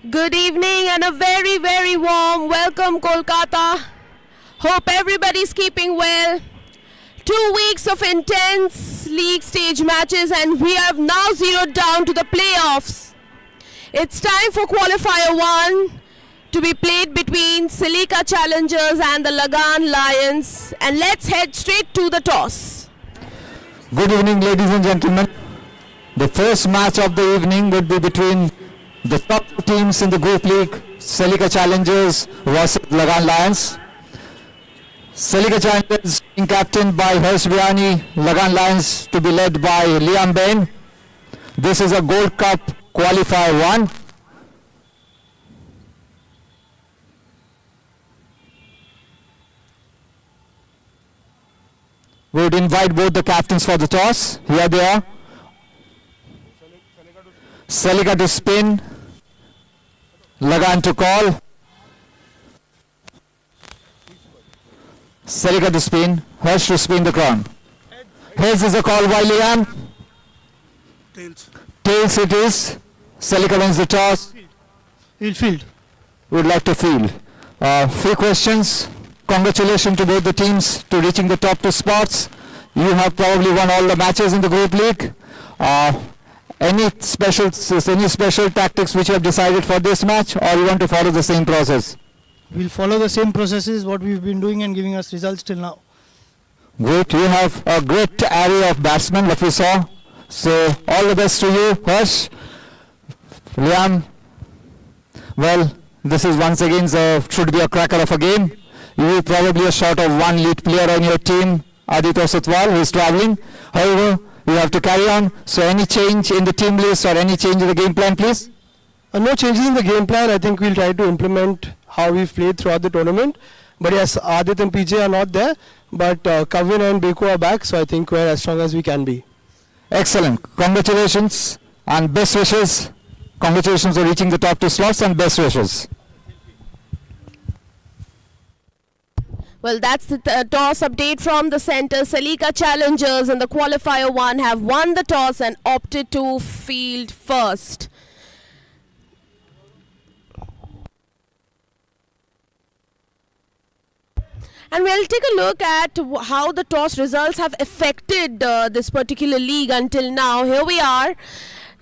Good evening and a very, very warm welcome, Kolkata. Hope everybody's keeping well. 2 weeks of intense league stage matches and we have now zeroed down to the playoffs. It's time for Qualifier 1 to be played between Cc&Fc Challengers and the Lagan Lions. And let's head straight to the toss. Good evening, ladies and gentlemen. The first match of the evening would be between the top two teams in the group league, Cc&Fc Challengers versus Lagan Lions. Cc&Fc Challengers being captained by Harsh Biani, Lagan Lions to be led by Liam Bain. This is a Gold Cup Qualifier 1. We would invite both the captains for the toss. Here they are. Cc&Fc to spin, Lagan to call. Cc&Fc to spin, Harsh to spin the crown. Heads is a call by Liam. Tails. Tails it is. Cc&Fc wins the toss. He'll field. Would like to field. Few questions. Congratulations to both the teams to reaching the top two spots. You have probably won all the matches in the group league. Any special tactics which you have decided for this match, or you want to follow the same process? We'll follow the same processes what we've been doing and giving us results till now. Great. You have a great array of batsmen that we saw. So all the best to you, Harsh. Liam, well, this is once again should be a cracker of a game. You probably are short of one lead player on your team, Aditya Satwal, who is travelling. However, you have to carry on. So any change in the team list or any change in the game plan, please? No changes in the game plan. I think we'll try to implement how we've played throughout the tournament. But yes, Adit and PJ are not there. But Kavin and Beko are back. So I think we're as strong as we can be. Excellent. Congratulations and best wishes. Congratulations for reaching the top two slots and best wishes. Well, that's the toss update from the center. Cc&Fc Challengers in the Qualifier 1 have won the toss and opted to field first. And we'll take a look at how the toss results have affected this particular league until now. Here we are.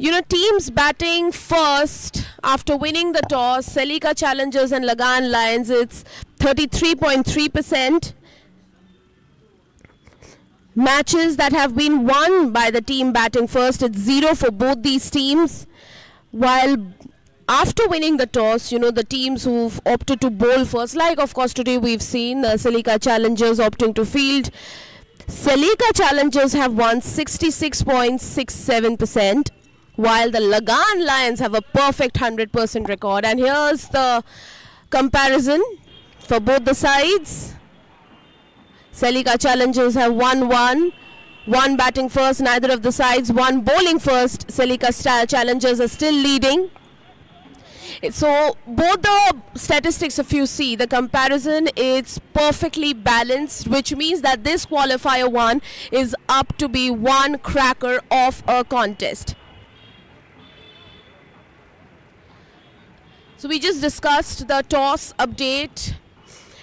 You know, teams batting first after winning the toss, Cc&Fc Challengers and Lagan Lions, it's 33.3%. Matches that have been won by the team batting first, it's 0 for both these teams. While after winning the toss, you know, the teams who've opted to bowl first, like of course today we've seen Cc&Fc Challengers opting to field. Cc&Fc Challengers have won 66.67%. While the Lagan Lions have a perfect 100% record. And here's the comparison for both the sides. Cc&Fc Challengers have won one batting first, neither of the sides, one bowling first. Cc&Fc Challengers are still leading. So both the statistics, if you see the comparison, it's perfectly balanced, which means that this Qualifier 1 is up to be one cracker of a contest. So we just discussed the toss update.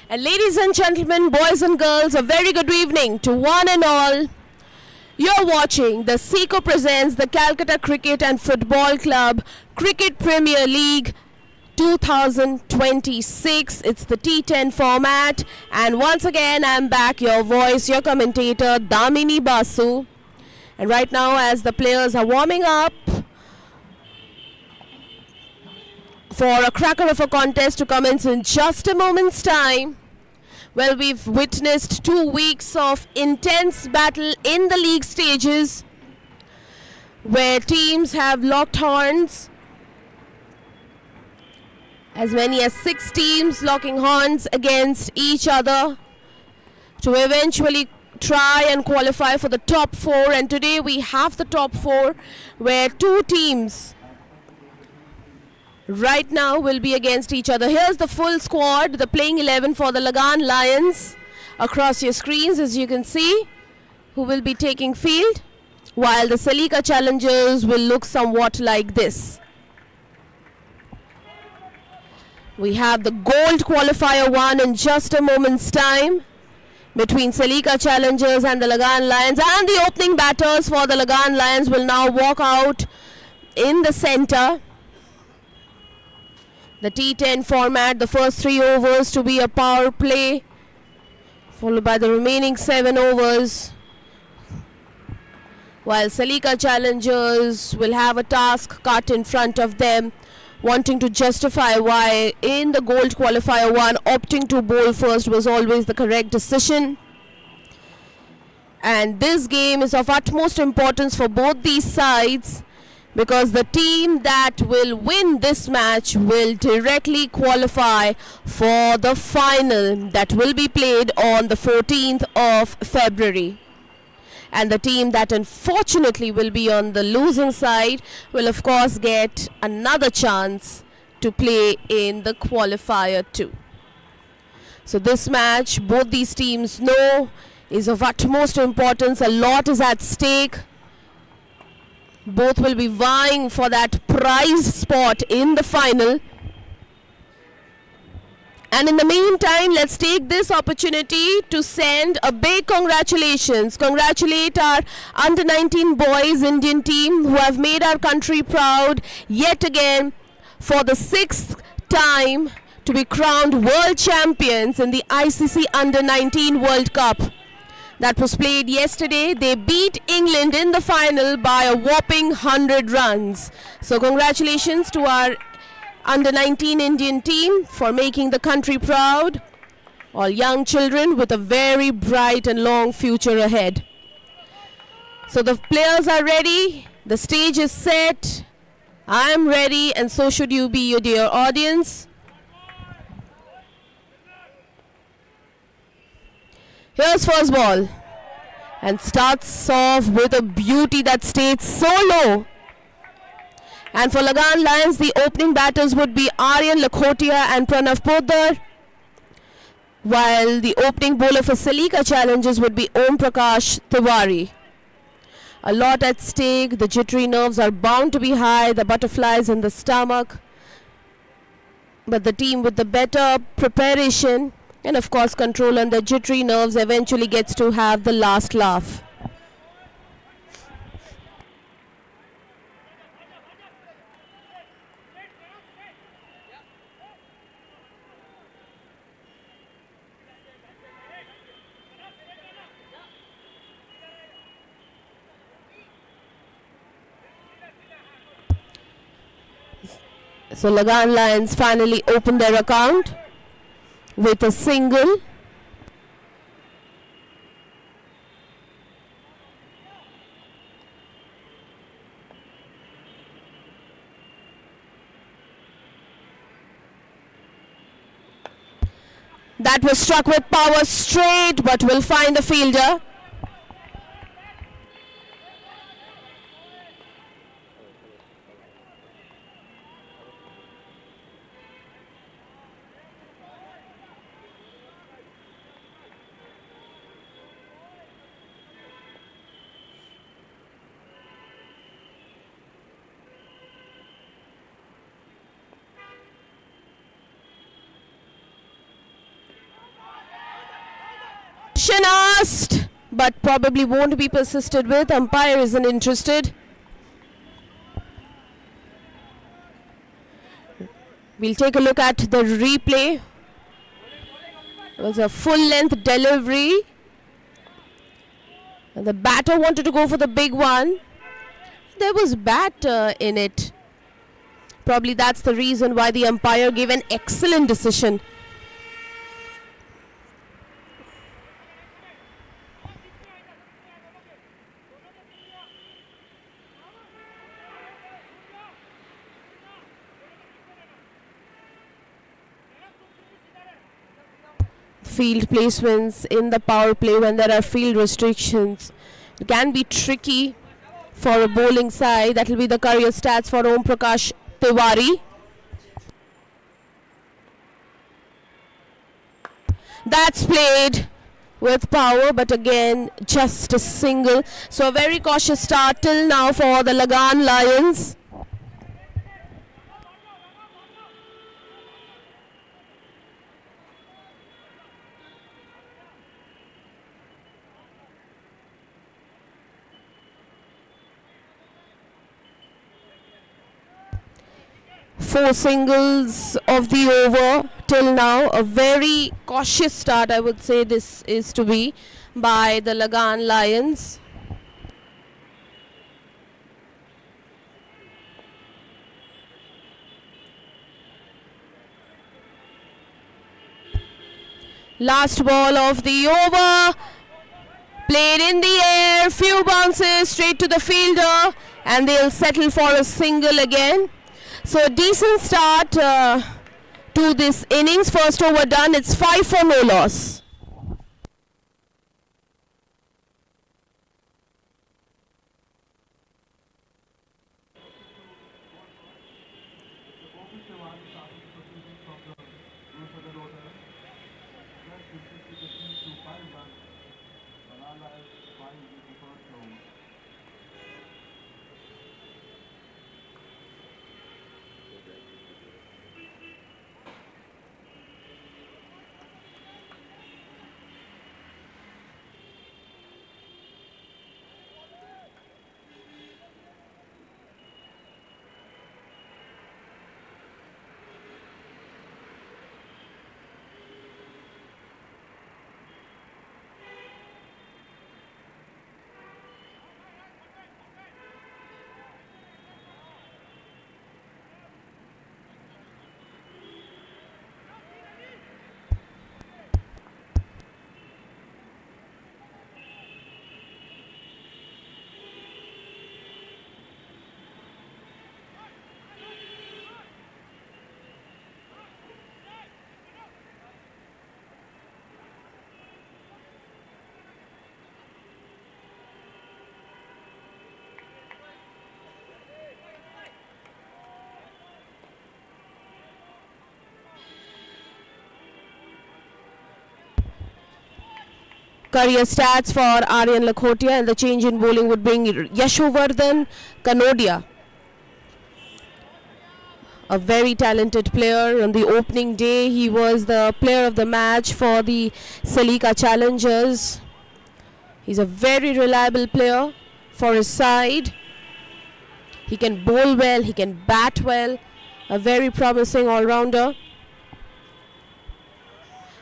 And ladies and gentlemen, boys and girls, a very good evening to one and all. You're watching the SECO presents the Calcutta Cricket and Football Club Cricket Premier League 2026. It's the T10 format. And once again, I'm back, your voice, your commentator, Damini Basu. And right now, as the players are warming up, for a cracker of a contest to commence in just a moment's time. Well, we've witnessed 2 weeks of intense battle in the league stages where teams have locked horns. As many as 6 teams locking horns against each other to eventually try and qualify for the top 4. And today we have the top 4 where 2 teams right now will be against each other. Here's the full squad, the playing 11 for the Lagan Lions across your screens, as you can see, who will be taking field, while the Cc&Fc Challengers will look somewhat like this. We have the gold qualifier 1 in just a moment's time between Salika Challengers and the Lagan Lions, and the opening batters for the Lagan Lions will now walk out in the center. The T10 format, the first 3 overs to be a power play, followed by the remaining 7 overs, while Salika Challengers will have a task cut in front of them, wanting to justify why in the gold qualifier 1 opting to bowl first was always the correct decision. And this game is of utmost importance for both these sides, because the team that will win this match will directly qualify for the final that will be played on the 14th of February. And the team that unfortunately will be on the losing side will of course get another chance to play in the qualifier too. So this match, both these teams know, is of utmost importance. A lot is at stake. Both will be vying for that prize spot in the final. And in the meantime, let's take this opportunity to send a big congratulations. Congratulate our under-19 boys Indian team who have made our country proud yet again for the 6th time to be crowned world champions in the ICC Under-19 World Cup. That was played yesterday. They beat England in the final by a whopping 100 runs. So congratulations to our Under-19 Indian team for making the country proud. All young children with a very bright and long future ahead. So the players are ready. The stage is set. I am ready, and so should you be, your dear audience. Here's first ball. And starts off with a beauty that stayed so low. And for Lagan Lions, the opening batters would be Aryan Lakhotia and Pranav Poddar, while the opening bowler for Salika Challengers would be Om Prakash Tiwari. A lot at stake. The jittery nerves are bound to be high, the butterflies in the stomach. But the team with the better preparation and of course control on the jittery nerves eventually gets to have the last laugh. So Lagan Lions finally open their account with a single. That was struck with power straight, but will find the fielder. Asked, but probably won't be persisted with. Umpire isn't interested. We'll take a look at the replay. It was a full-length delivery. And the batter wanted to go for the big one. There was bat in it. Probably that's the reason why the umpire gave an excellent decision. Field placements in the power play when there are field restrictions, it can be tricky for a bowling side. That will be the career stats for Om Prakash Tiwari. That's played with power, but again just a single. So a very cautious start till now for the Lagan Lions. 4 singles of the over till now. A very cautious start, I would say this is to be, by the Lagan Lions. Last ball of the over, played in the air, few bounces straight to the fielder, and they'll settle for a single again. So a decent start to this innings. First over done, it's 5 for no loss. Career stats for Aryan Lakhotia, and the change in bowling would bring Yashovardhan Kanodia, a very talented player. On the opening day, he was the player of the match for the Selika Challengers. He's a very reliable player for his side. He can bowl well, he can bat well, a very promising all-rounder.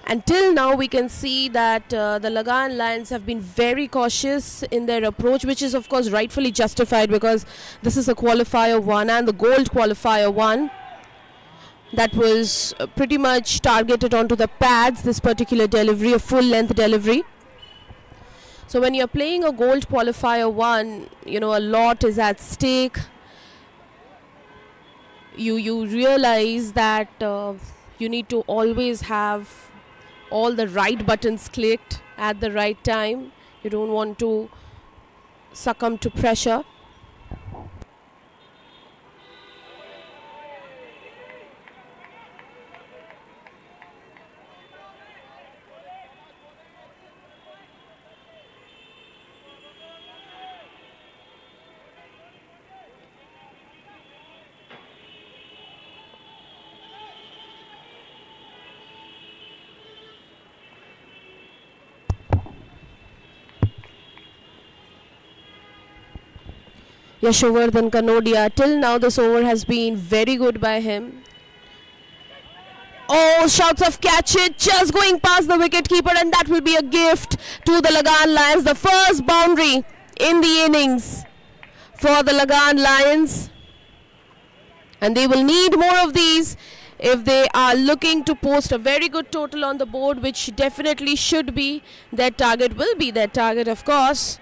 Until now, we can see that the Lagan Lions have been very cautious in their approach, which is of course rightfully justified, because this is a qualifier 1 and the gold qualifier 1 that was pretty much targeted onto the pads, this particular delivery, a full length delivery. So when you're playing a gold qualifier 1, you know, a lot is at stake. You realize that you need to always have all the right buttons clicked at the right time. You don't want to succumb to pressure. Yashovardhan Kanodia, till now this over has been very good by him. Oh, shouts of catch it, just going past the wicket keeper, and that will be a gift to the Lagan Lions. The first boundary in the innings for the Lagan Lions, and they will need more of these if they are looking to post a very good total on the board, which definitely should be their target, will be their target, of course.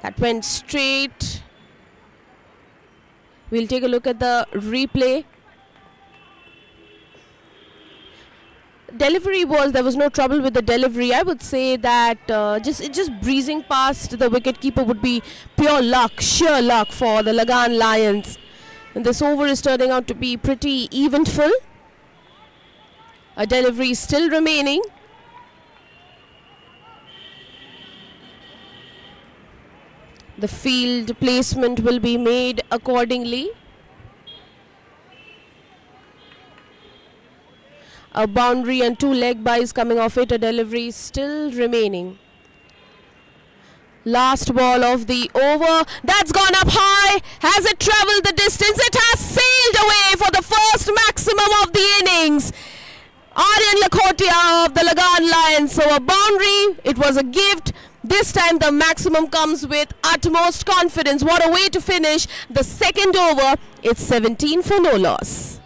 That went straight. We'll take a look at the replay. Delivery there was no trouble with the delivery. I would say that just breezing past the wicketkeeper would be pure luck, sheer luck for the Lagan Lions. And this over is turning out to be pretty eventful. A delivery is still remaining. The field placement will be made accordingly. A boundary and 2 leg byes coming off it. A delivery still remaining. Last ball of the over. That's gone up high. Has it travelled the distance? It has sailed away for the first maximum of the innings. Aryan Lakhotia of the Lagan Lions. So a boundary. It was a gift. This time the maximum comes with utmost confidence. What a way to finish the second over. It's 17 for no loss.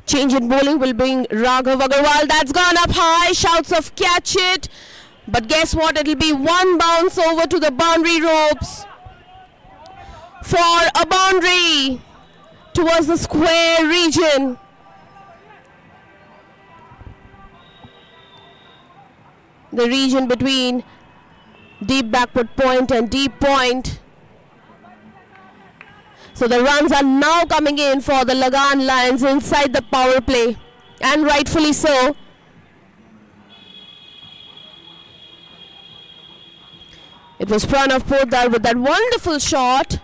Change in bowling will bring Raghav Agarwal. That's gone up high. Shouts of catch it. But guess what? It'll be one bounce over to the boundary ropes for a boundary towards the square region. The region between deep backward point and deep point. So the runs are now coming in for the Lagan Lions inside the power play, and rightfully so. It was Pranav Poddar with that wonderful shot.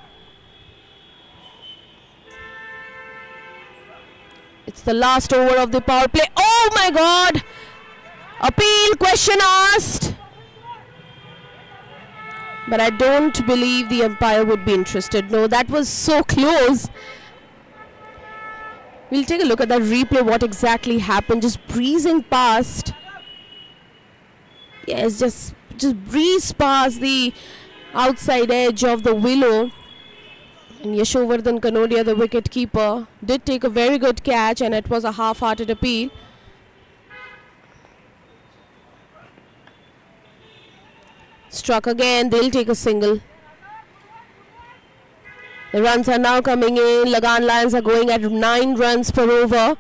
It's the last over of the power play. Oh my God! Appeal, question asked. But I don't believe the umpire would be interested. No, that was so close. We'll take a look at that replay, what exactly happened. Just breezing past. Yes, just breeze past the outside edge of the willow. And Yashovardhan Kanodia, the wicket keeper, did take a very good catch, and it was a half-hearted appeal. Struck again, they'll take a single. The runs are now coming in. Lagan Lions are going at 9 runs per over.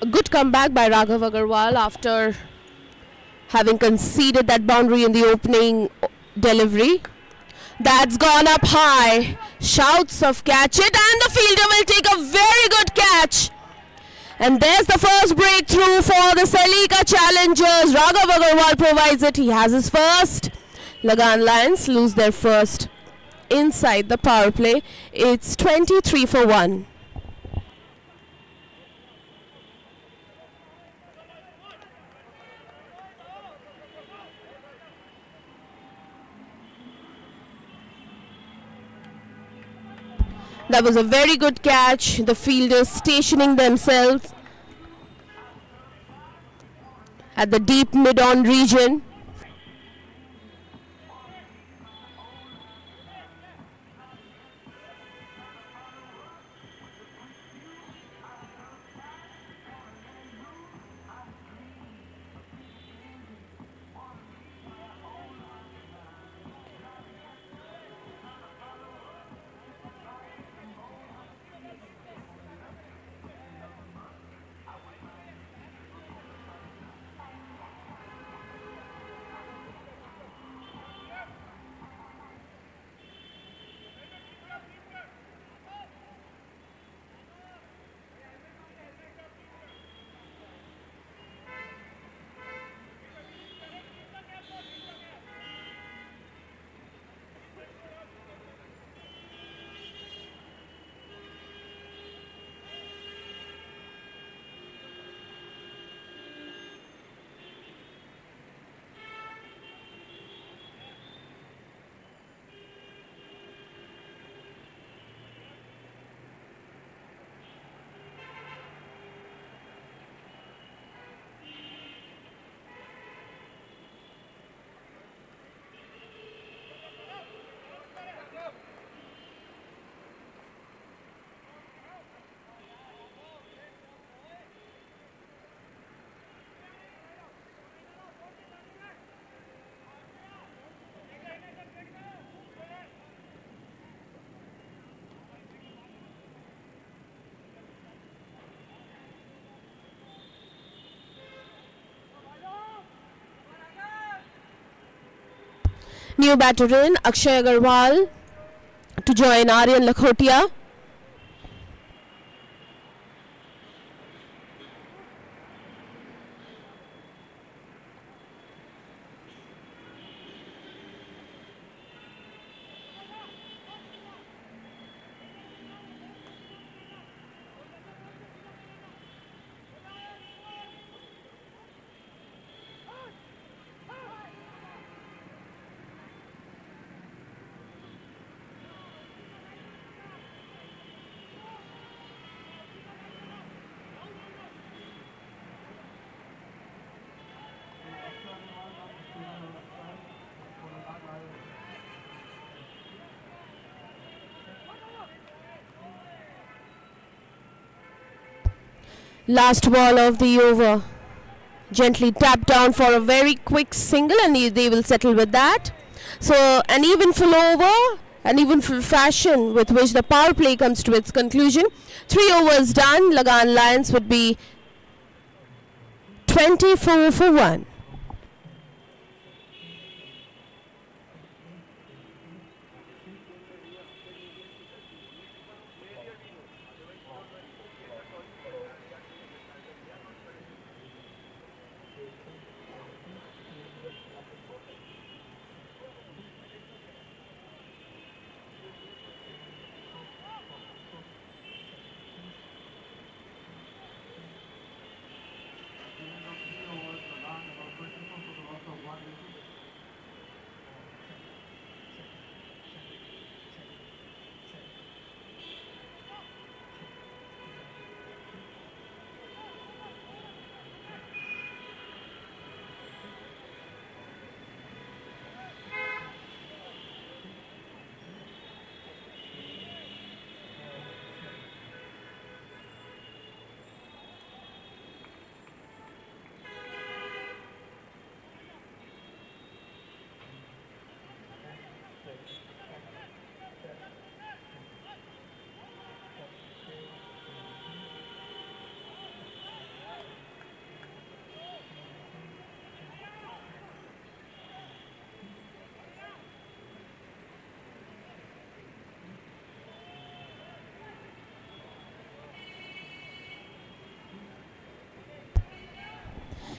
A good comeback by Raghav Agarwal after having conceded that boundary in the opening delivery. That's gone up high. Shouts of catch it, and the fielder will take a very good catch. And there's the first breakthrough for the Salika challengers. Raghav Agarwal provides it. He has his first. Lagan Lions lose their first inside the power play. It's 23 for 1. That was a very good catch. The fielders stationing themselves. at the deep mid-on region. New batter in Akshay Agarwal to join Aryan Lakhotia. Last ball of the over. Gently tapped down for a very quick single, and they will settle with that. So an even full over, an even full fashion with which the power play comes to its conclusion. 3 overs done. Lagan Lions would be 24 for 1.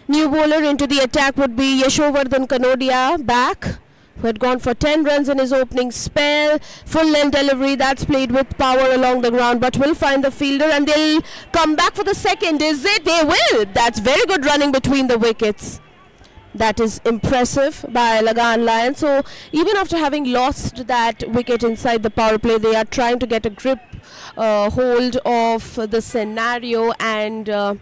New bowler into the attack would be Yashovardhan Kanodia, back, who had gone for 10 runs in his opening spell. Full length delivery, that's played with power along the ground, but will find the fielder and they'll come back for the second. Is it? They will. That's very good running between the wickets. That is impressive by Lagan Lions. So even after having lost that wicket inside the power play, they are trying to get a grip, hold of the scenario and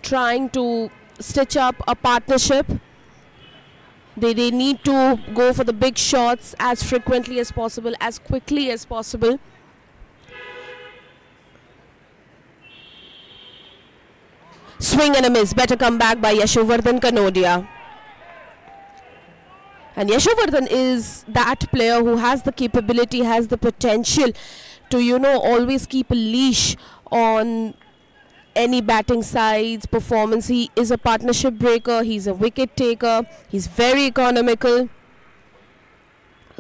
trying to stitch up a partnership. They need to go for the big shots as frequently as possible, as quickly as possible. Swing and a miss. Better come back by Yashovardhan Kanodia. And Yashovardhan is that player who has the capability, has the potential to, you know, always keep a leash on any batting side's performance. He is a partnership breaker. He's a wicket taker. He's very economical.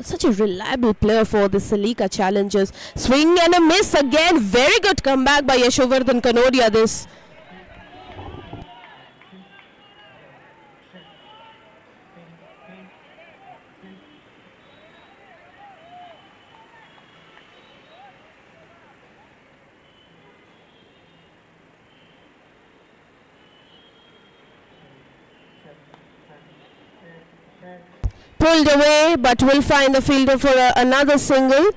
Such a reliable player for the Salika Challengers. Swing and a miss again. Very good comeback by Yashovardhan Kanodia this. Pulled away, but will find the fielder for another single.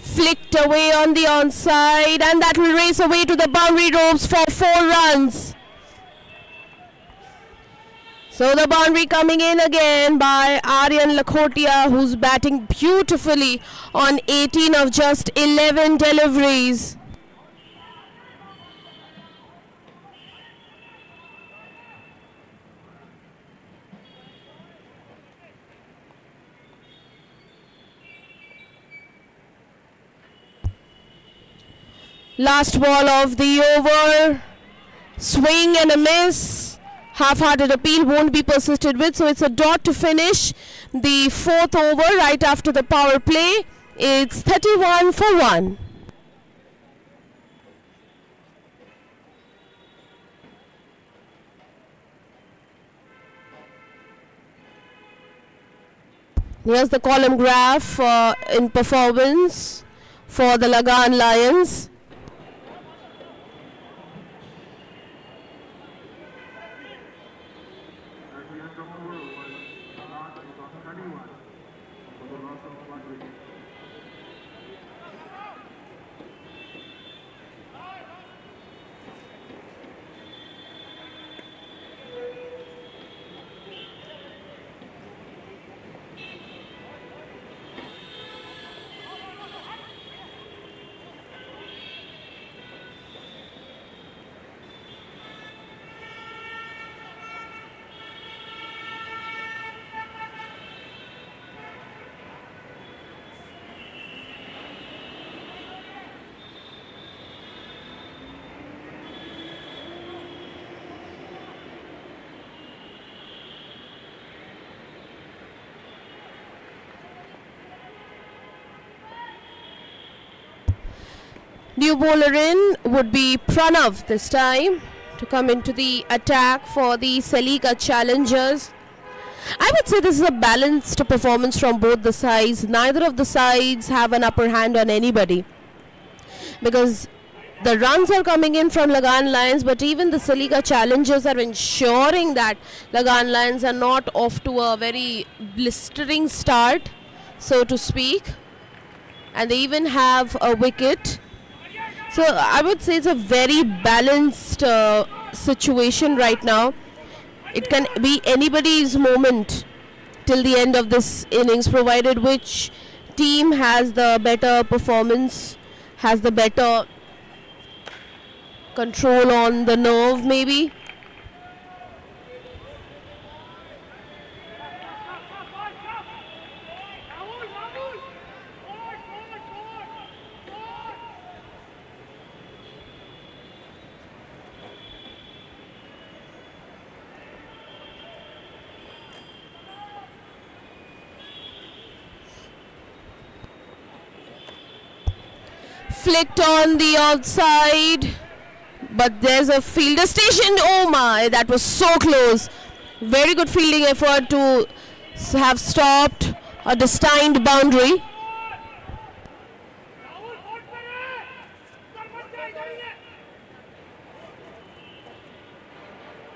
Flicked away on the onside, and that will race away to the boundary ropes for 4 runs. So the boundary coming in again by Aryan Lakhotia, who's batting beautifully on 18 of just 11 deliveries. Last ball of the over. Swing and a miss. Half-hearted appeal won't be persisted with, so it's a dot to finish the 4th over right after the power play. It's 31 for 1. Here's the column graph in performance for the Lagan Lions. New bowler in would be Pranav this time to come into the attack for the Salika Challengers. I would say this is a balanced performance from both the sides. Neither of the sides have an upper hand on anybody, because the runs are coming in from Lagan Lions, but even the Salika Challengers are ensuring that Lagan Lions are not off to a very blistering start, so to speak. And they even have a wicket. So I would say it's a very balanced situation right now. It can be anybody's moment till the end of this innings, provided which team has the better performance, has the better control on the nerve maybe. Flicked on the outside but there's a fielder stationed. Oh my, that was so close. Very good fielding effort to have stopped a destined boundary.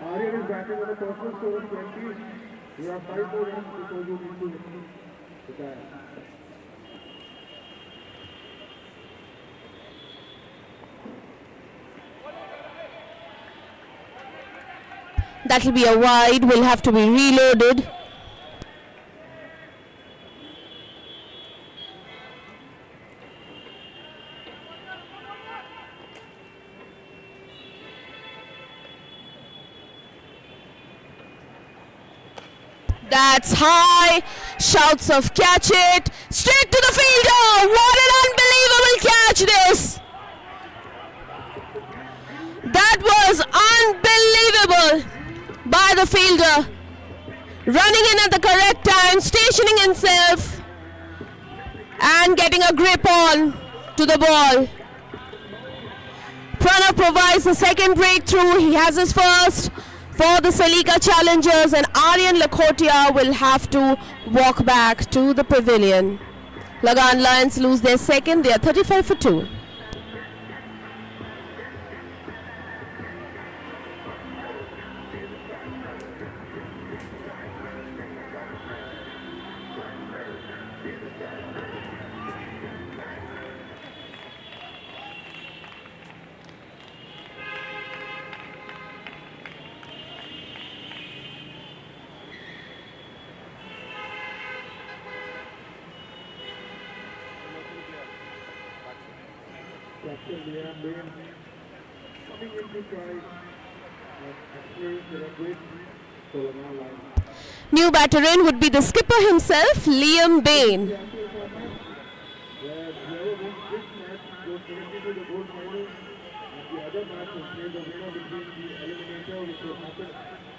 Aryan is batting with a personal score of 20. You have 5 more runs before you need to retire. That'll be a wide, will have to be reloaded. That's high. Shouts of catch it. Straight to the fielder. What an unbelievable catch this. That was unbelievable by the fielder. Running in at the correct time, stationing himself and getting a grip on to the ball. Pranav provides the second breakthrough. He has his first for the Salika challengers, and Aryan Lakhotia will have to walk back to the pavilion. Lagan Lions lose their second. They are 35 for 2. Captain Liam Bain coming in to try and actually celebrate the Lagan line. New batter in would be the skipper himself, Liam Bain. Where whoever wins this match goes directly to the gold final, and the other match will play the winner between the eliminator, which will happen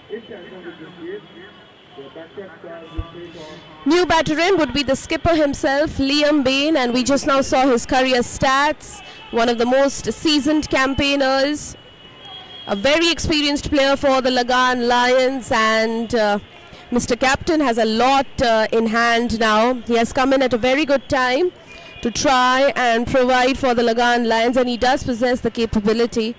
in tandem with this game. The back-to-back stars will take on New batter in would be the skipper himself, Liam Bain, and we just now saw his career stats. One of the most seasoned campaigners, a very experienced player for the Lagan Lions, and Mr. Captain has a lot in hand now. He has come in at a very good time to try and provide for the Lagan Lions, and he does possess the capability.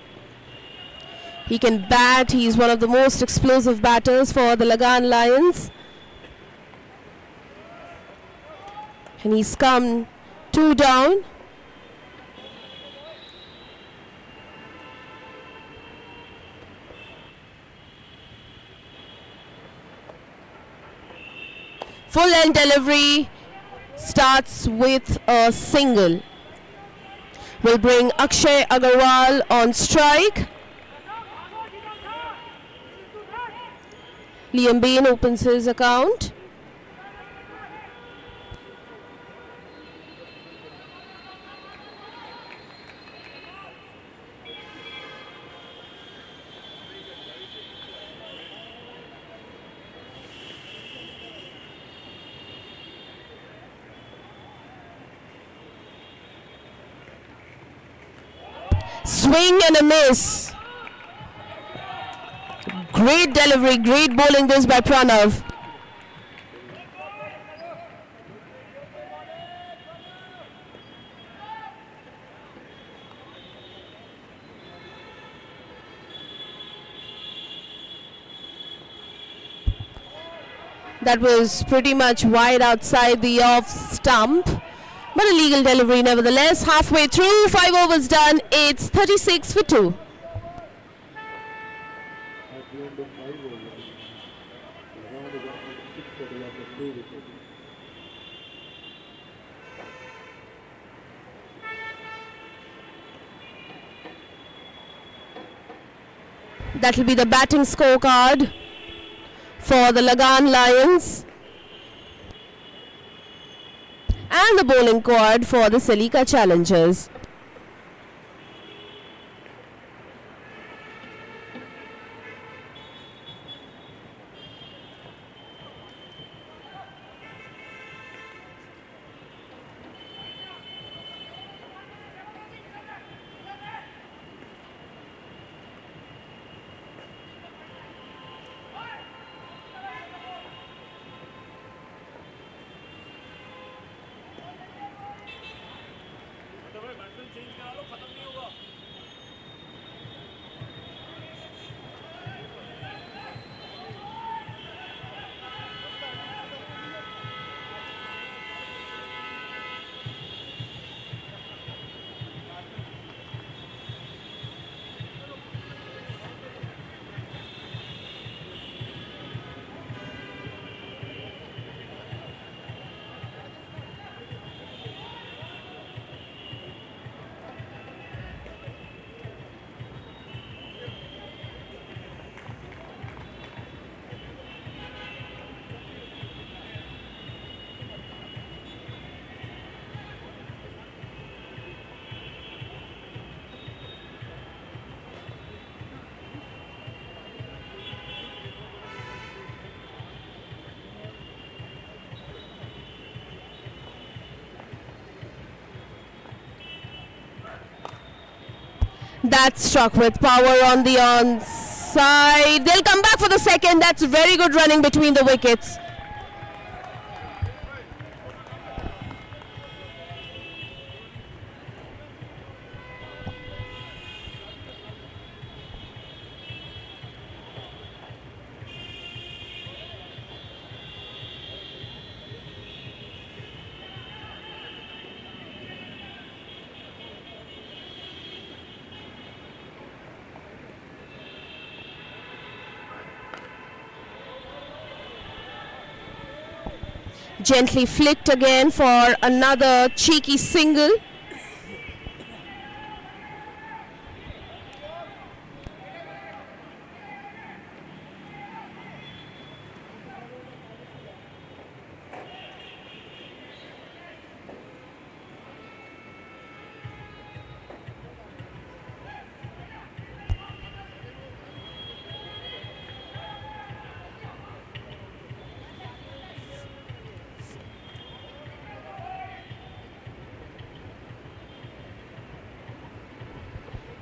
He can bat. He's one of the most explosive batters for the Lagan Lions. And he's come 2 down. Full end delivery starts with a single. Will bring Akshay Agarwal on strike. Liam Bain opens his account. Swing and a miss. Great delivery, great bowling this by Pranav. That was pretty much wide outside the off stump, but a legal delivery nevertheless. Halfway through, 5 overs done, it's 36 for 2. at the end of 5 overs. Lagan is up 6 for the loss of 2 wickets. That will be the batting scorecard for the Lagan Lions. And the bowling quad for the Salika challengers. That struck with power on the onside. They'll come back for the second. That's very good running between the wickets. Gently flicked again for another cheeky single.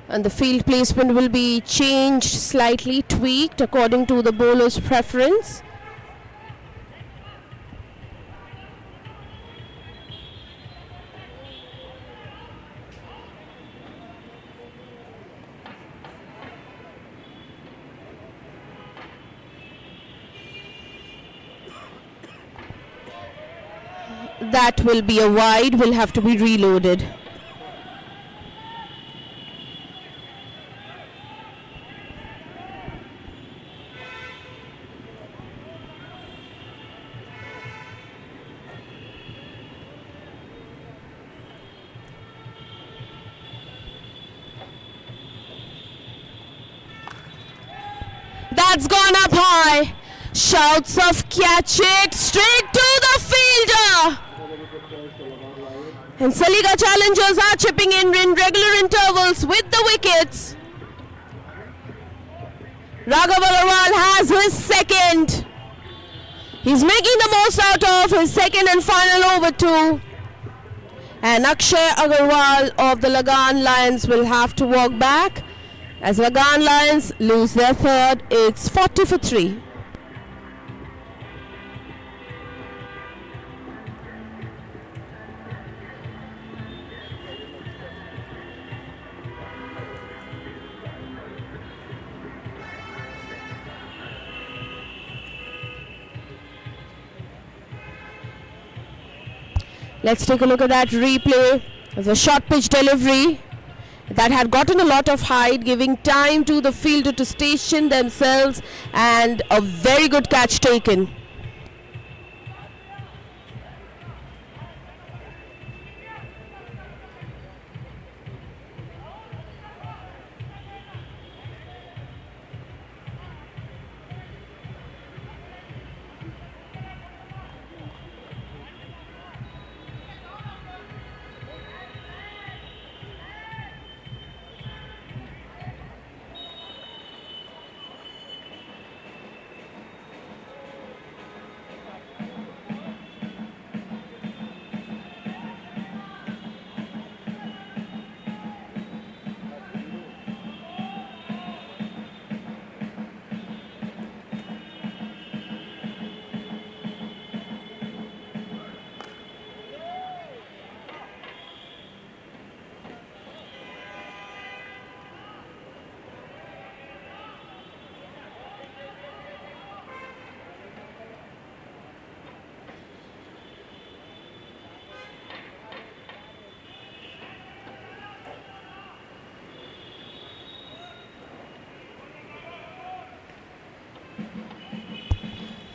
And the field placement will be changed, slightly tweaked according to the bowler's preference. That will be a wide, will have to be reloaded. That's gone up high. Shouts of catch it straight to the fielder. And Salika challengers are chipping in regular intervals with the wickets. Raghav Agarwal has his second. He's making the most out of his second and final over two. And Akshay Agarwal of the Lagan Lions will have to walk back. As Lagan Lions lose their third, it's 40 for 3. Let's take a look at that replay. There's a short pitch delivery that had gotten a lot of height, giving time to the fielder to station themselves, and a very good catch taken.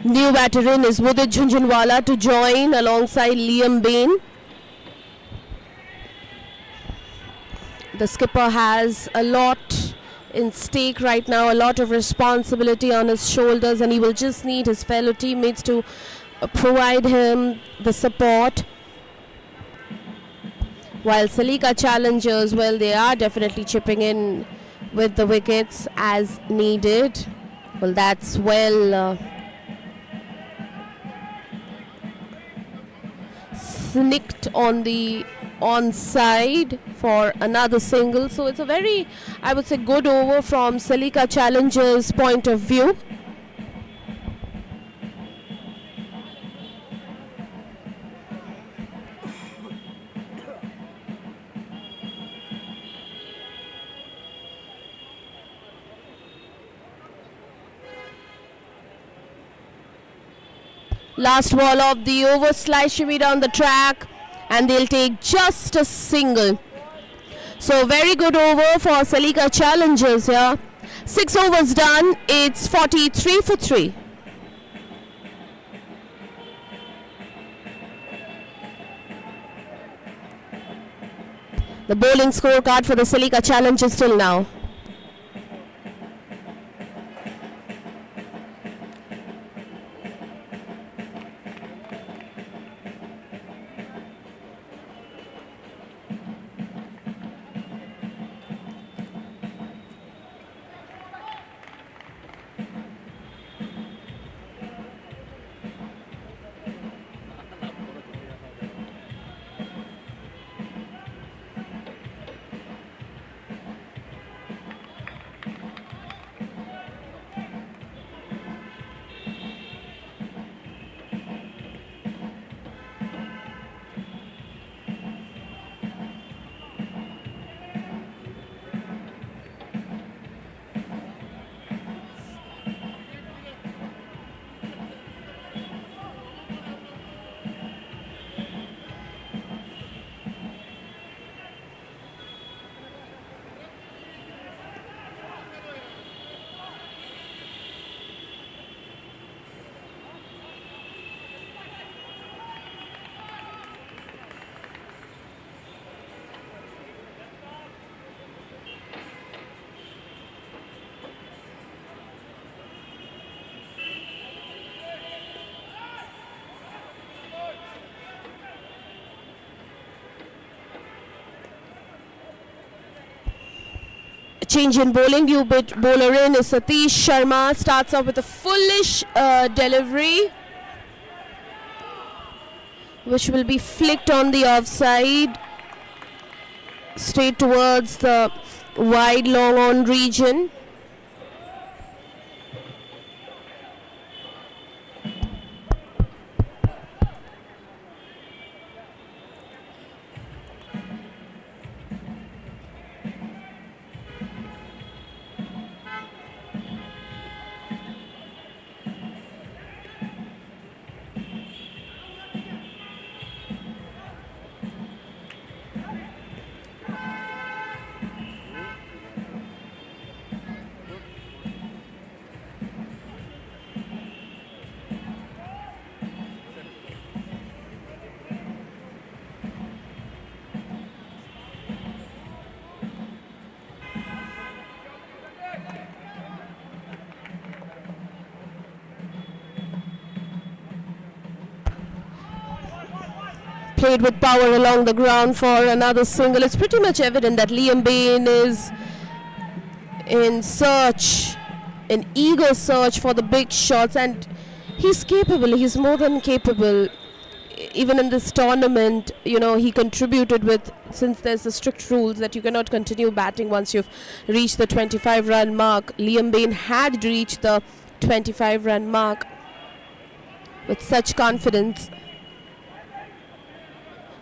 New batter in is Mudit Jhunjhunwala to join alongside Liam Bain. The skipper has a lot in stake right now, a lot of responsibility on his shoulders, and he will just need his fellow teammates to provide him the support. While Salika challengers, well, they are definitely chipping in with the wickets as needed. Well, that's snicked on the onside for another single. So it's a very, I would say, good over from Celica Challengers' point of view. Last ball of the over, slice shimmy down the track, and they'll take just a single. So very good over for Celica Challengers here. 6 overs done, it's 43 for 3. The bowling scorecard for the Celica Challengers till now. Change in bowling, new bowler in is Satish Sharma. Starts off with a foolish delivery, which will be flicked on the offside, straight towards the wide long on region. Played with power along the ground for another single. It's pretty much evident that Liam Bain is in search, an eager search for the big shots, and he's capable, he's more than capable. Even in this tournament, you know, he contributed with, since there's the strict rules that you cannot continue batting once you've reached the 25 run mark. Liam Bain had reached the 25 run mark with such confidence.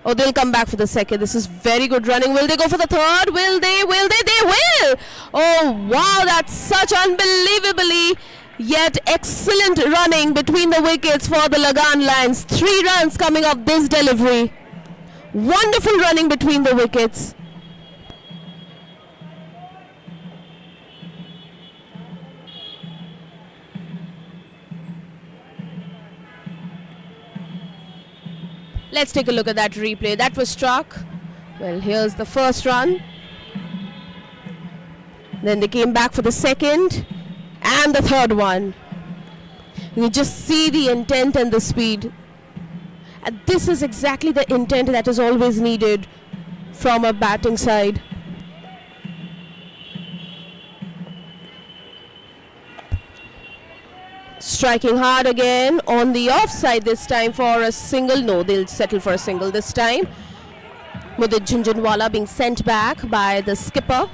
Oh, they'll come back for the second. This is very good running. Will they go for the third? Will they? Will they? They will! Oh, wow, that's such unbelievably yet excellent running between the wickets for the Lagan Lions. 3 runs coming off this delivery. Wonderful running between the wickets. Let's take a look at that replay. That was struck. Well, here's the first run. Then they came back for the second and the third one. You just see the intent and the speed. And this is exactly the intent that is always needed from a batting side. Striking hard again on the offside this time for a single. No, they'll settle for a single this time. Mudit Jhunjhunwala being sent back by the skipper.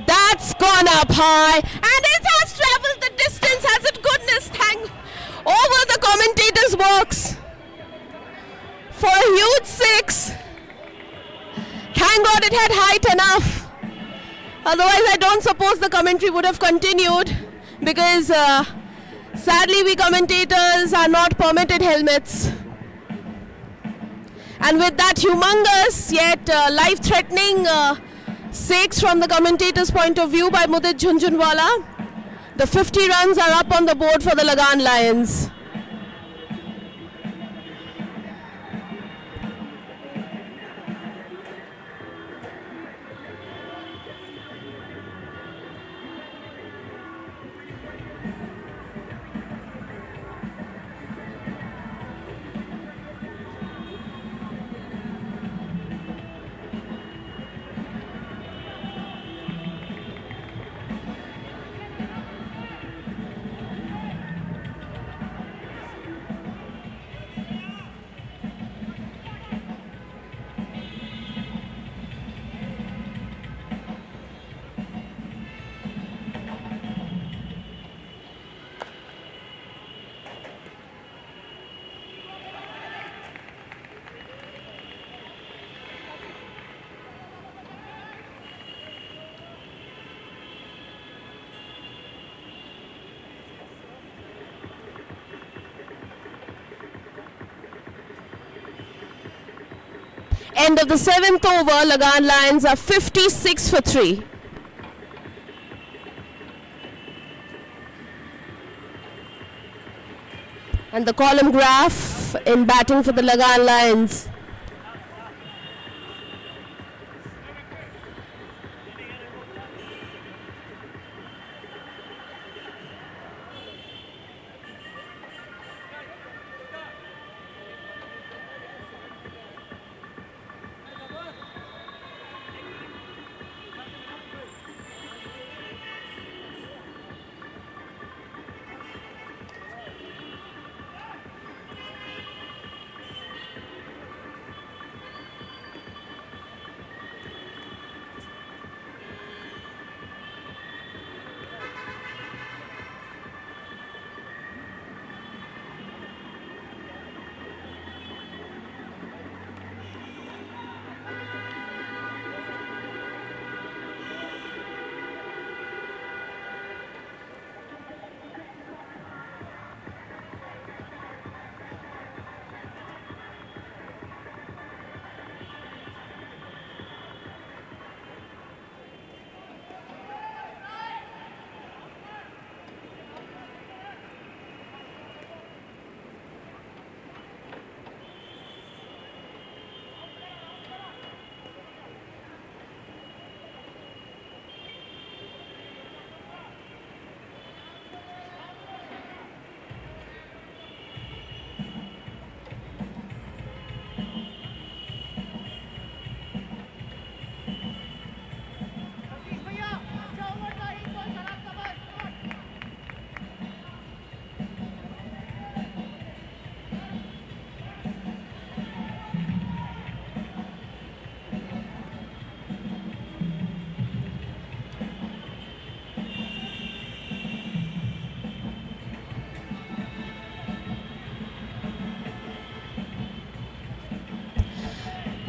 That's gone up high and it has travelled the distance, has it? Goodness, thank over the commentator's box for a huge 6. Thank God it had height enough. Otherwise, I don't suppose the commentary would have continued, because sadly we commentators are not permitted helmets. And with that humongous yet life-threatening 6 from the commentator's point of view by Mudit Jhunjhunwala, the 50 runs are up on the board for the Lagan Lions. End of the 7th over, Lagan Lions are 56 for 3. And the column graph in batting for the Lagan Lions.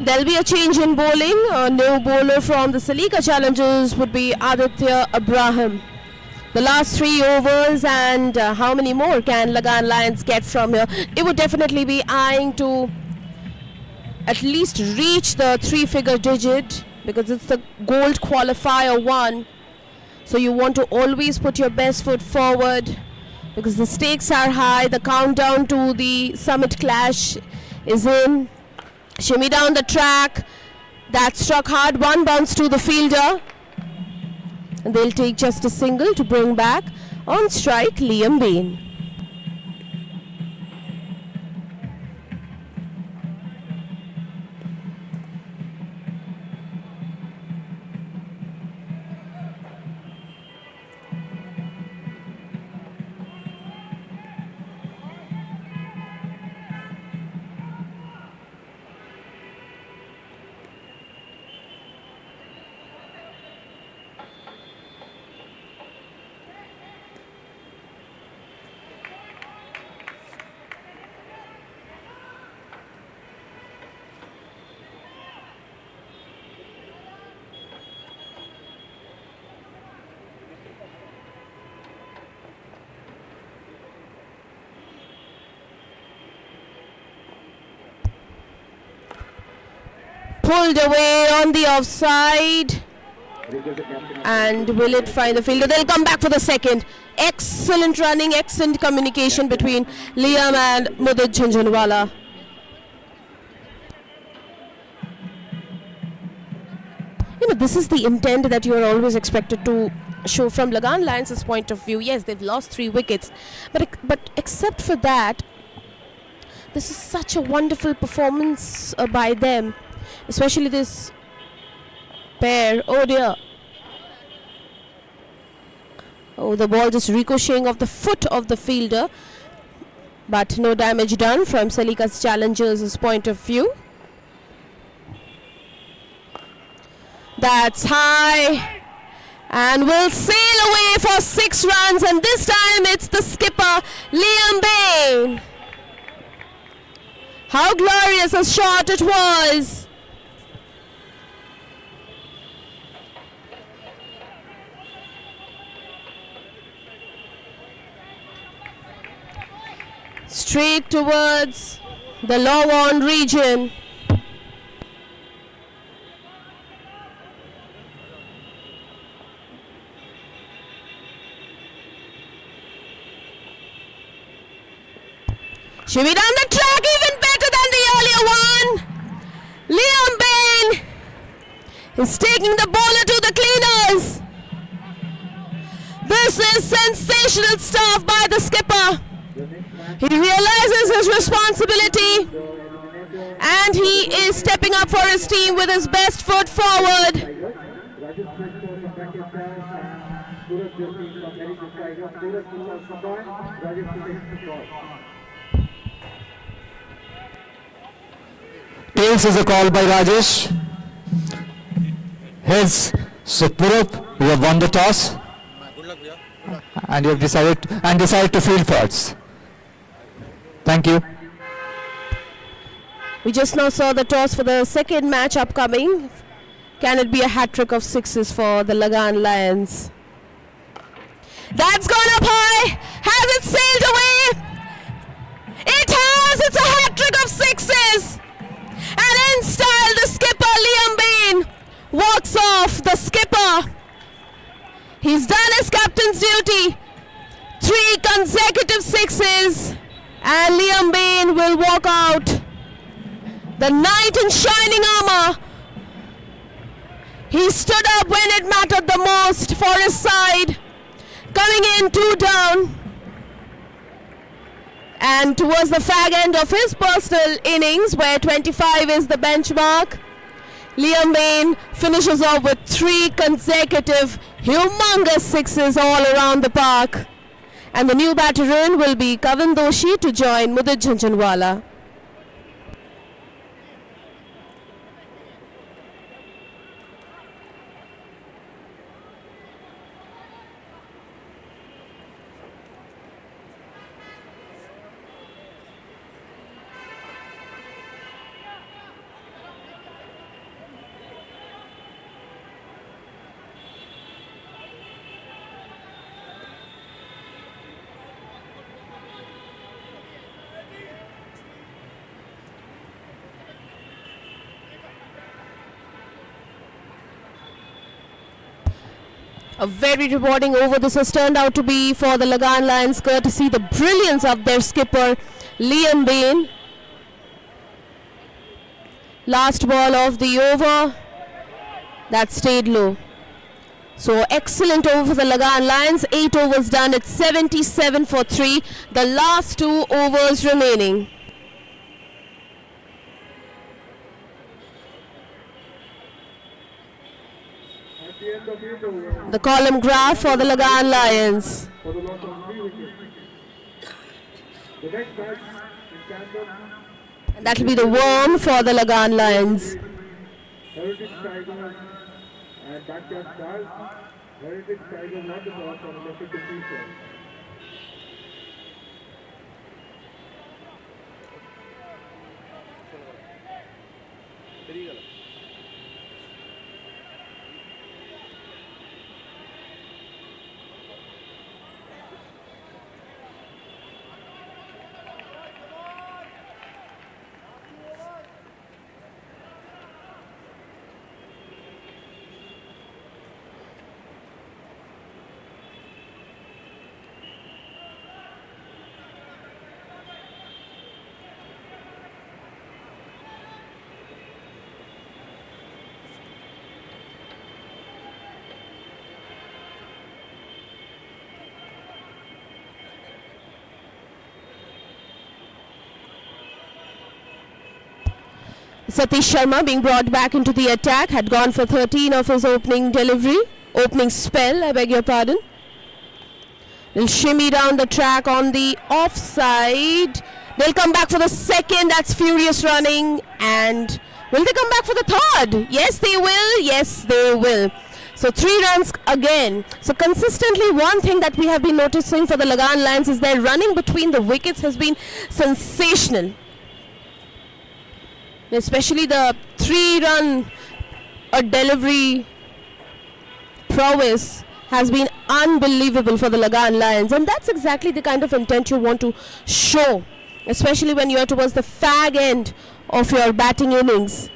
There'll be a change in bowling. A new bowler from the Salika Challengers would be Aditya Abraham. The last 3 overs, and how many more can Lagan Lions get from here? It would definitely be eyeing to at least reach the 3-figure digit, because it's the gold qualifier 1. So you want to always put your best foot forward, because the stakes are high. The countdown to the summit clash is in. Shimmy down the track. That struck hard, one bounce to the fielder. And they'll take just a single to bring back on strike Liam Bain. Pulled away on the offside. And will it find the fielder? They'll come back for the second. Excellent running, excellent communication between Liam and Mudit Jhunjhunwala. You know, this is the intent that you are always expected to show from Lagan Lions' point of view. Yes, they've lost 3 wickets, but except for that, this is such a wonderful performance by them, especially this pair. Oh dear. Oh, the ball just ricocheting off the foot of the fielder, but no damage done from Salika's challengers' point of view. That's high and will sail away for 6 runs, and this time it's the skipper Liam Bain. How glorious a shot it was. Straight towards the low-on region. Should be down the track, even better than the earlier one. Liam Bain is taking the bowler to the cleaners. This is sensational stuff by the skipper. He realizes his responsibility and he is stepping up for his team with his best foot forward. Tails is a call by Rajesh. Here's Supurup, you have won the toss. And you have decided to field first. Thank you. We just now saw the toss for the second match upcoming. Can it be a hat-trick of 6s for the Lagan Lions? That's gone up high. Has it sailed away? It has. It's a hat-trick of 6s. And in style, the skipper Liam Bain walks off. The skipper, he's done his captain's duty. 3 consecutive 6s. And Liam Bain will walk out. The knight in shining armor. He stood up when it mattered the most for his side. Coming in 2 down. And towards the fag end of his personal innings, where 25 is the benchmark, Liam Bain finishes off with 3 consecutive humongous 6s all around the park. And the new batter in will be Kavan Doshi to join Mudit Jhunjhunwala. A very rewarding over this has turned out to be for the Lagan Lions, courtesy the brilliance of their skipper Liam Bain. Last ball of the over. That stayed low. So excellent over for the Lagan Lions. 8 overs done. It's 77 for 3. The last 2 overs remaining. At the end of 8 overs, The column graph for the Lagan Lions. for the loss of 3 wickets. The next match in tandem, And that will be the worm for the Lagan Lions. Heritage Tigers and Backyard Stars. Heritage Tigers won the toss and elected to Qualifer. Satish Sharma being brought back into the attack, had gone for 13 of his opening spell, I beg your pardon. They'll shimmy down the track on the offside. They'll come back for the second, that's furious running. And will they come back for the third? Yes, they will. Yes, they will. So 3 runs again. So consistently, one thing that we have been noticing for the Lagan Lions is their running between the wickets has been sensational. Especially the 3-run delivery prowess has been unbelievable for the Lagan Lions, and that's exactly the kind of intent you want to show, especially when you are towards the fag end of your batting innings.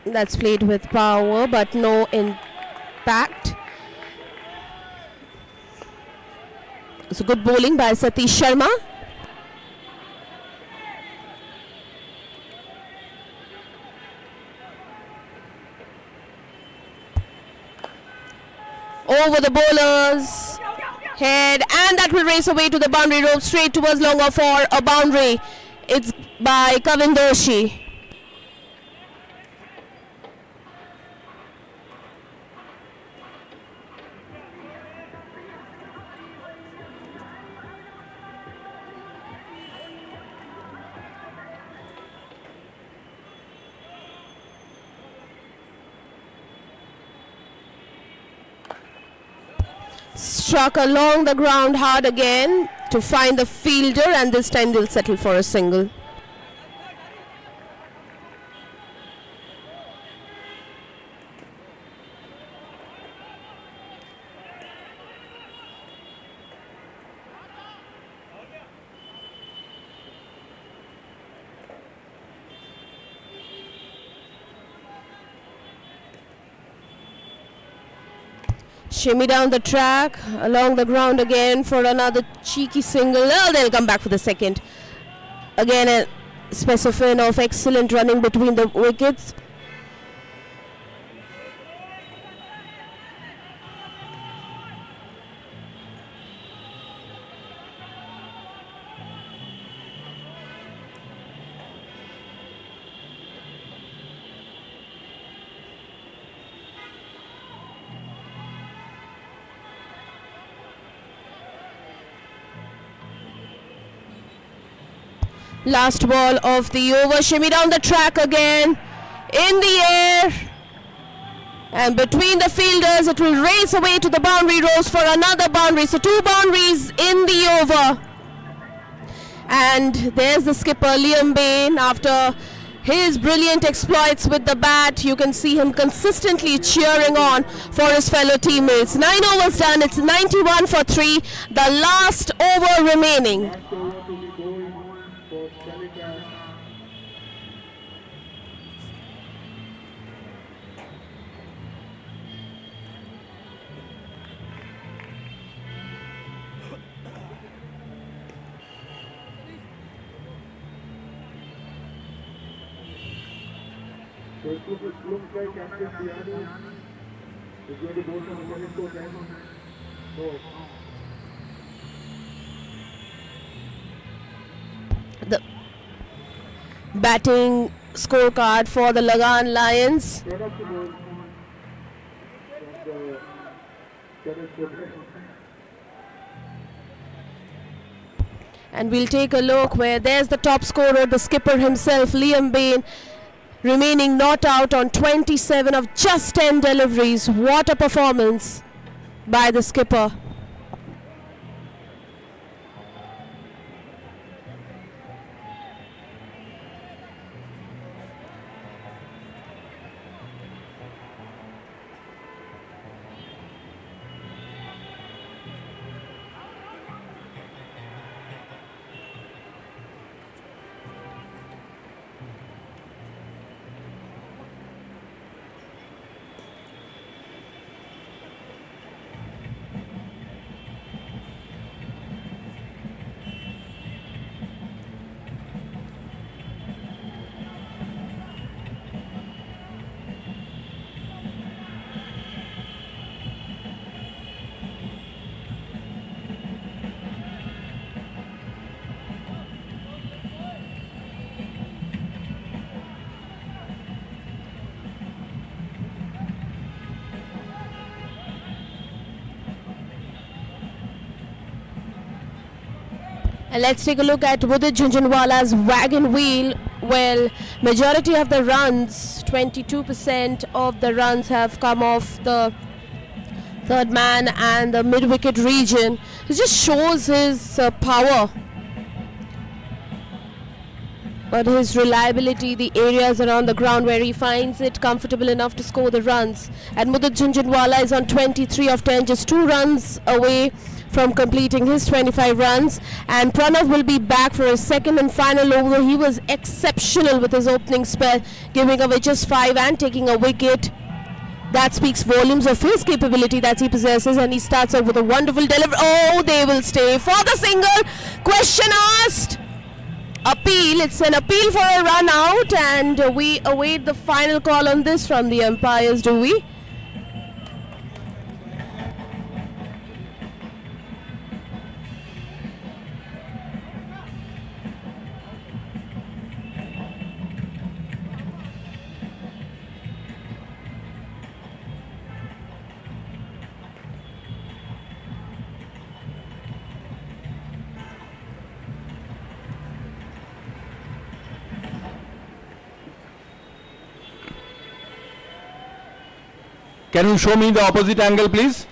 That's played with power but no impact. So good bowling by Satish Sharma. Over the bowler's head, and that will race away to the boundary rope, straight towards longer for a boundary. It's by Kavin Doshi. Struck along the ground hard again to find the fielder, and this time they'll settle for a single. Shimmy down the track, along the ground again for another cheeky single. Oh, they'll come back for the second. Again, a specimen of excellent running between the wickets. Last ball of the over, shimmy down the track again, in the air, and between the fielders it will race away to the boundary rows for another boundary. So 2 boundaries in the over, And there's the skipper Liam Bain. After his brilliant exploits with the bat, you can see him consistently cheering on for his fellow teammates. 9 overs done, it's 91 for 3, the last over remaining. Last over to be going for Salika. So it looks like Captain Diani is going to go from 7 to 10. So The batting scorecard for the Lagan Lions. product to go from the 7 to 10. And we'll take a look where there's the top scorer, the skipper himself, Liam Bain, remaining not out on 27 of just 10 deliveries. What a performance by the skipper. And let's take a look at Udit Jhunjhunwala's wagon wheel. Well, majority of the runs, 22% of the runs have come off the third man and the mid-wicket region. It just shows his power. But his reliability, the areas around the ground where he finds it comfortable enough to score the runs. And Udit Jhunjhunwala is on 23 of 10, just 2 runs away from completing his 25 runs. And Pranav will be back for his second and final over. He was exceptional with his opening spell, giving away just 5 and taking a wicket. That speaks volumes of his capability that he possesses, and he starts out with a wonderful delivery. Oh, they will stay for the single. Question asked. Appeal. It's an appeal for a run out, and we await the final call on this from the umpires, do we? Can you show me the opposite angle, please?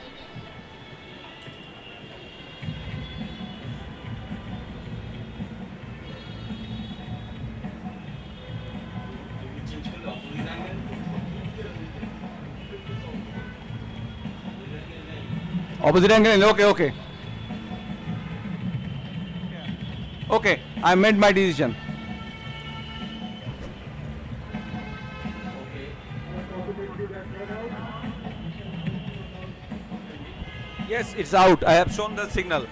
Opposite angle, okay. Okay, I made my decision. Yes, it's out. I have shown the signal.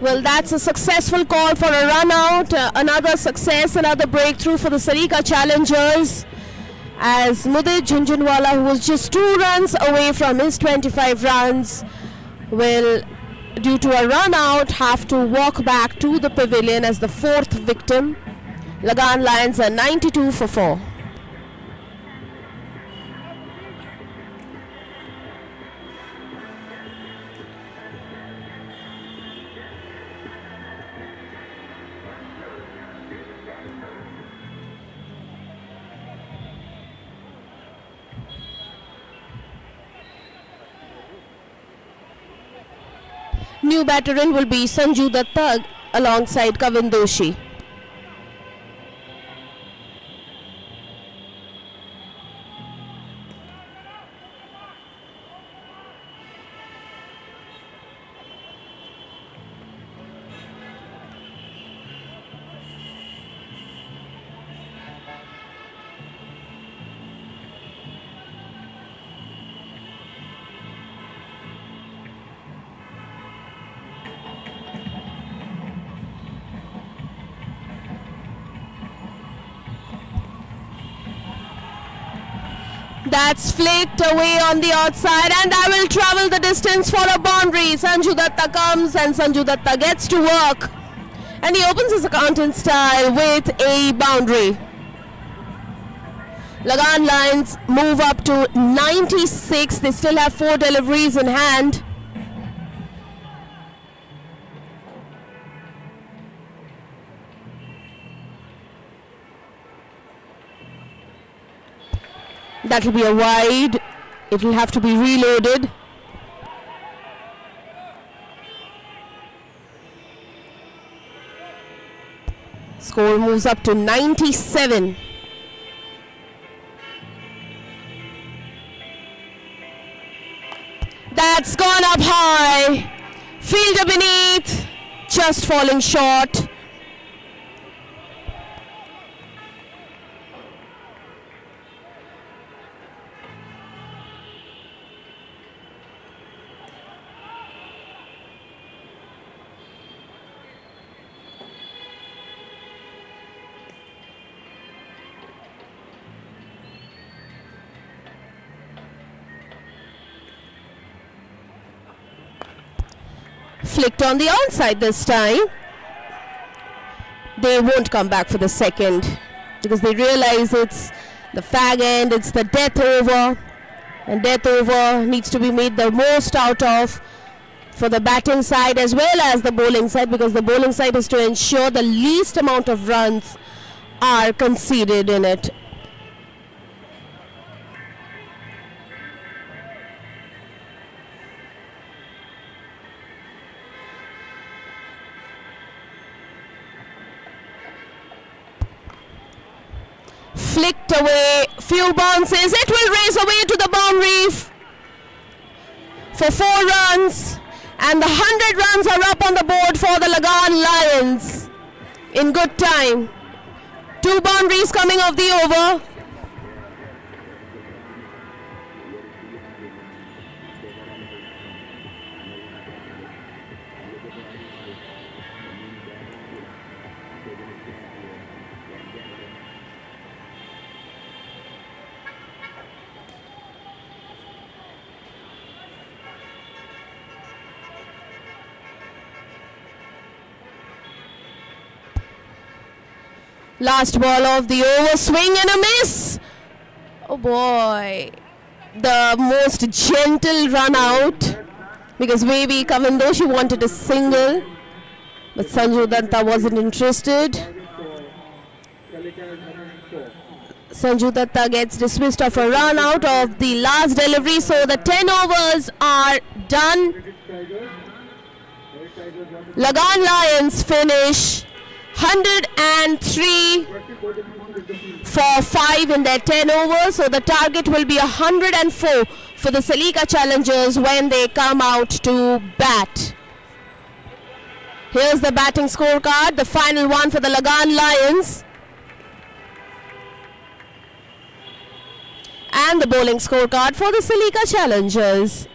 Well, that's a successful call for a run out. Another success, another breakthrough for the Sarika challengers, as Udit Jhunjhunwala, who was just 2 runs away from his 25 runs, will, due to a run out, have to walk back to the pavilion as the 4th victim. Lagan Lions are 92 for 4. new batter in will be Sanju Datta alongside Kavin Doshi. That's flicked away on the outside, and I will travel the distance for a boundary. Sanju Datta comes and Sanju Datta gets to work, and he opens his account in style with a boundary. Lagan Lions move up to 96. They still have 4 deliveries in hand. That will be a wide. It will have to be reloaded. Score moves up to 97. That's gone up high. Fielder beneath, just falling short. Flicked on the onside this time. They won't come back for the second because they realize it's the fag end, it's the death over, and death over needs to be made the most out of for the batting side as well as the bowling side, because the bowling side is to ensure the least amount of runs are conceded in it. Flicked away, few bounces, it will race away to the boundary for 4 runs, and the 100 runs are up on the board for the Lagan Lions in good time. 2 boundaries coming off the over. Last ball of the over, swing and a miss. Oh boy, the most gentle run out, because maybe Kavin Doshi wanted a single, but Sanju Datta wasn't interested. Sanju Datta gets dismissed of a run out of the last delivery, so the 10 overs are done. Lagan Lions finish 103 for 5 in their 10 overs, so the target will be 104 for the Salika challengers when they come out to bat. Here's the batting scorecard, the final one for the Lagan Lions, and the bowling scorecard for the Salika challengers.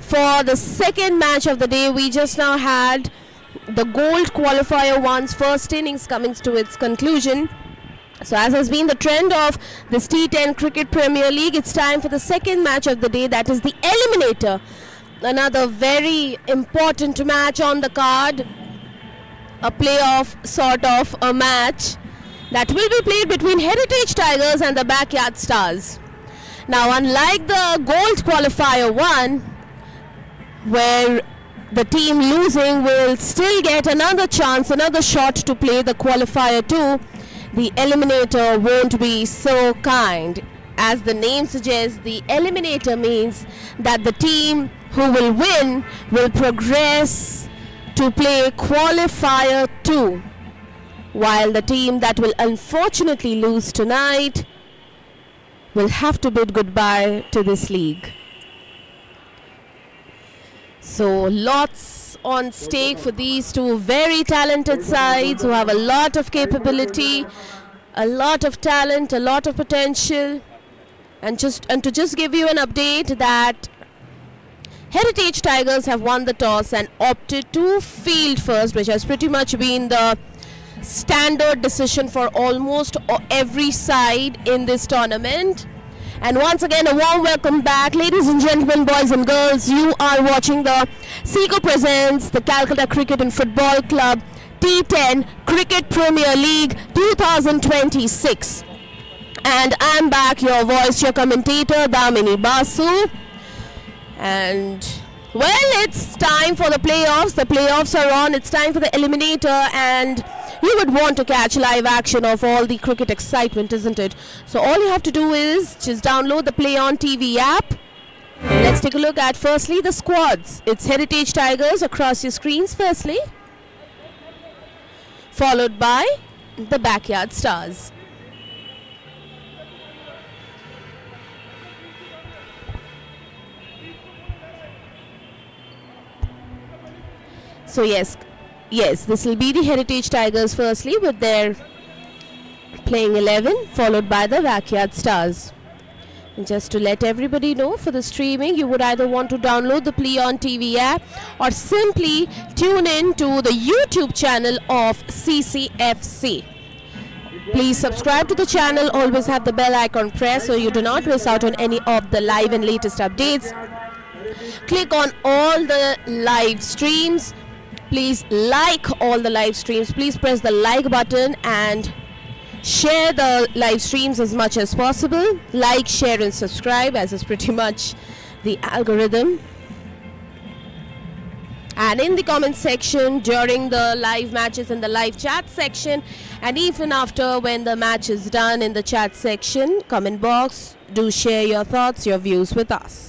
for the second match of the day. We just now had the Gold Qualifier 1's first innings coming to its conclusion. So as has been the trend of this T10 Cricket Premier League, it's time for the second match of the day, that is the Eliminator. Another very important match on the card, a playoff sort of a match that will be played between Heritage Tigers and the Backyard Stars. Now, unlike the Gold Qualifier 1, where the team losing will still get another chance, another shot to play the Qualifier 2, the Eliminator won't be so kind. As the name suggests, the Eliminator means that the team who will win will progress to play Qualifier 2, while the team that will unfortunately lose tonight will have to bid goodbye to this league. So lots on stake for these two very talented sides who have a lot of capability, a lot of talent, a lot of potential. And to just give you an update that Heritage Tigers have won the toss and opted to field first, which has pretty much been the standard decision for almost every side in this tournament. And once again, a warm welcome back, ladies and gentlemen, boys and girls. You are watching the SECO presents the Calcutta Cricket and Football Club T10 Cricket Premier League 2026. And I'm back, your voice, your commentator, Damini Basu. And well, it's time for the playoffs. The playoffs are on. It's time for the Eliminator, and you would want to catch live action of all the cricket excitement, isn't it? So all you have to do is just download the Play on TV app. Let's take a look at firstly the squads. It's Heritage Tigers across your screens firstly, followed by the Backyard Stars. So yes, this will be the Heritage Tigers firstly with their playing 11, followed by the Backyard Stars. And just to let everybody know, for the streaming, you would either want to download the Play on TV app or simply tune in to the YouTube channel of Cc&Fc. Please subscribe to the channel, always have the bell icon pressed so you do not miss out on any of the live and latest updates. Click on all the live streams. Please like all the live streams. Please press the like button and share the live streams as much as possible. Like, share and subscribe, as is pretty much the algorithm. And in the comment section during the live matches in the live chat section, and even after when the match is done in the chat section, comment box, do share your thoughts, your views with us.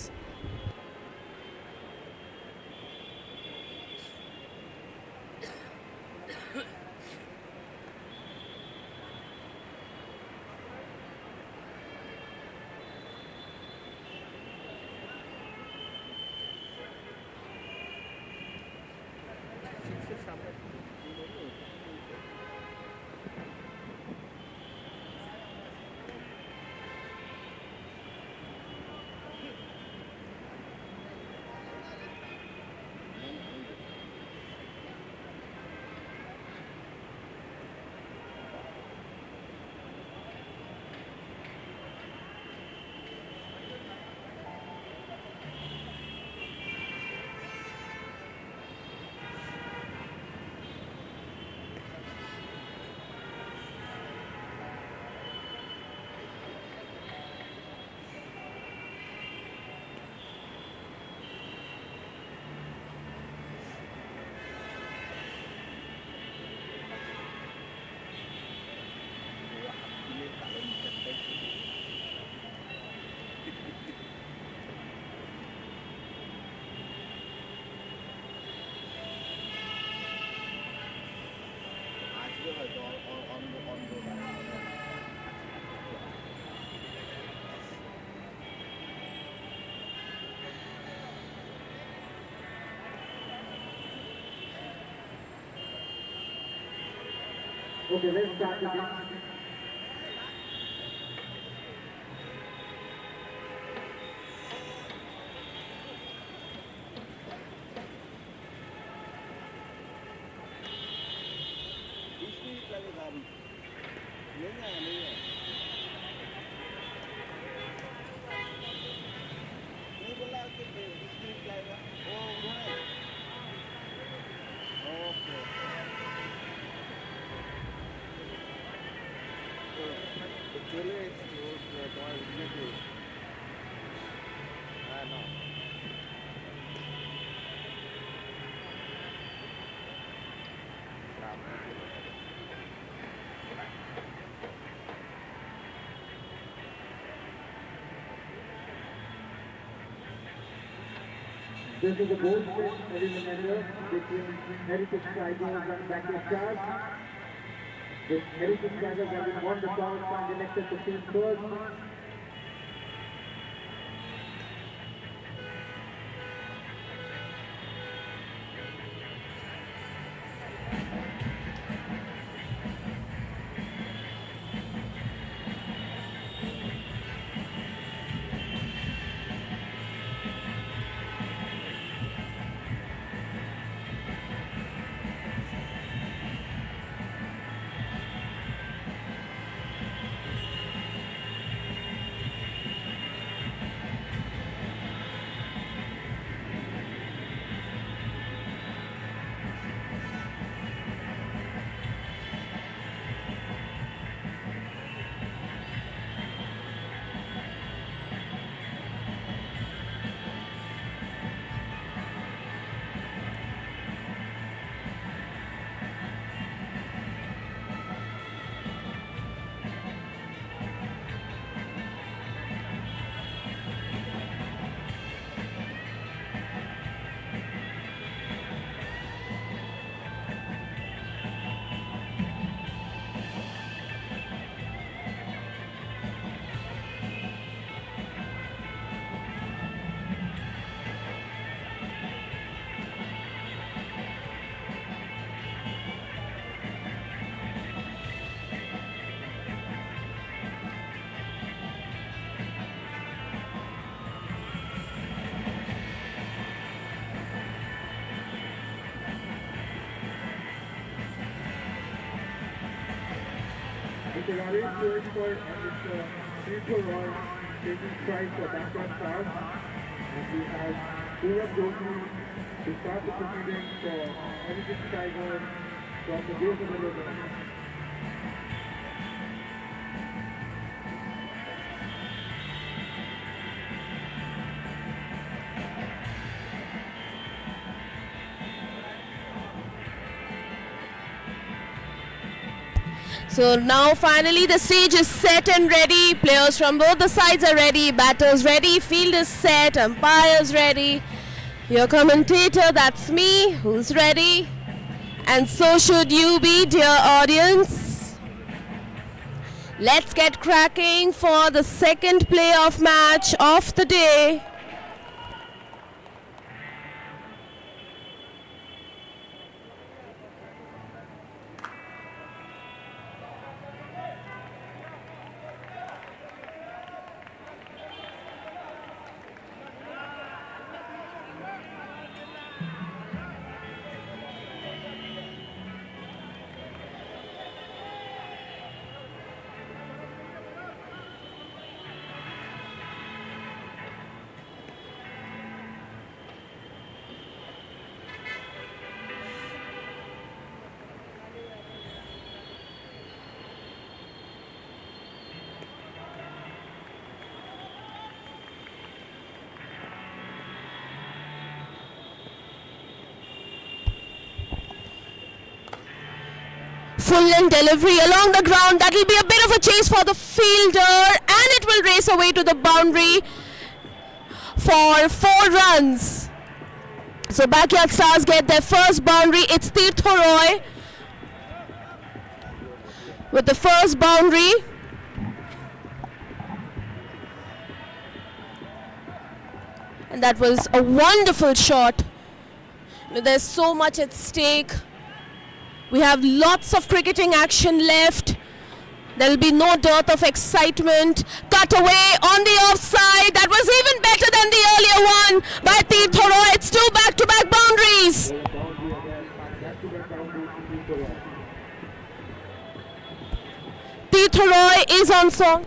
Okay, let's start the game. This is a bold eliminator between Heritage Tigers and Backyard Stars. The Heritage Tigers have won the toss and elected to field first. Mr. Ravi Qualifer and Mr. Neutral Roy taking stride for Backyard Stars. And we have Pooram Joshi to start the proceedings for Heritage Tigers from the base of the river. So now finally the stage is set and ready. Players from both the sides are ready. Batters ready. Field is set. Umpires ready. Your commentator, that's me, who's ready. And so should you be, dear audience. Let's get cracking for the second playoff match of the day. Full in delivery along the ground. That will be a bit of a chase for the fielder, and it will race away to the boundary for 4 runs. So Backyard Stars get their first boundary. It's Roy with the first boundary. And that was a wonderful shot. There's so much at stake. We have lots of cricketing action left. There will be no dearth of excitement. Cut away on the offside. That was even better than the earlier one by Roy. It's 2 back-to-back boundaries. Tirtha Roy is on song.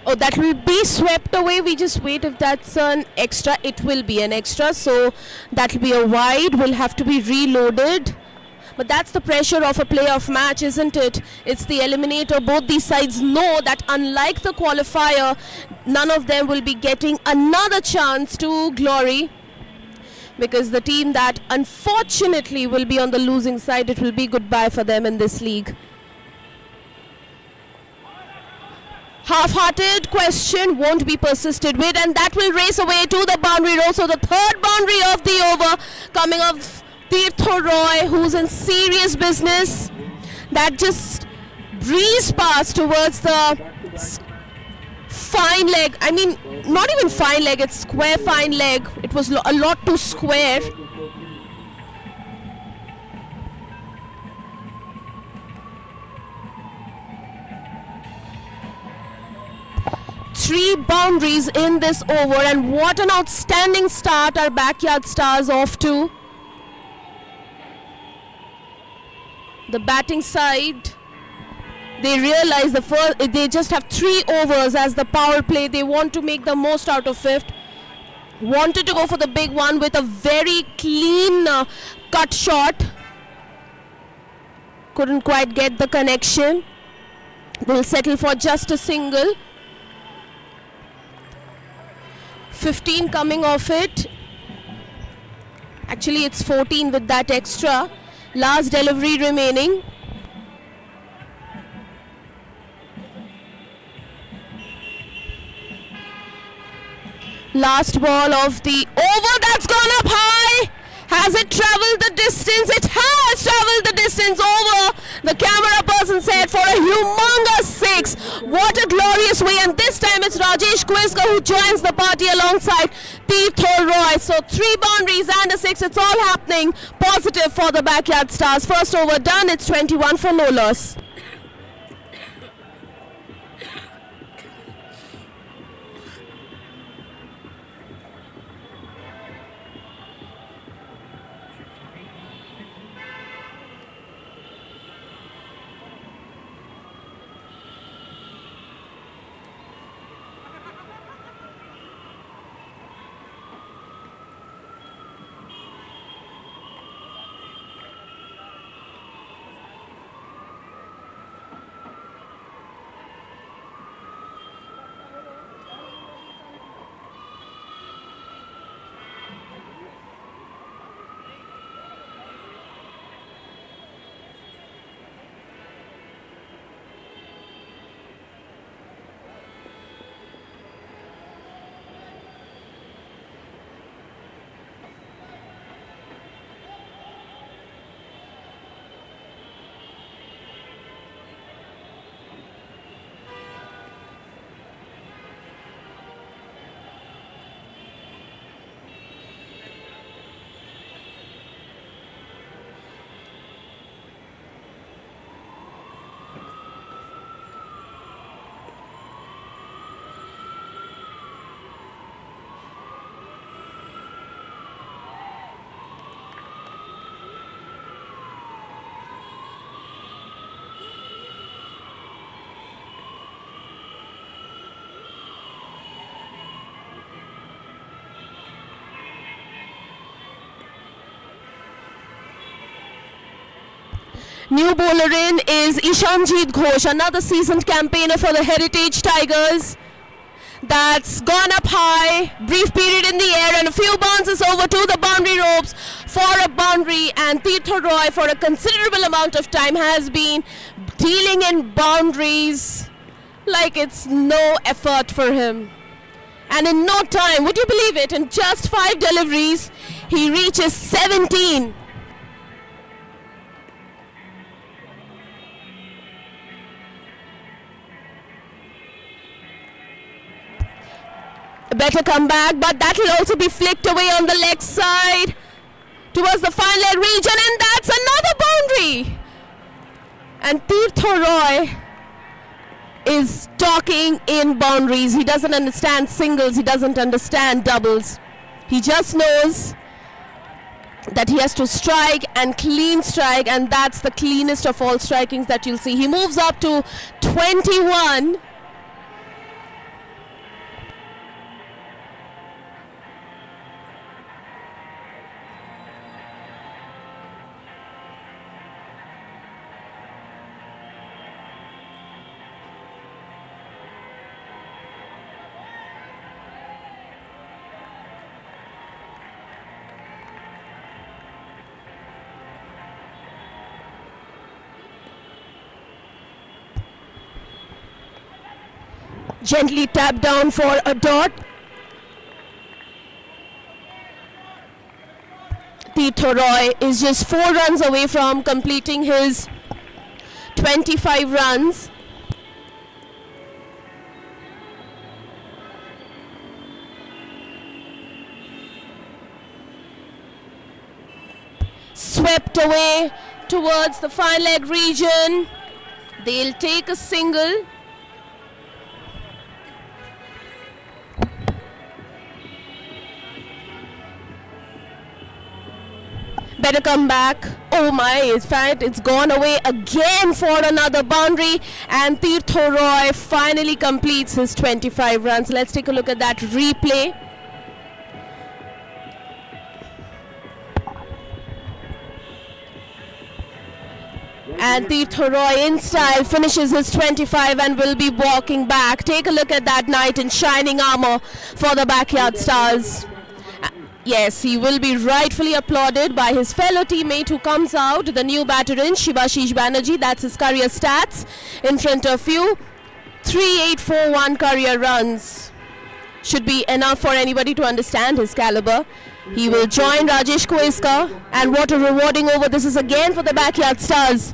Oh, that will be swept away. We just wait if that's an extra. It will be an extra. So that will be a wide. Will have to be reloaded. But that's the pressure of a playoff match, isn't it? It's the eliminator. Both these sides know that unlike the qualifier, none of them will be getting another chance to glory. Because the team that unfortunately will be on the losing side, it will be goodbye for them in this league. Half-hearted question won't be persisted with, and that will race away to the boundary row. So the third boundary of the over coming of Tirtha Roy, who's in serious business. That just breezed past towards the fine leg. I mean, not even fine leg, it's square fine leg. It was a lot too square. Three boundaries in this over, and what an outstanding start our backyard stars off to. The batting side, they realize they just have 3 overs as the power play. They want to make the most out of fifth. Wanted to go for the big one with a very clean cut shot. Couldn't quite get the connection. They'll settle for just a single. 15 coming off it. Actually, it's 14 with that extra. Last delivery remaining. Last ball of the over. That's gone up high. Has it traveled the distance? It has traveled the distance over. The camera person said for a humongous 6. What a glorious way. And this time it's Rajesh Quizka who joins the party alongside Tirtha Roy. So 3 boundaries and a 6. It's all happening positive for the backyard stars. First over done. It's 21 for no loss. New bowler in is Ishanjit Ghosh, another seasoned campaigner for the Heritage Tigers. That's gone up high, brief period in the air, and a few bounces over to the boundary ropes for a boundary. And Tirtha Roy, for a considerable amount of time, has been dealing in boundaries like it's no effort for him. And in no time, would you believe it, in just 5 deliveries, he reaches 17. Better come back, but that will also be flicked away on the leg side towards the fine leg region, and that's another boundary. And Tirtho Roy is talking in boundaries. He doesn't understand singles, he doesn't understand doubles. He just knows that he has to strike and clean strike, and that's the cleanest of all strikings that you'll see. He moves up to 21. Gently tap down for a dot. Tirtho Roy is just 4 runs away from completing his 25 runs. Swept away towards the fine leg region. They'll take a single. Better come back. Oh my, in fact, it's gone away again for another boundary, and Tirtho Roy finally completes his 25 runs. Let's take a look at that replay. And Tirtho Roy in style finishes his 25 and will be walking back. Take a look at that knight in shining armor for the Backyard Stars. Yes, he will be rightfully applauded by his fellow teammate who comes out, the new batter in Shivashish Banerjee. That's his career stats in front of you. 3841 career runs should be enough for anybody to understand his caliber. He will join Rajesh Koiska, and what a rewarding over this is again for the Backyard Stars.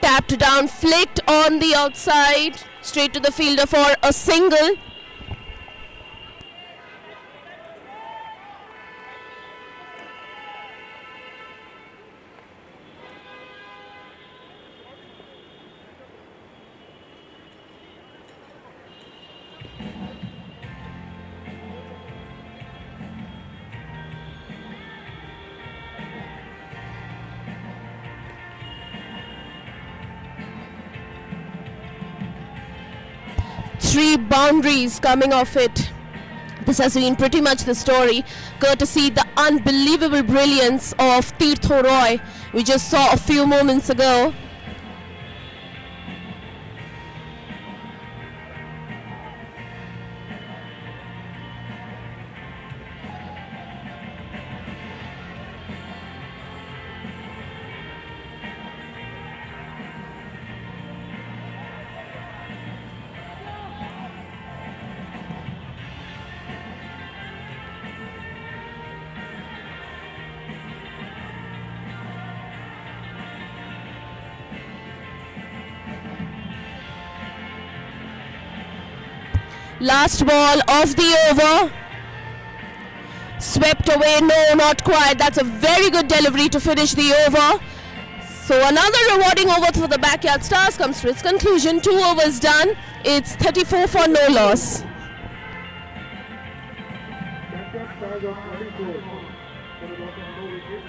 Tapped down, flicked on the outside, straight to the fielder for a single. Three boundaries coming off it. This has been pretty much the story, courtesy the unbelievable brilliance of Tirtho Roy we just saw a few moments ago. Last ball of the over. Swept away, no, not quite. That's a very good delivery to finish the over. So another rewarding over for the Backyard Stars comes to its conclusion. 2 overs done. It's 34 for no loss. Backyard Stars of 24 for the loss of no wicket.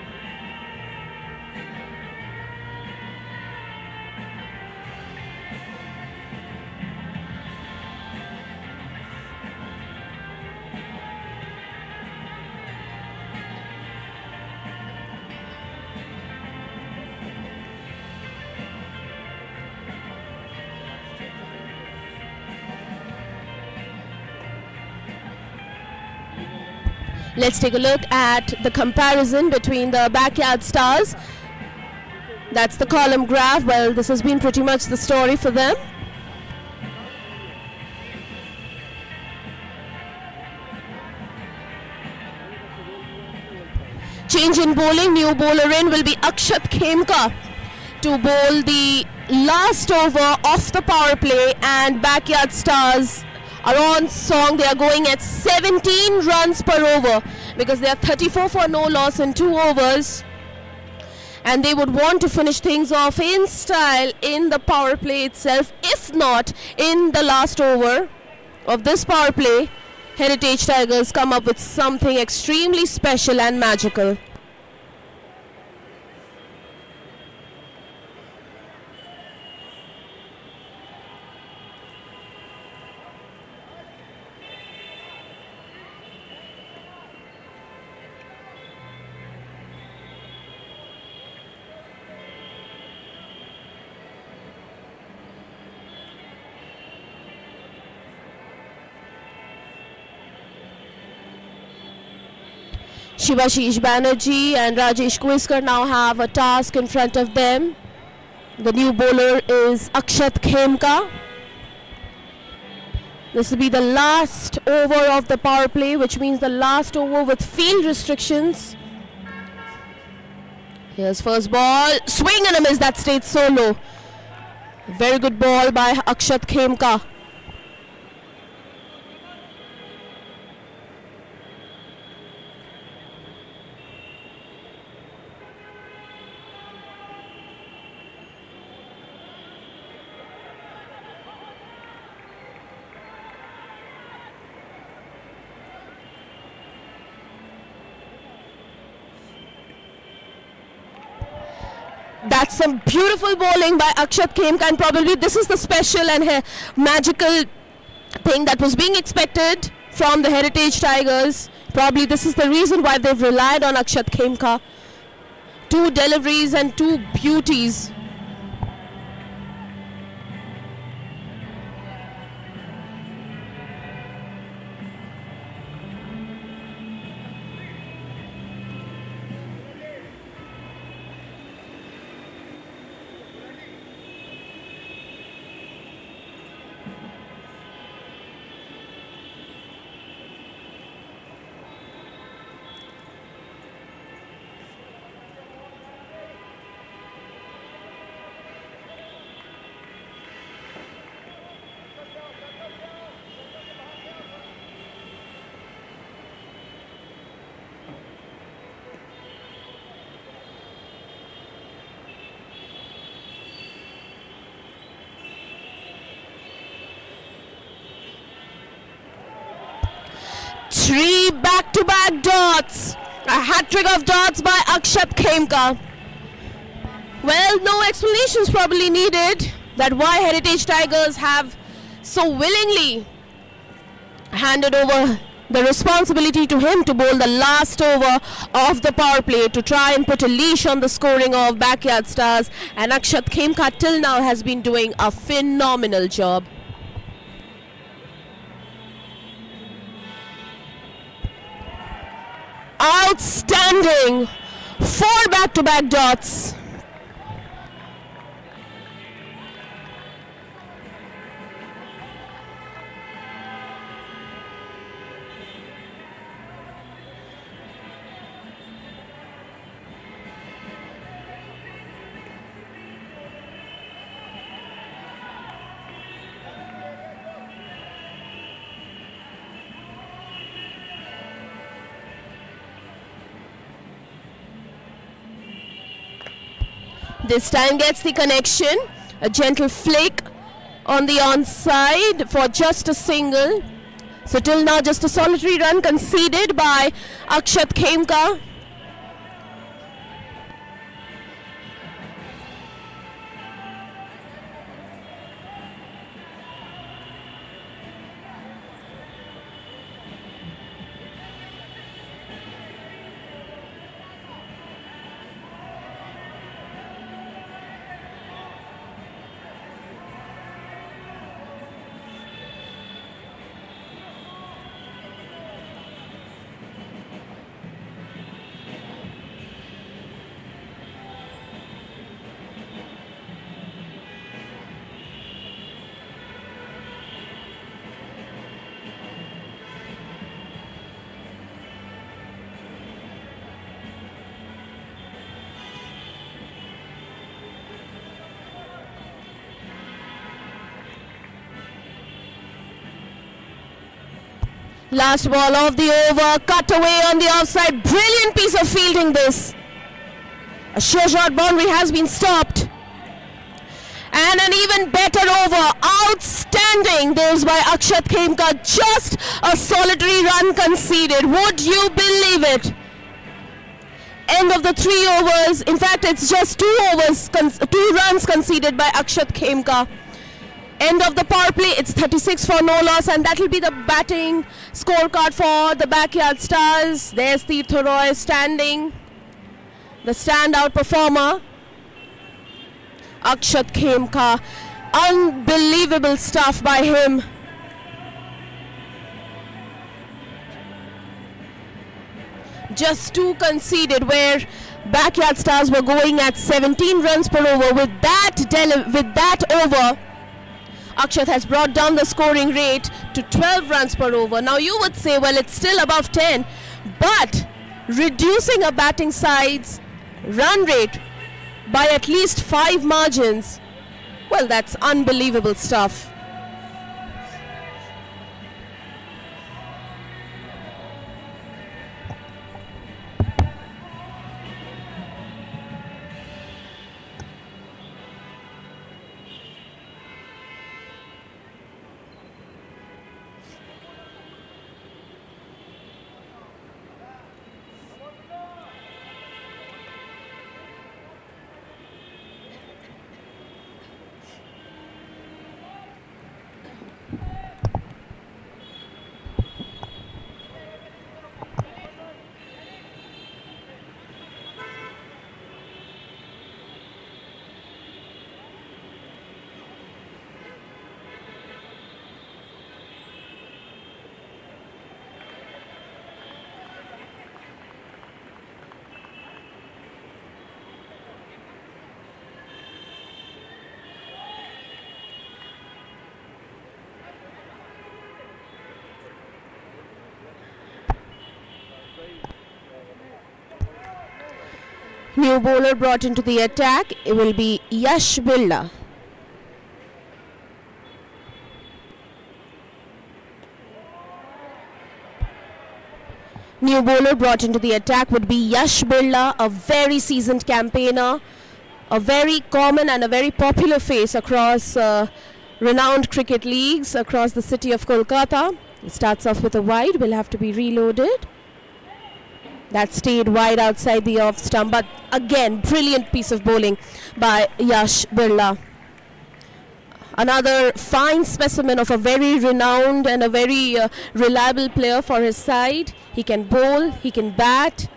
Let's take a look at the comparison between the backyard stars. That's the column graph. Well, this has been pretty much the story for them. Change in bowling. New bowler in will be Akshat Khemka to bowl the last over of the power play, and backyard stars are on song. They are going at 17 runs per over because they are 34 for no loss in 2 overs, and they would want to finish things off in style in the power play itself. If not in the last over of this power play, Heritage Tigers come up with something extremely special and magical. Shivashish Banerjee and Rajesh Kwiskar now have a task in front of them. The new bowler is Akshat Khemka. This will be the last over of the power play, which means the last over with field restrictions. Here's first ball. Swing and a miss. That stayed so low. Very good ball by Akshat Khemka. That's some beautiful bowling by Akshat Khemka, and probably this is the special and magical thing that was being expected from the Heritage Tigers. Probably this is the reason why they've relied on Akshat Khemka. 2 deliveries and 2 beauties. Three back-to-back dots. A hat-trick of dots by Akshat Khemka. Well, no explanations probably needed that why Heritage Tigers have so willingly handed over the responsibility to him to bowl the last over of the power play to try and put a leash on the scoring of backyard stars. And Akshat Khemka till now has been doing a phenomenal job. Outstanding. 4 back-to-back dots. This time gets the connection. A gentle flick on the onside for just a single. So till now just a solitary run conceded by Akshat Khemka. Last ball of the over, cut away on the offside. Brilliant piece of fielding this. A sure shot boundary has been stopped. And an even better over. Outstanding. Those by Akshat Khemka. Just a solitary run conceded. Would you believe it? End of the 3 overs. In fact, it's just 2 overs, 2 runs conceded by Akshat Khemka. End of the power play. It's 36 for no loss, and that will be the batting scorecard for the Backyard Stars. There's Tirtha Roy standing, the standout performer. Akshat Khemka, unbelievable stuff by him. Just 2 conceded, where Backyard Stars were going at 17 runs per over. With that over, Akshat has brought down the scoring rate to 12 runs per over. Now you would say, well, it's still above 10, but reducing a batting side's run rate by at least 5 margins, well, that's unbelievable stuff. New bowler brought into the attack. It will be Yash Birla. New bowler brought into the attack would be Yash Birla, a very seasoned campaigner, a very common and a very popular face across renowned cricket leagues across the city of Kolkata. He starts off with a wide, will have to be reloaded. That stayed wide outside the off stump, but again, brilliant piece of bowling by Yash Birla. Another fine specimen of a very renowned and a very reliable player for his side. He can bowl, he can bat,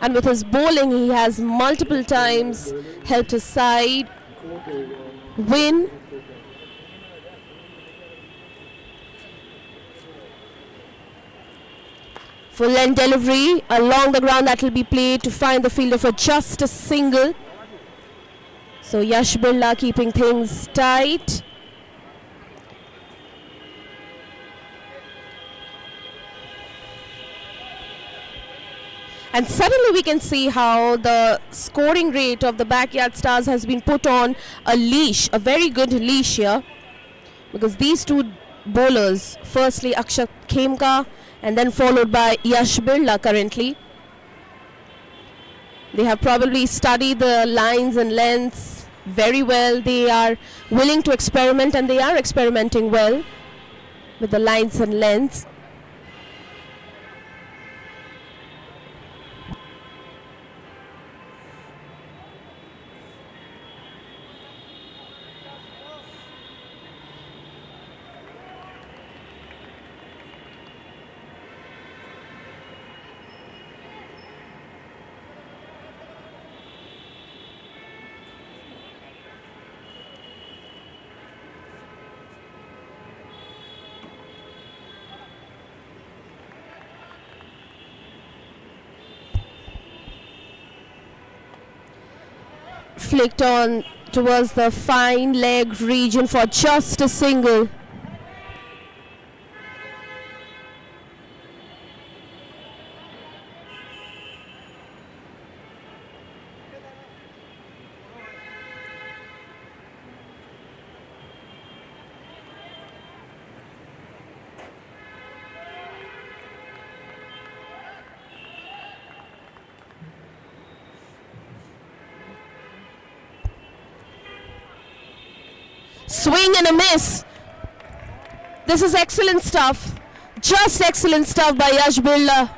and with his bowling, he has multiple times helped his side win. Full length delivery along the ground, that will be played to find the fielder for just a single. So Yash Birla keeping things tight. And suddenly we can see how the scoring rate of the Backyard Stars has been put on a leash, a very good leash here. Because these 2 bowlers, firstly Akshat Khemka and then followed by Yash Birla currently, they have probably studied the lines and lengths very well. They are willing to experiment, and they are experimenting well with the lines and lengths. Flicked on towards the fine leg region for just a single. Swing and a miss. This is excellent stuff. Just excellent stuff by Yash Birla.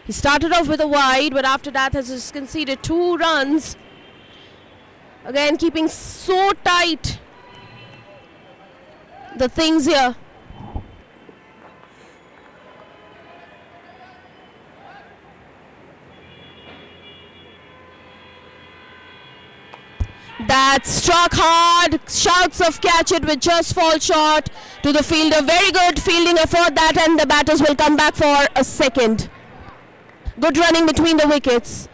He started off with a wide, but after that has just conceded 2 runs. Again, keeping so tight the things here. That struck hard. Shouts of catch it with just fall short to the fielder. Very good fielding effort that, and the batters will come back for a second. Good running between the wickets.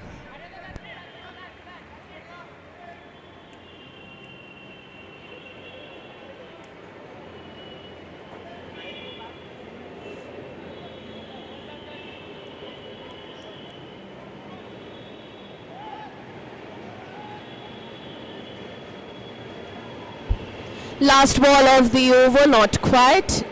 Last ball of the over, not quite.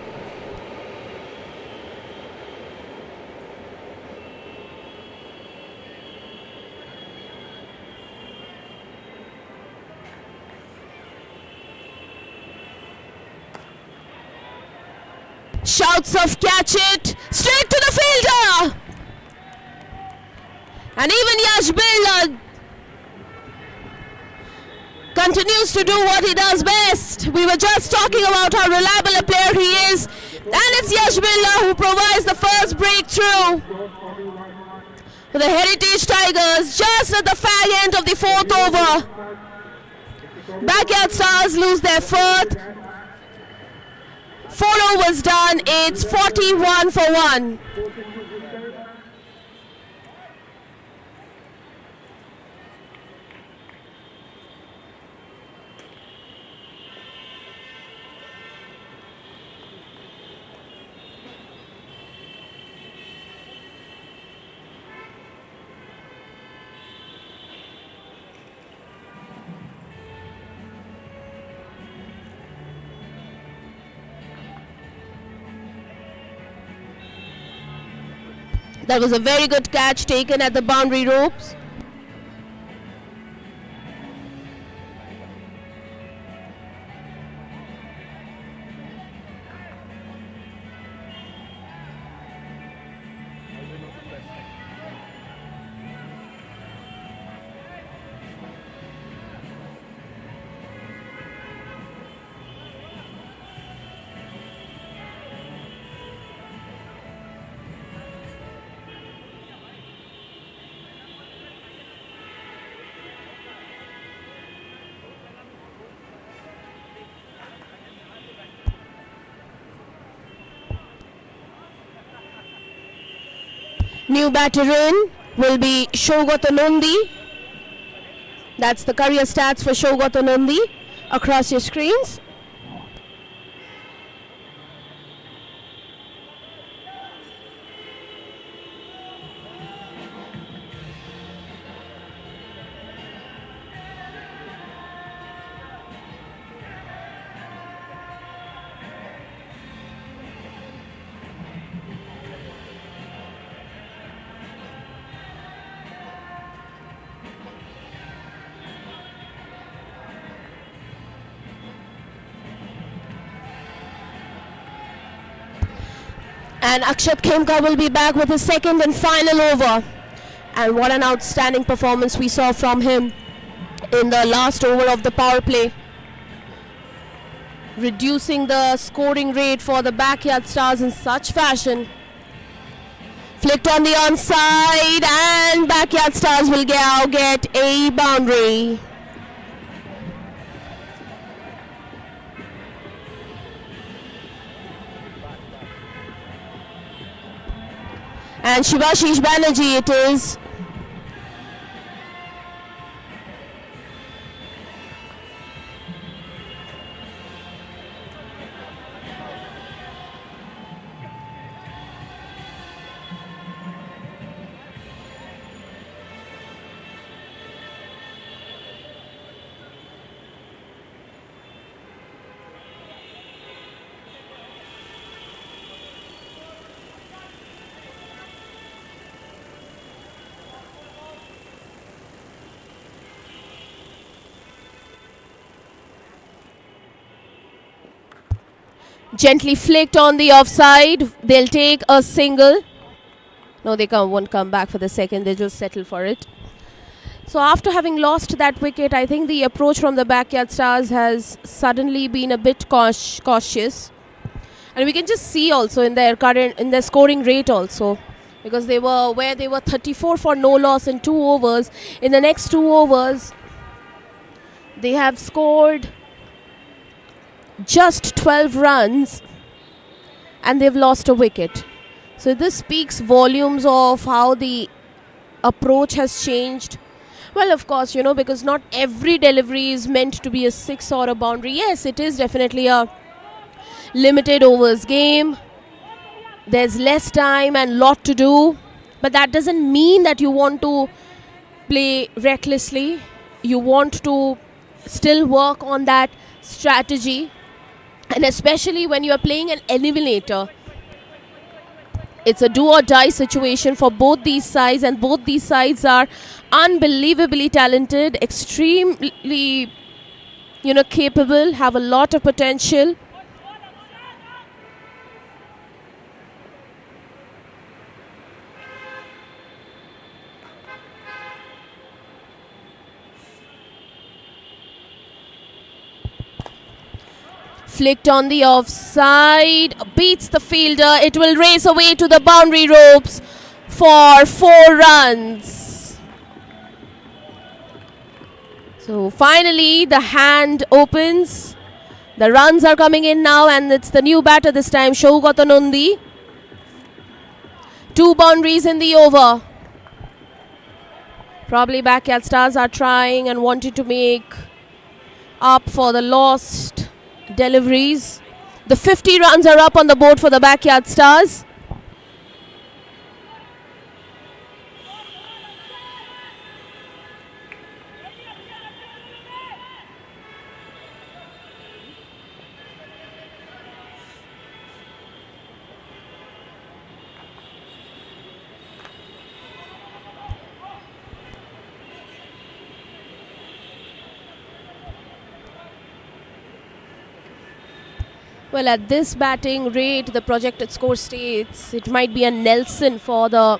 Shouts of catch it, straight to the fielder. And even Yash Birla continues to do what he does best. We were just talking about how reliable a player he is. And it's Yash Birla who provides the first breakthrough for the Heritage Tigers just at the fag end of the 4th over. Backyard Stars lose their 4th. 4 overs done. It's 41 for 1. That was a very good catch taken at the boundary ropes. New batter in will be Shogat Onondi. That's the career stats for Shogat Onondi across your screens. And Akshat Khemka will be back with his second and final over. And what an outstanding performance we saw from him in the last over of the power play. Reducing the scoring rate for the Backyard Stars in such fashion. Flicked on the onside, and Backyard Stars will now get a boundary. And Shivashish Banerjee it is. Gently flicked on the offside. They'll take a single. No, they won't come back for the second. They just settle for it. So after having lost that wicket, I think the approach from the Backyard Stars has suddenly been a bit cautious. And we can just see also in their scoring rate also, because they were 34 for no loss in 2 overs. In the next 2 overs, they have scored just 12 runs and they've lost a wicket. So this speaks volumes of how the approach has changed. Well, of course, because not every delivery is meant to be a 6 or a boundary. Yes, it is definitely a limited overs game. There's less time and lot to do. But that doesn't mean that you want to play recklessly. You want to still work on that strategy. And especially when you are playing an eliminator, it's a do or die situation for both these sides, and both these sides are unbelievably talented, extremely, capable, have a lot of potential. Flicked on the offside, beats the fielder. It will race away to the boundary ropes for 4 runs. So finally the hand opens. The runs are coming in now, and it's the new batter this time, Shougatanundi. 2 boundaries in the over. Probably Backyard Stars are trying and wanting to make up for the lost deliveries. The 50 runs are up on the board for the Backyard Stars. Well, at this batting rate, the projected score states it might be a Nelson for the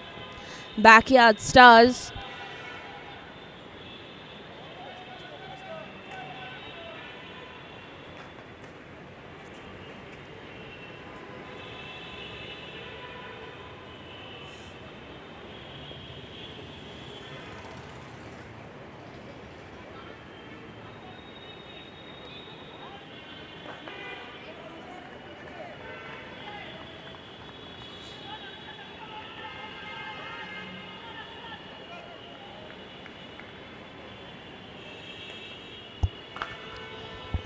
Backyard Stars.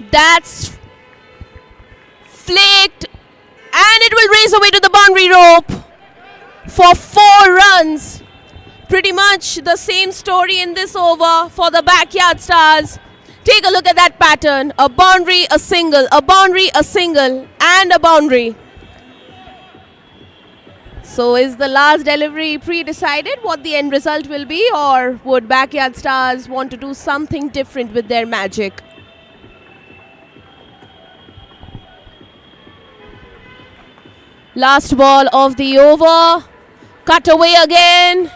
That's flicked, and it will race away to the boundary rope for 4 runs. Pretty much the same story in this over for the Backyard Stars. Take a look at that pattern. A boundary, a single, a boundary, a single, and a boundary. So is the last delivery pre-decided what the end result will be, or would Backyard Stars want to do something different with their magic? Last ball of the over. Cut away again.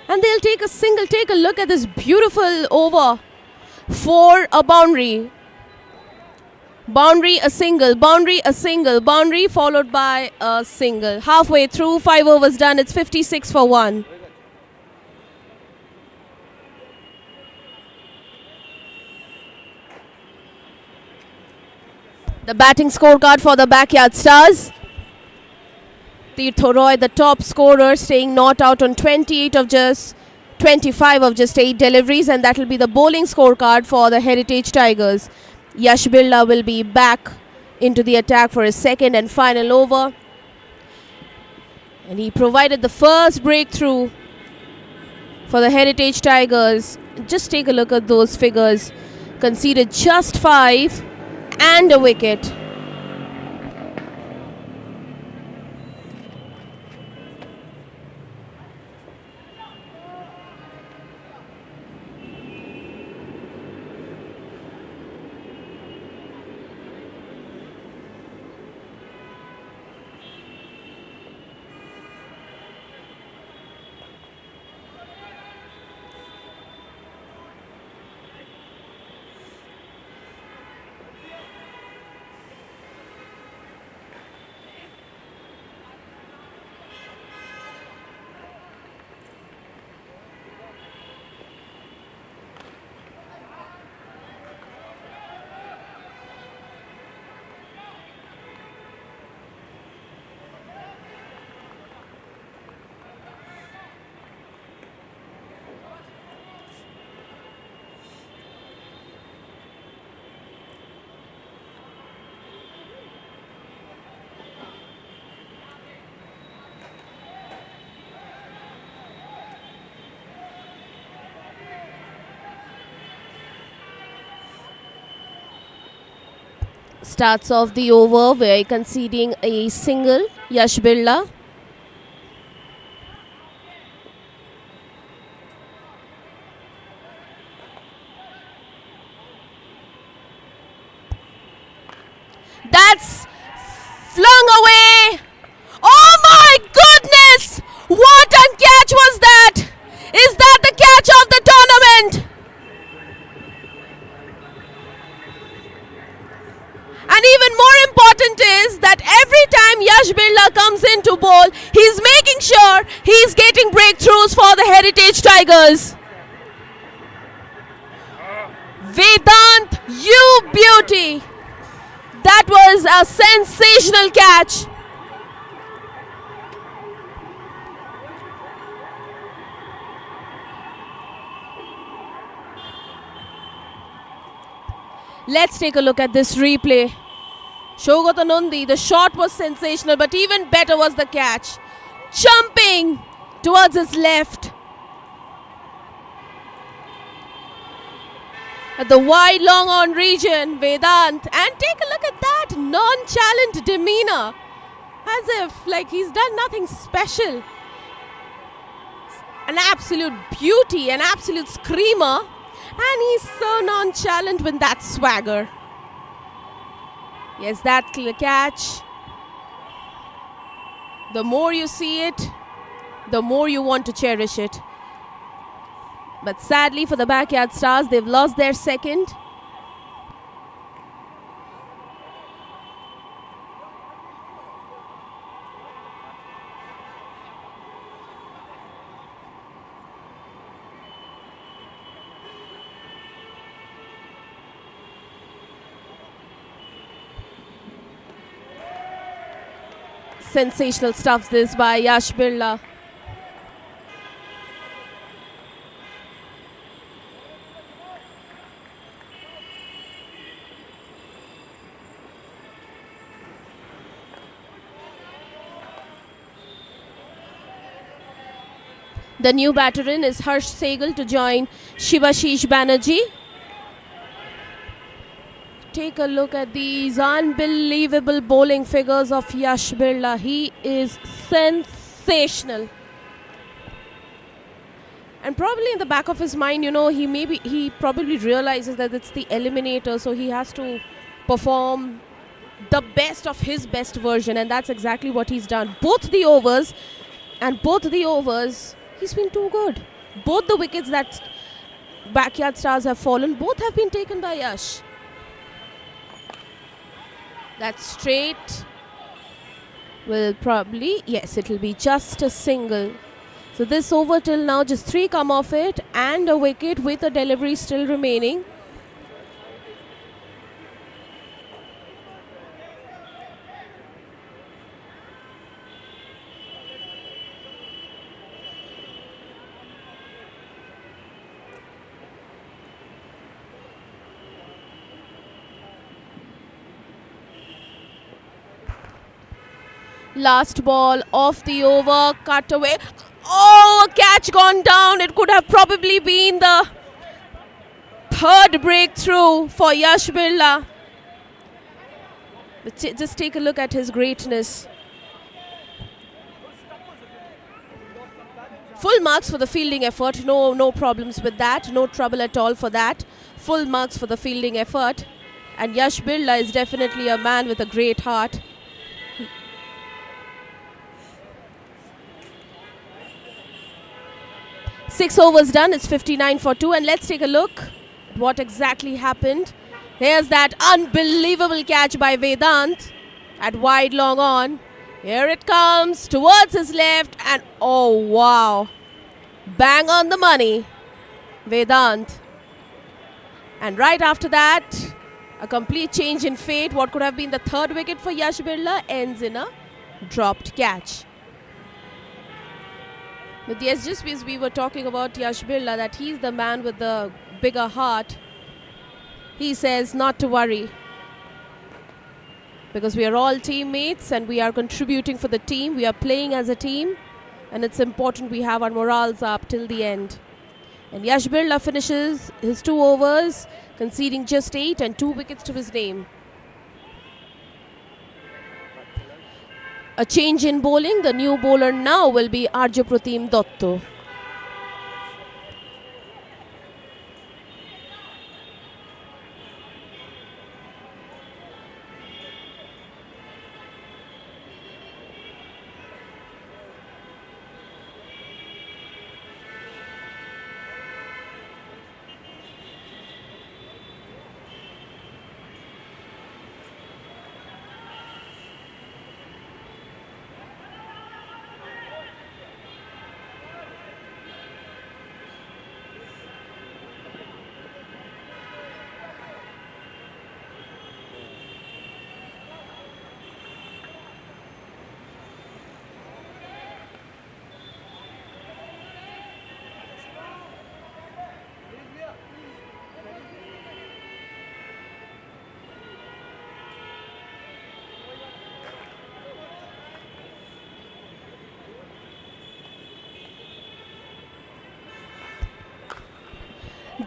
And they'll take a single. Take a look at this beautiful over for a boundary. Boundary, a single. Boundary, a single. Boundary followed by a single. Halfway through, 5 overs done. It's 56 for 1. The batting scorecard for the Backyard Stars. Tirtho Roy, the top scorer, staying not out on 25 of just 8 deliveries, and that will be the bowling scorecard for the Heritage Tigers. Yash Birla will be back into the attack for his second and final over. And he provided the first breakthrough for the Heritage Tigers. Just take a look at those figures. Conceded just 5 and a wicket. Starts off the over by conceding a single, Yash Birla. That's flung away. Oh my goodness! What a catch was that? Is that the catch of the tournament? And even more important is that every time Yash Birla comes into bowl, he's making sure he's getting breakthroughs for the Heritage Tigers. Vedant, you beauty. That was a sensational catch. Let's take a look at this replay. Shogata Nundi, the shot was sensational, but even better was the catch. Jumping towards his left. At the wide long on region, Vedant. And take a look at that nonchalant demeanor. As if like he's done nothing special. An absolute beauty, an absolute screamer. And he's so nonchalant with that swagger. Yes, that catch. The more you see it, the more you want to cherish it. But sadly for the Backyard Stars, they've lost their second. Sensational stuff this by Yash Birla. The new batter in is Harsh Sehgal to join Shivashish Banerjee. Take a look at these unbelievable bowling figures of Yash Birla. He is sensational. And probably in the back of his mind, you know, he probably realizes that it's the eliminator, so he has to perform the best of his best version, and that's exactly what he's done. Both the overs, he's been too good. Both the wickets that Backyard Stars have fallen, both have been taken by Yash. That's straight. Will probably, yes, it'll be just a single. So this over till now, just 3 come off it and a wicket with a delivery still remaining. Last ball off the over, cut away. Oh, a catch gone down. It could have probably been the third breakthrough for Yash Birla. But just take a look at his greatness. Full marks for the fielding effort. No problems with that. No trouble at all for that. Full marks for the fielding effort. And Yash Birla is definitely a man with a great heart. Six overs done, it's 59 for 2, and let's take a look at what exactly happened. Here's that unbelievable catch by Vedant at wide long on. Here it comes towards his left, and oh wow, bang on the money, Vedant. And right after that, a complete change in fate. What could have been the third wicket for Yash Birla ends in a dropped catch. But yes, just as we were talking about Yash Birla, that he's the man with the bigger heart, he says not to worry. Because we are all teammates and we are contributing for the team. We are playing as a team. And it's important we have our morals up till the end. And Yash Birla finishes his 2 overs, conceding just 8 and 2 wickets to his name. a change in bowling. The new bowler now will be Arjapratim Dotto.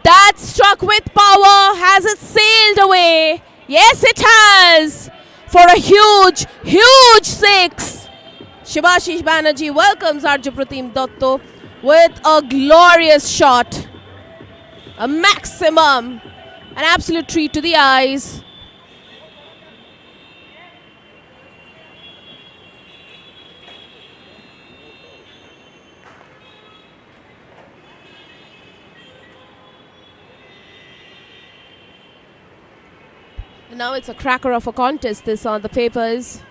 That struck with power. Has it sailed away? Yes, it has. For a huge, huge six. Shibashish Banerjee welcomes Arjapratim Dotto with a glorious shot. A maximum. An absolute treat to the eyes. Now it's a cracker of a contest, this on the papers,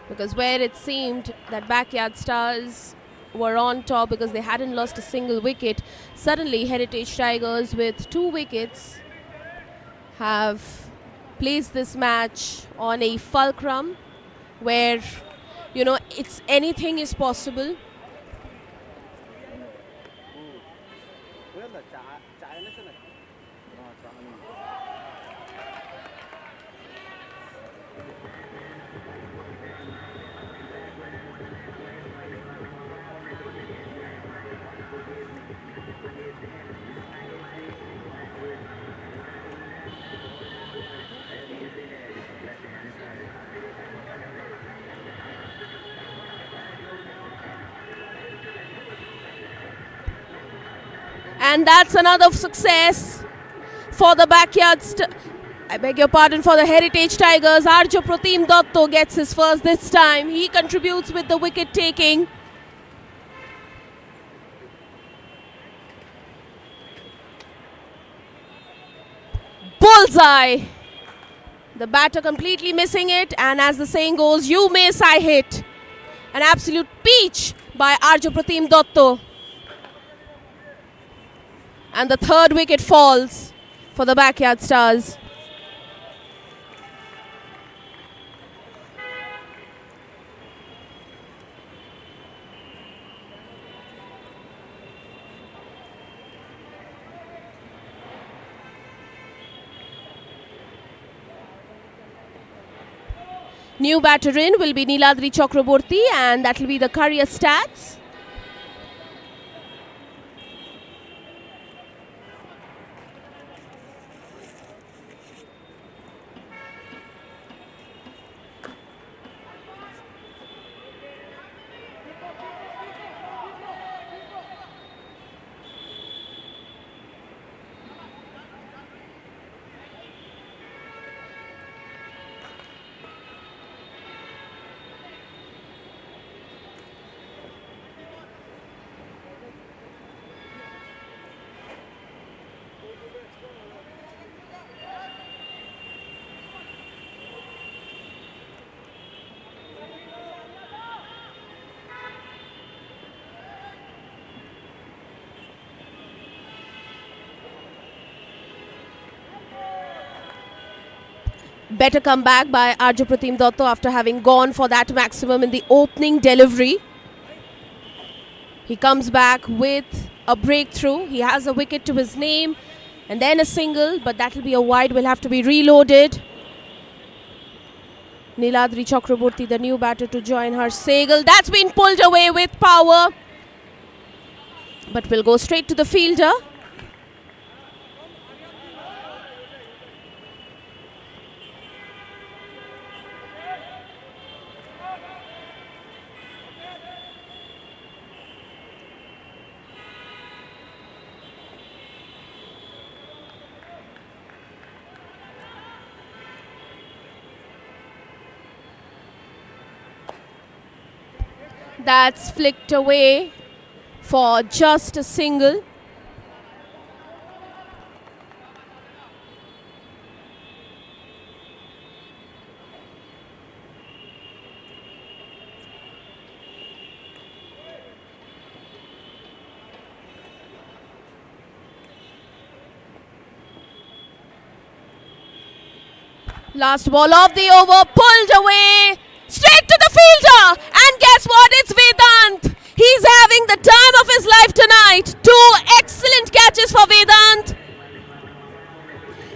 because where it seemed that Backyard Stars were on top because they hadn't lost a single wicket, suddenly Heritage Tigers with 2 wickets have placed this match on a fulcrum where, you know, it's anything is possible. And that's another success for the for the Heritage Tigers. Arjapratim Dotto gets his first this time. He contributes with the wicket taking. Bullseye. The batter completely missing it, and as the saying goes, you miss, I hit. An absolute peach by Arjapratim Dotto. And the 3rd wicket falls for the Backyard Stars. New batter in will be Niladri Chakraborty, and that will be the career stats. Better comeback by Arjapratim Dotto after having gone for that maximum in the opening delivery. He comes back with a breakthrough. He has a wicket to his name and then a single, but that will be a wide, will have to be reloaded. Niladri Chakraborty, the new batter, to join her Sehgal. That's been pulled away with power, but will go straight to the fielder. That's flicked away for just a single. Last ball of the over, pulled away, straight to the fielder, and guess what? It's Vedant. He's having the time of his life tonight. 2 excellent catches for Vedant.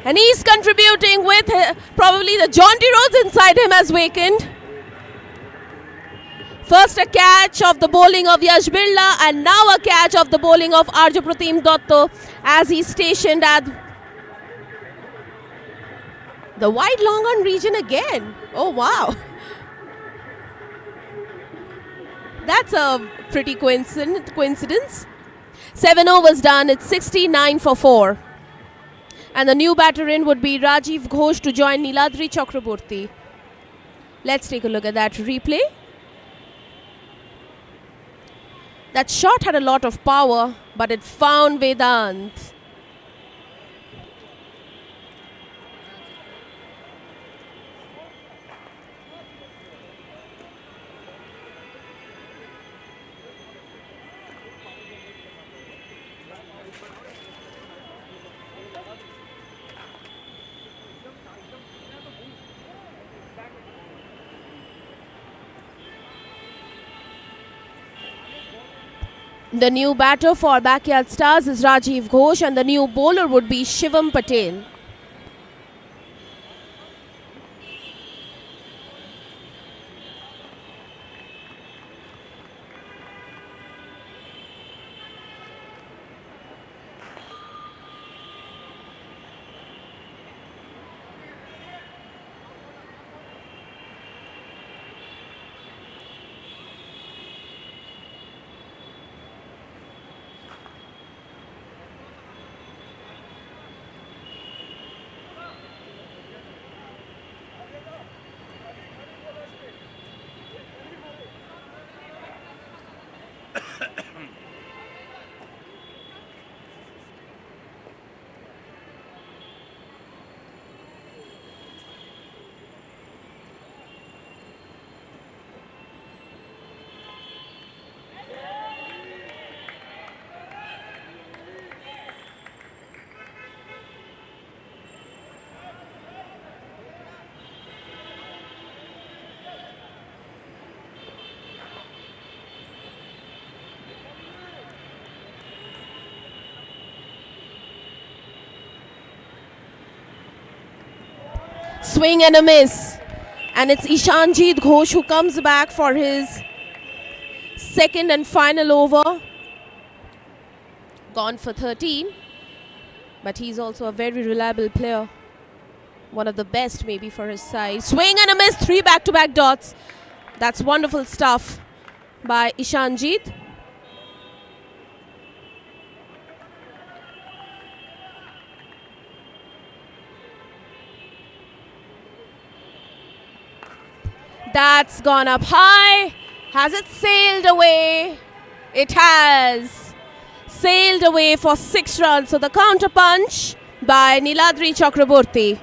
And he's contributing with probably the jaunty roads inside him has wakened. First a catch of the bowling of Yash Birla, and now a catch of the bowling of Arju Pratim Dotto as he's stationed at the wide long on region again. Oh wow. That's a pretty coincidence. 7 overs done. It's 69 for 4. And the new batter in would be Rajiv Ghosh to join Niladri Chakraborty. Let's take a look at that replay. That shot had a lot of power, but it found Vedant. The new batter for Backyard Stars is Rajiv Ghosh, and the new bowler would be Shivam Patel. Swing and a miss. And it's Ishanjit Ghosh who comes back for his second and final over. Gone for 13. But he's also a very reliable player. One of the best maybe for his side. Swing and a miss. 3 back-to-back dots. That's wonderful stuff by Ishanjit. That's gone up high. Has it sailed away? It has. Sailed away for 6 runs. So the counter punch by Niladri Chakraborty.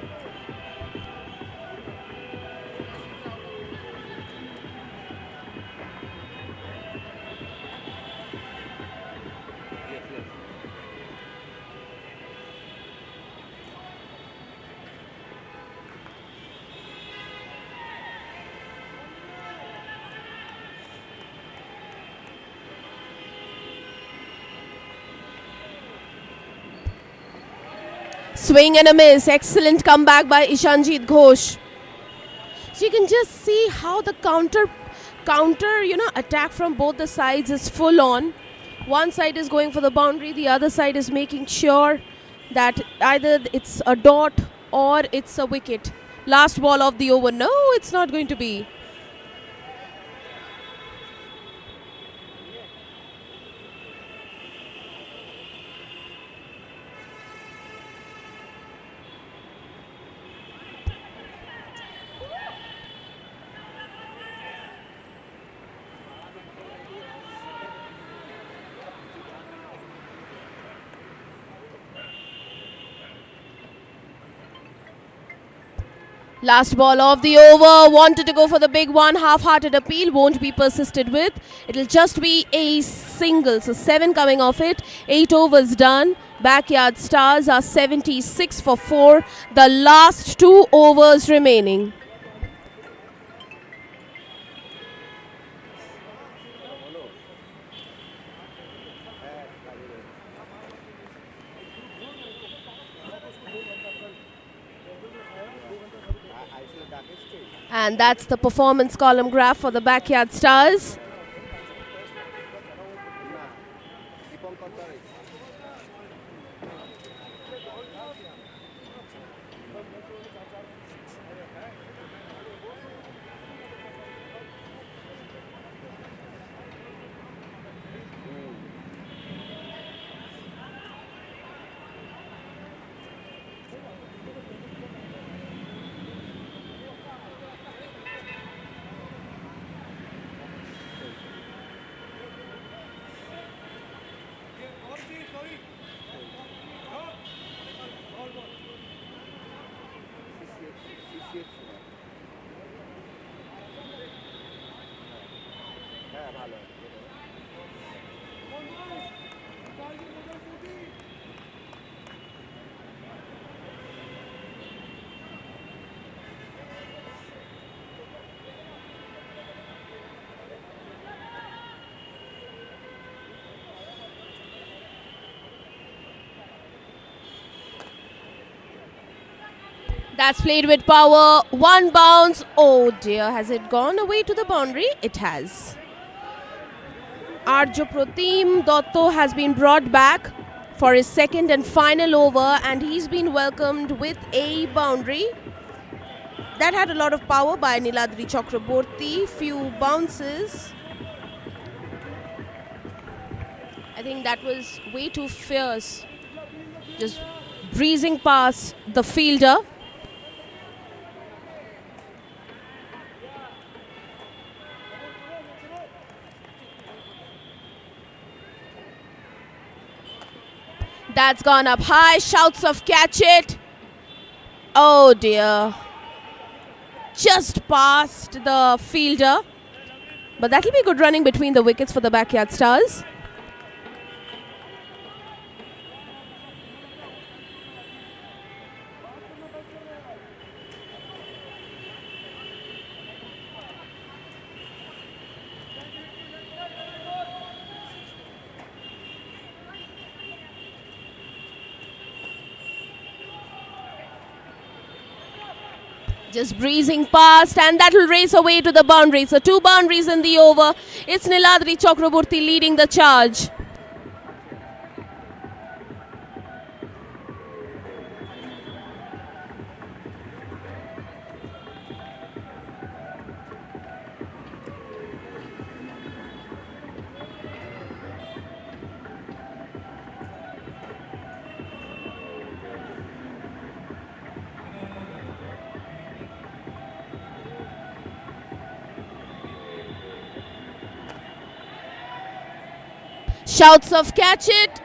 Swing and a miss. Excellent comeback by Ishanjit Ghosh. So you can just see how the counter attack from both the sides is full on. One side is going for the boundary, the other side is making sure that either it's a dot or it's a wicket. Last ball of the over. No, it's not going to be. Last ball of the over, wanted to go for the big one, half-hearted appeal, won't be persisted with. It'll just be a single, so 7 coming off it, 8 overs done. Backyard Stars are 76 for 4, the last 2 overs remaining. And that's the performance column graph for the Backyard Stars. That's played with power. 1 bounce. Oh dear, has it gone away to the boundary? It has. Arjo Pratim Dotto has been brought back for his second and final over, and he's been welcomed with a boundary. That had a lot of power by Niladri Chakraborty. Few bounces. I think that was way too fierce. Just breezing past the fielder. That's gone up high. Shouts of catch it. Oh dear. Just past the fielder. But that'll be good running between the wickets for the Backyard Stars. Just breezing past, and that'll race away to the boundary. So 2 boundaries in the over. It's Niladri Chakraborty leading the charge. Shouts of catch it.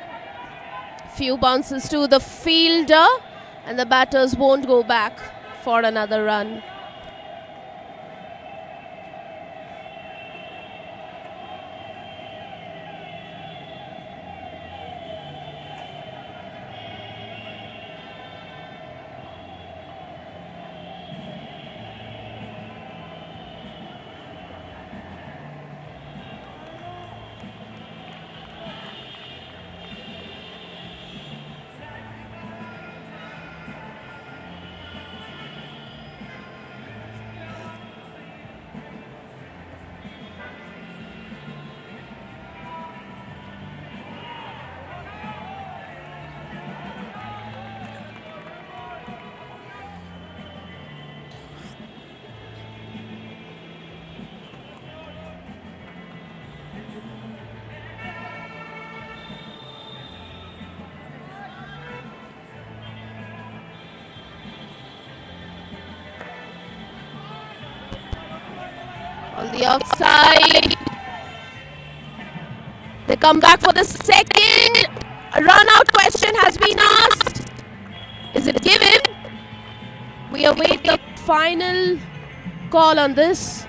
Few bounces to the fielder, and the batters won't go back for another run. On the outside. They come back for the second. A run-out question has been asked. Is it given? We await the final call on this.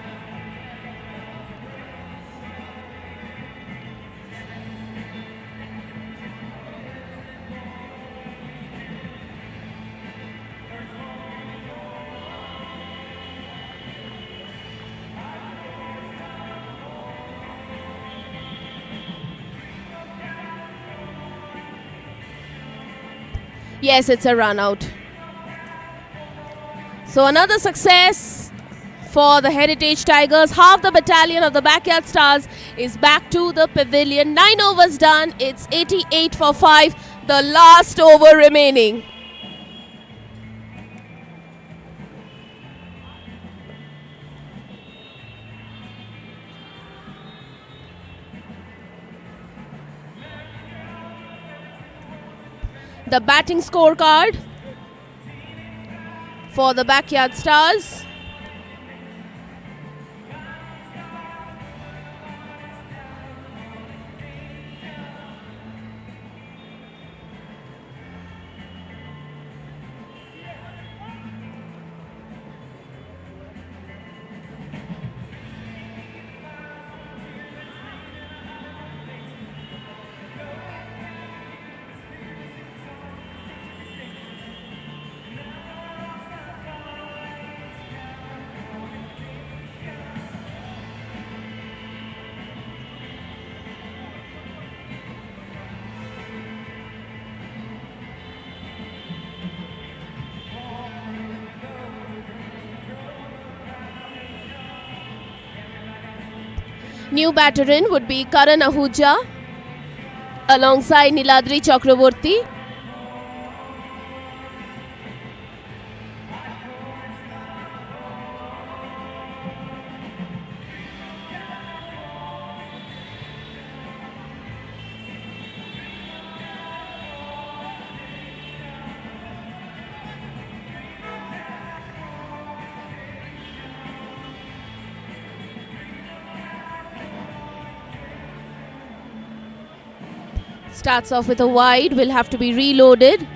Yes, it's a run out. So another success for the Heritage Tigers. Half the battalion of the Backyard Stars is back to the pavilion. 9 overs done. It's 88 for 5. The last over remaining. The batting scorecard for the Backyard Stars. New batter in would be Karan Ahuja alongside Niladri Chakraborty. Starts off with a wide, will have to be reloaded.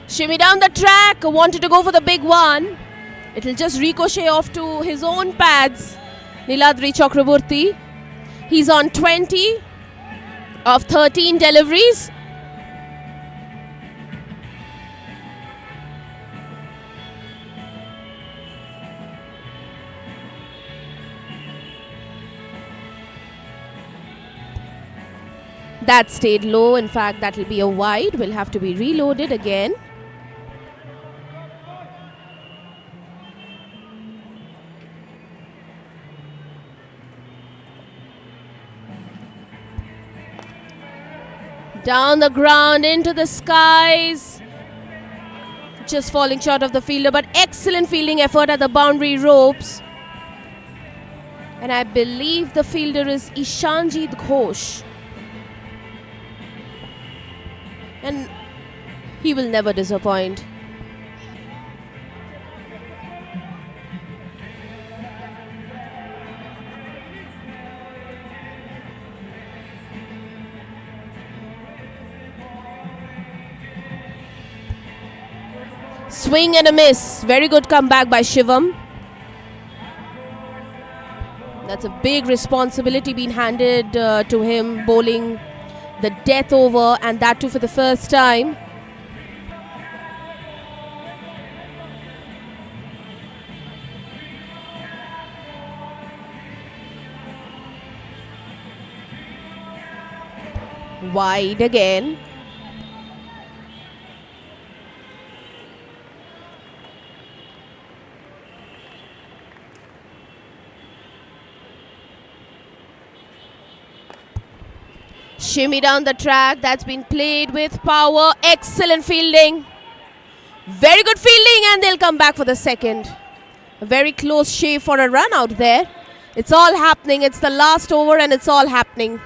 Shimmy down the track, wanted to go for the big one. It'll just ricochet off to his own pads. Niladri Chakraborty. He's on 20 of 13 deliveries. That stayed low. In fact, that will be a wide. Will have to be reloaded again. Down the ground, into the skies. Just falling short of the fielder, but excellent fielding effort at the boundary ropes. And I believe the fielder is Ishanjit Ghosh. And he will never disappoint. Swing and a miss. Very good comeback by Shivam. That's a big responsibility being handed to him, bowling the death over, and that too for the first time. Wide again. Shimmy down the track. That's been played with power. Excellent fielding. Very good fielding, and they'll come back for the second. A very close shave for a run out there. It's all happening. It's the last over and it's all happening.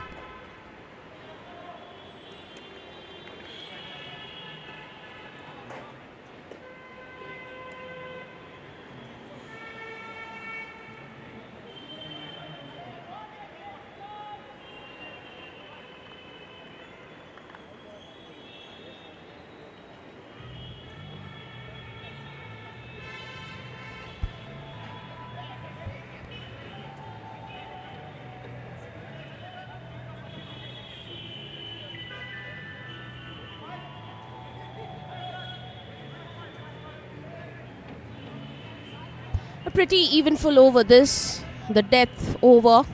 A pretty evenful over this, the death over.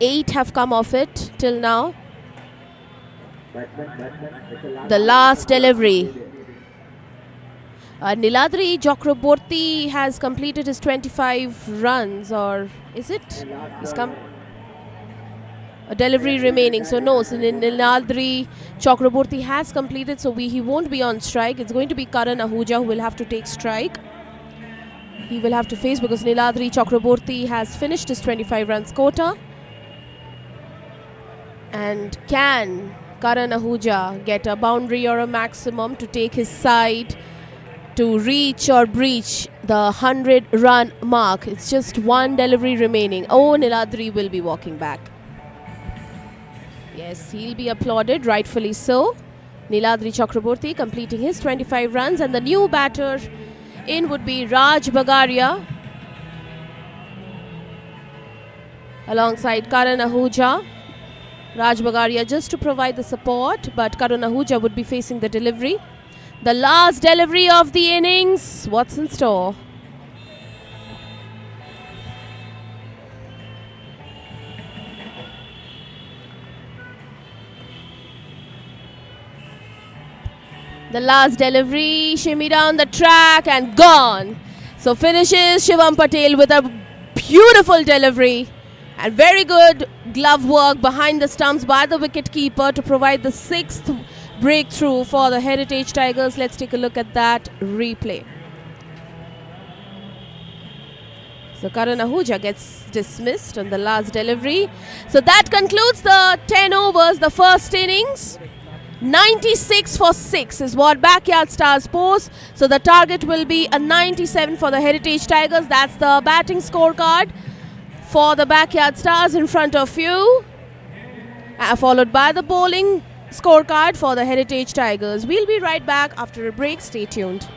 8 have come off it till now. The last delivery. Niladri Chakraborty has completed his 25 runs, or is it? He's come. A delivery remaining, so no. So Niladri Chakraborty has completed, so he won't be on strike. It's going to be Karan Ahuja who will have to take strike. He will have to face, because Niladri Chakraborty has finished his 25 runs quota. And can Karan Ahuja get a boundary or a maximum to take his side to reach or breach the 100-run mark? It's just one delivery remaining. Oh, Niladri will be walking back. Yes, he'll be applauded, rightfully so. Niladri Chakraborty completing his 25 runs, and the new batter in would be Raj Bagaria alongside Karan Ahuja. Raj Bagaria just to provide the support, but Karan Ahuja would be facing the delivery. The last delivery of the innings. What's in store? The last delivery, shimmy down the track and gone. So finishes Shivam Patel with a beautiful delivery and very good glove work behind the stumps by the wicket keeper to provide the 6th breakthrough for the Heritage Tigers. Let's take a look at that replay. So Karan Ahuja gets dismissed on the last delivery. So that concludes the 10 overs, the first innings. 96 for 6 is what Backyard Stars post. So the target will be a 97 for the Heritage Tigers. That's the batting scorecard for the Backyard Stars in front of you, followed by the bowling scorecard for the Heritage Tigers. We'll be right back after a break. Stay tuned.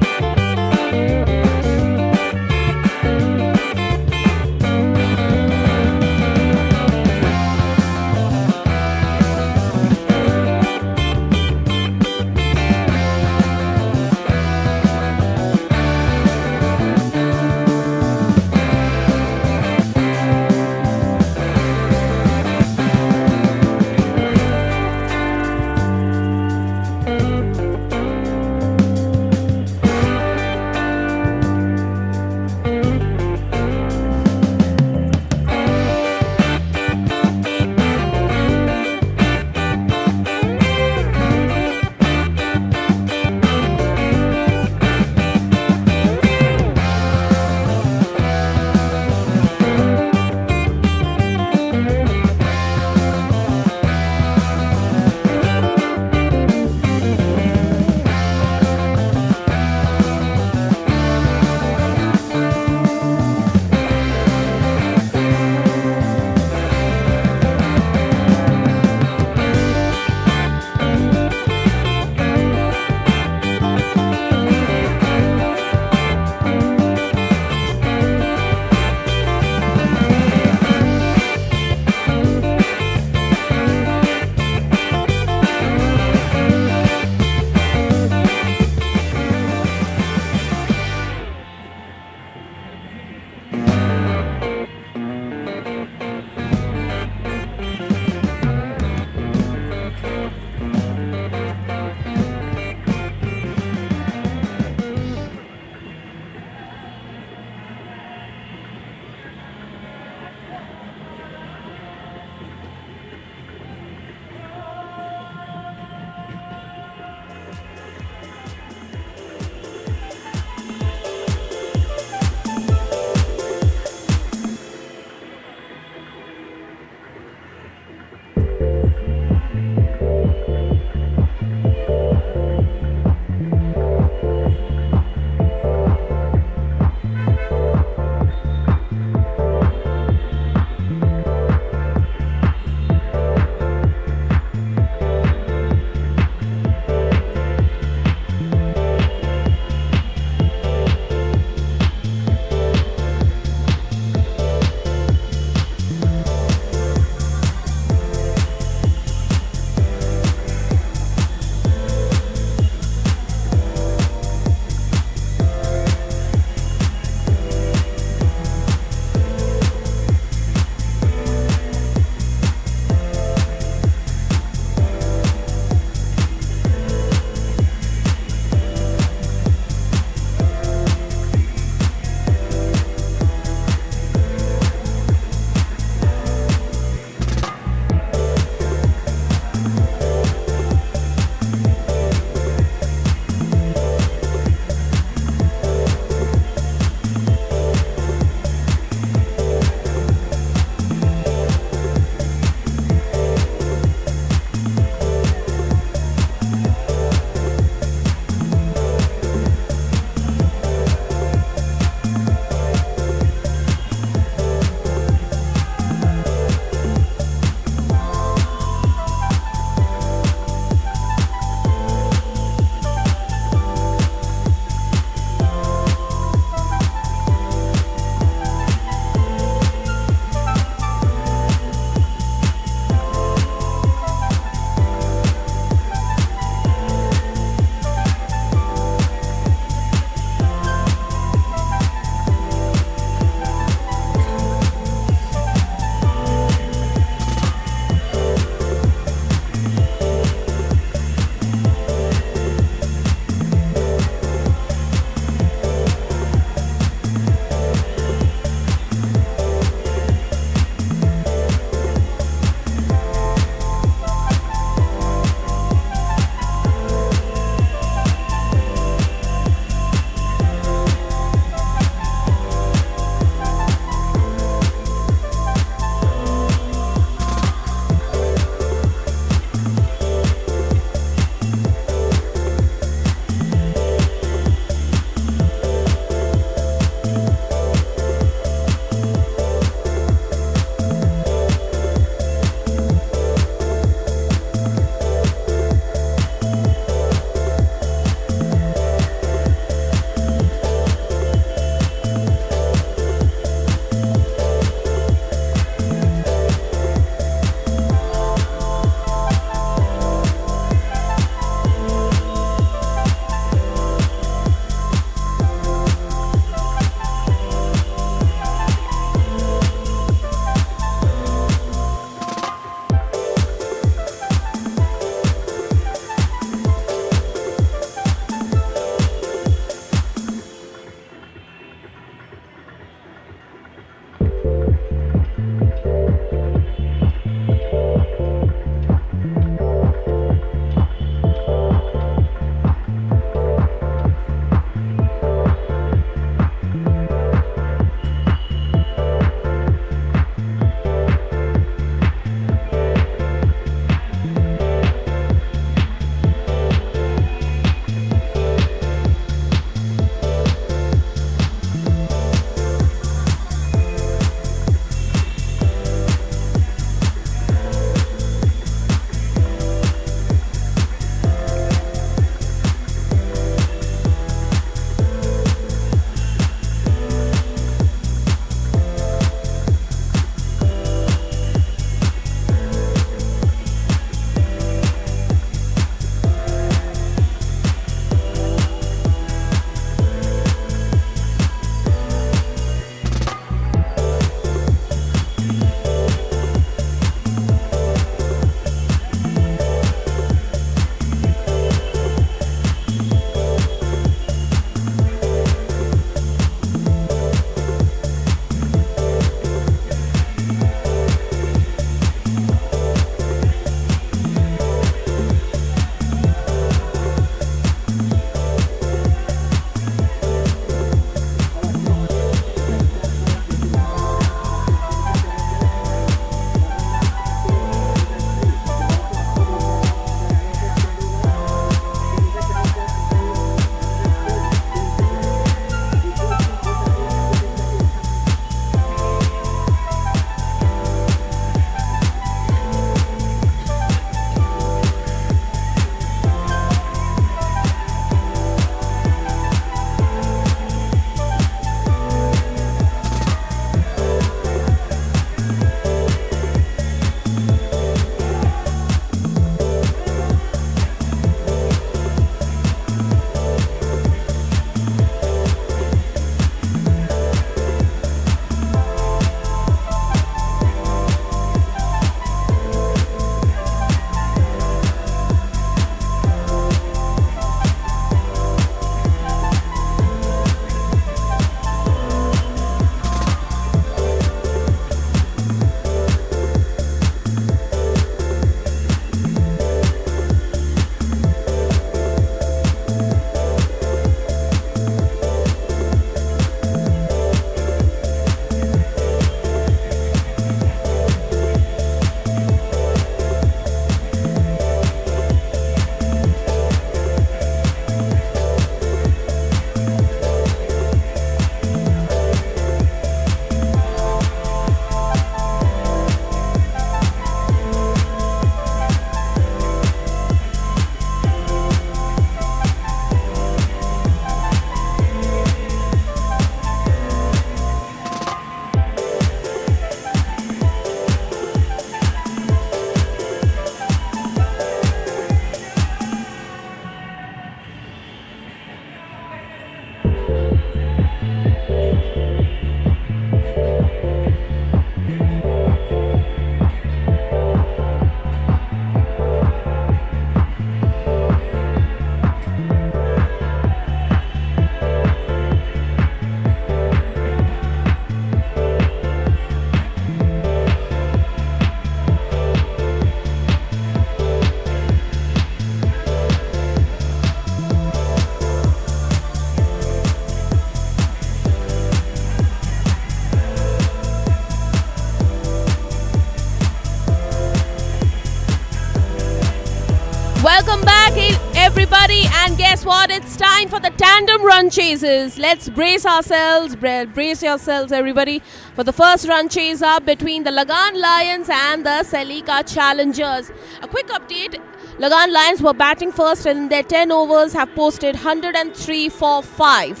Welcome back, everybody, and guess what? It's time for the tandem run chases. Let's brace ourselves, brace yourselves, everybody, for the first run chase up between the Lagan Lions and the Selika Challengers. A quick update: Lagan Lions were batting first, and in their 10 overs have posted 103 for 5,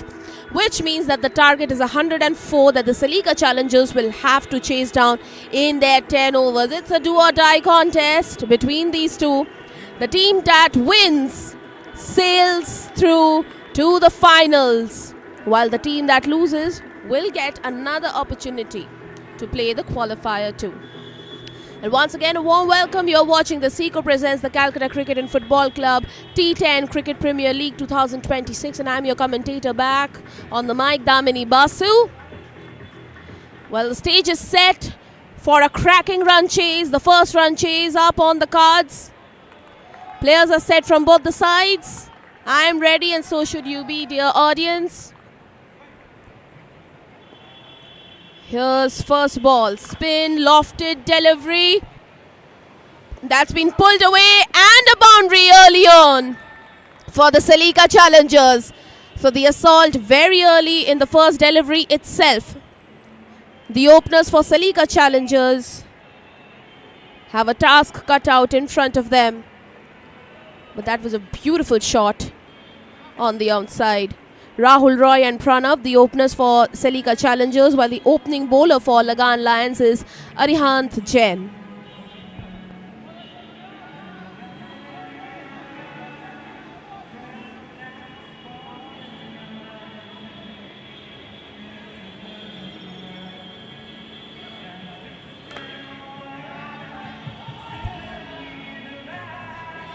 which means that the target is 104 that the Selika Challengers will have to chase down in their 10 overs. It's a do or die contest between these two. The team that wins sails through to the finals, while the team that loses will get another opportunity to play the qualifier too. And once again, a warm welcome. You're watching the SECO presents the Calcutta Cricket and Football Club T10 Cricket Premier League 2026, and I'm your commentator back on the mic, Damini Basu. Well, the stage is set for a cracking run chase. The first run chase up on the cards. Players are set from both the sides. I am ready, and so should you be, dear audience. Here's first ball. Spin, lofted delivery. That's been pulled away, and a boundary early on for the Selika Challengers. So the assault very early in the first delivery itself. The openers for Selika Challengers have a task cut out in front of them. But that was a beautiful shot on the outside. Rahul Roy and Pranav, the openers for Selika Challengers, while the opening bowler for Lagan Lions is Arihant Jain.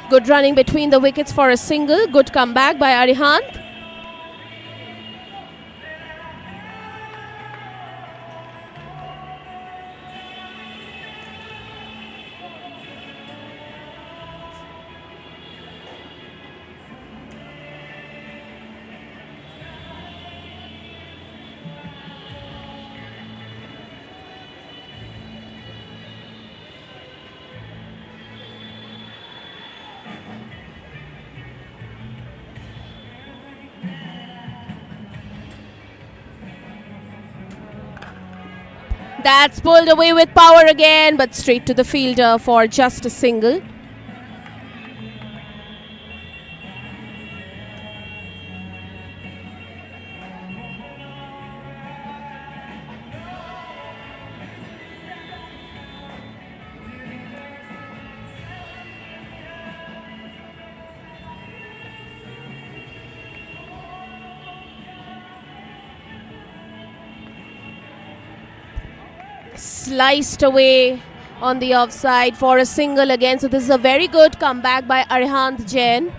Good running between the wickets for a single. Good comeback by Arihant. That's pulled away with power again, but straight to the fielder for just a single. Sliced away on the offside for a single again. So this is a very good comeback by Arihant Jain.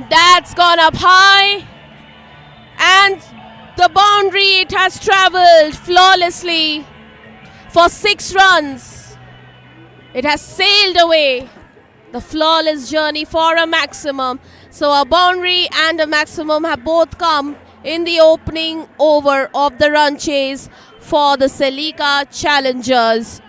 That's gone up high, and the boundary, it has travelled flawlessly for 6 runs. It has sailed away the flawless journey for a maximum. So a boundary and a maximum have both come in the opening over of the run chase for the Selika Challengers.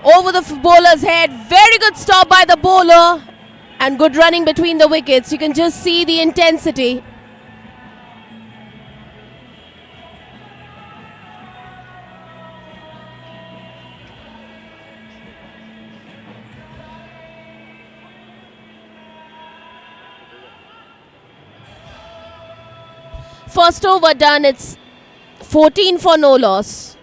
Over the bowler's head. Very good stop by the bowler. And good running between the wickets. You can just see the intensity. First over done. It's 14 for no loss.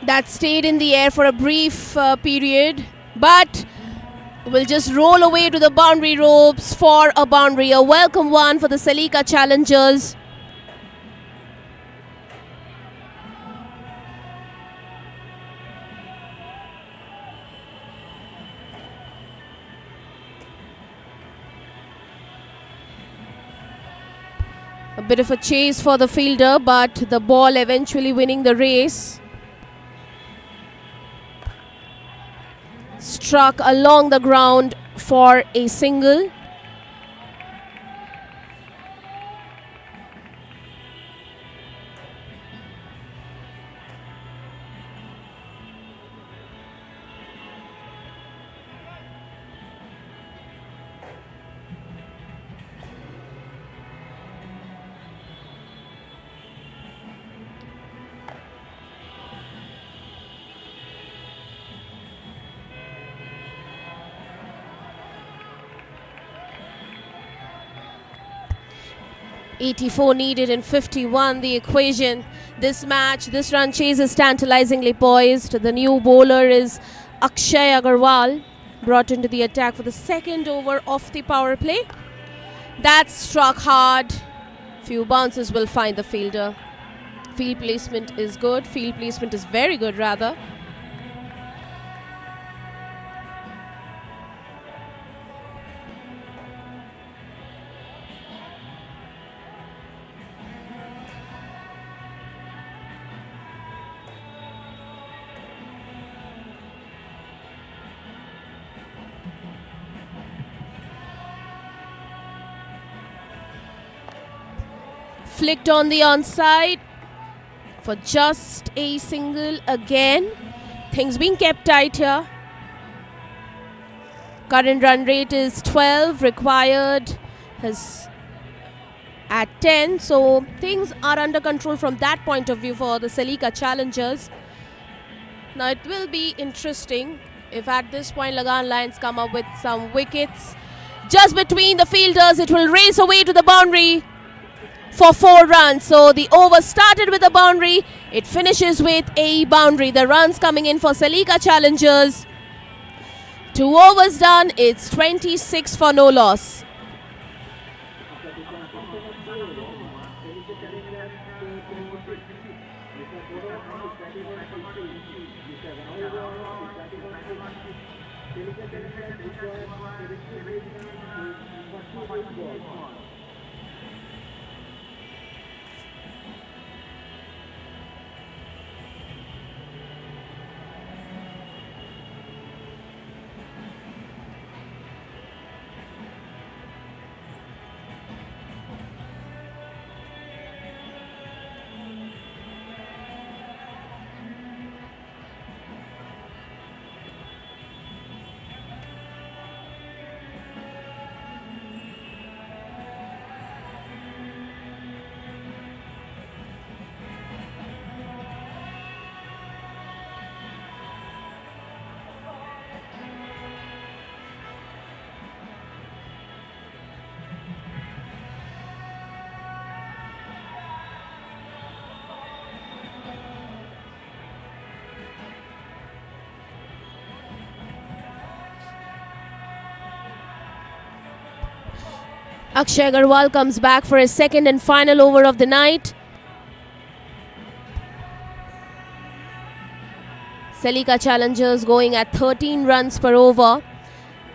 That stayed in the air for a brief period, but will just roll away to the boundary ropes for a boundary. A welcome one for the Salika challengers. A bit of a chase for the fielder, but the ball eventually winning the race. Struck along the ground for a single. .84 needed in 51, the equation. This match, this run chase is tantalizingly poised. The new bowler is Akshay Agarwal, brought into the attack for the second over of the power play. That struck hard. Few bounces will find the fielder. Field placement is good. Field placement is very good, rather. Flicked on the onside for just a single again. Things being kept tight here. Current run rate is 12, required is at 10. So things are under control from that point of view for the Salika challengers. Now it will be interesting if at this point Lagan Lions come up with some wickets. Just between the fielders, it will race away to the boundary for 4 runs. So the over started with a boundary, it finishes with a boundary. The runs coming in for Salika challengers. 2 overs done, it's 26 for no loss. ball. Akshay Agarwal comes back for his second and final over of the night. Celica Challengers going at 13 runs per over.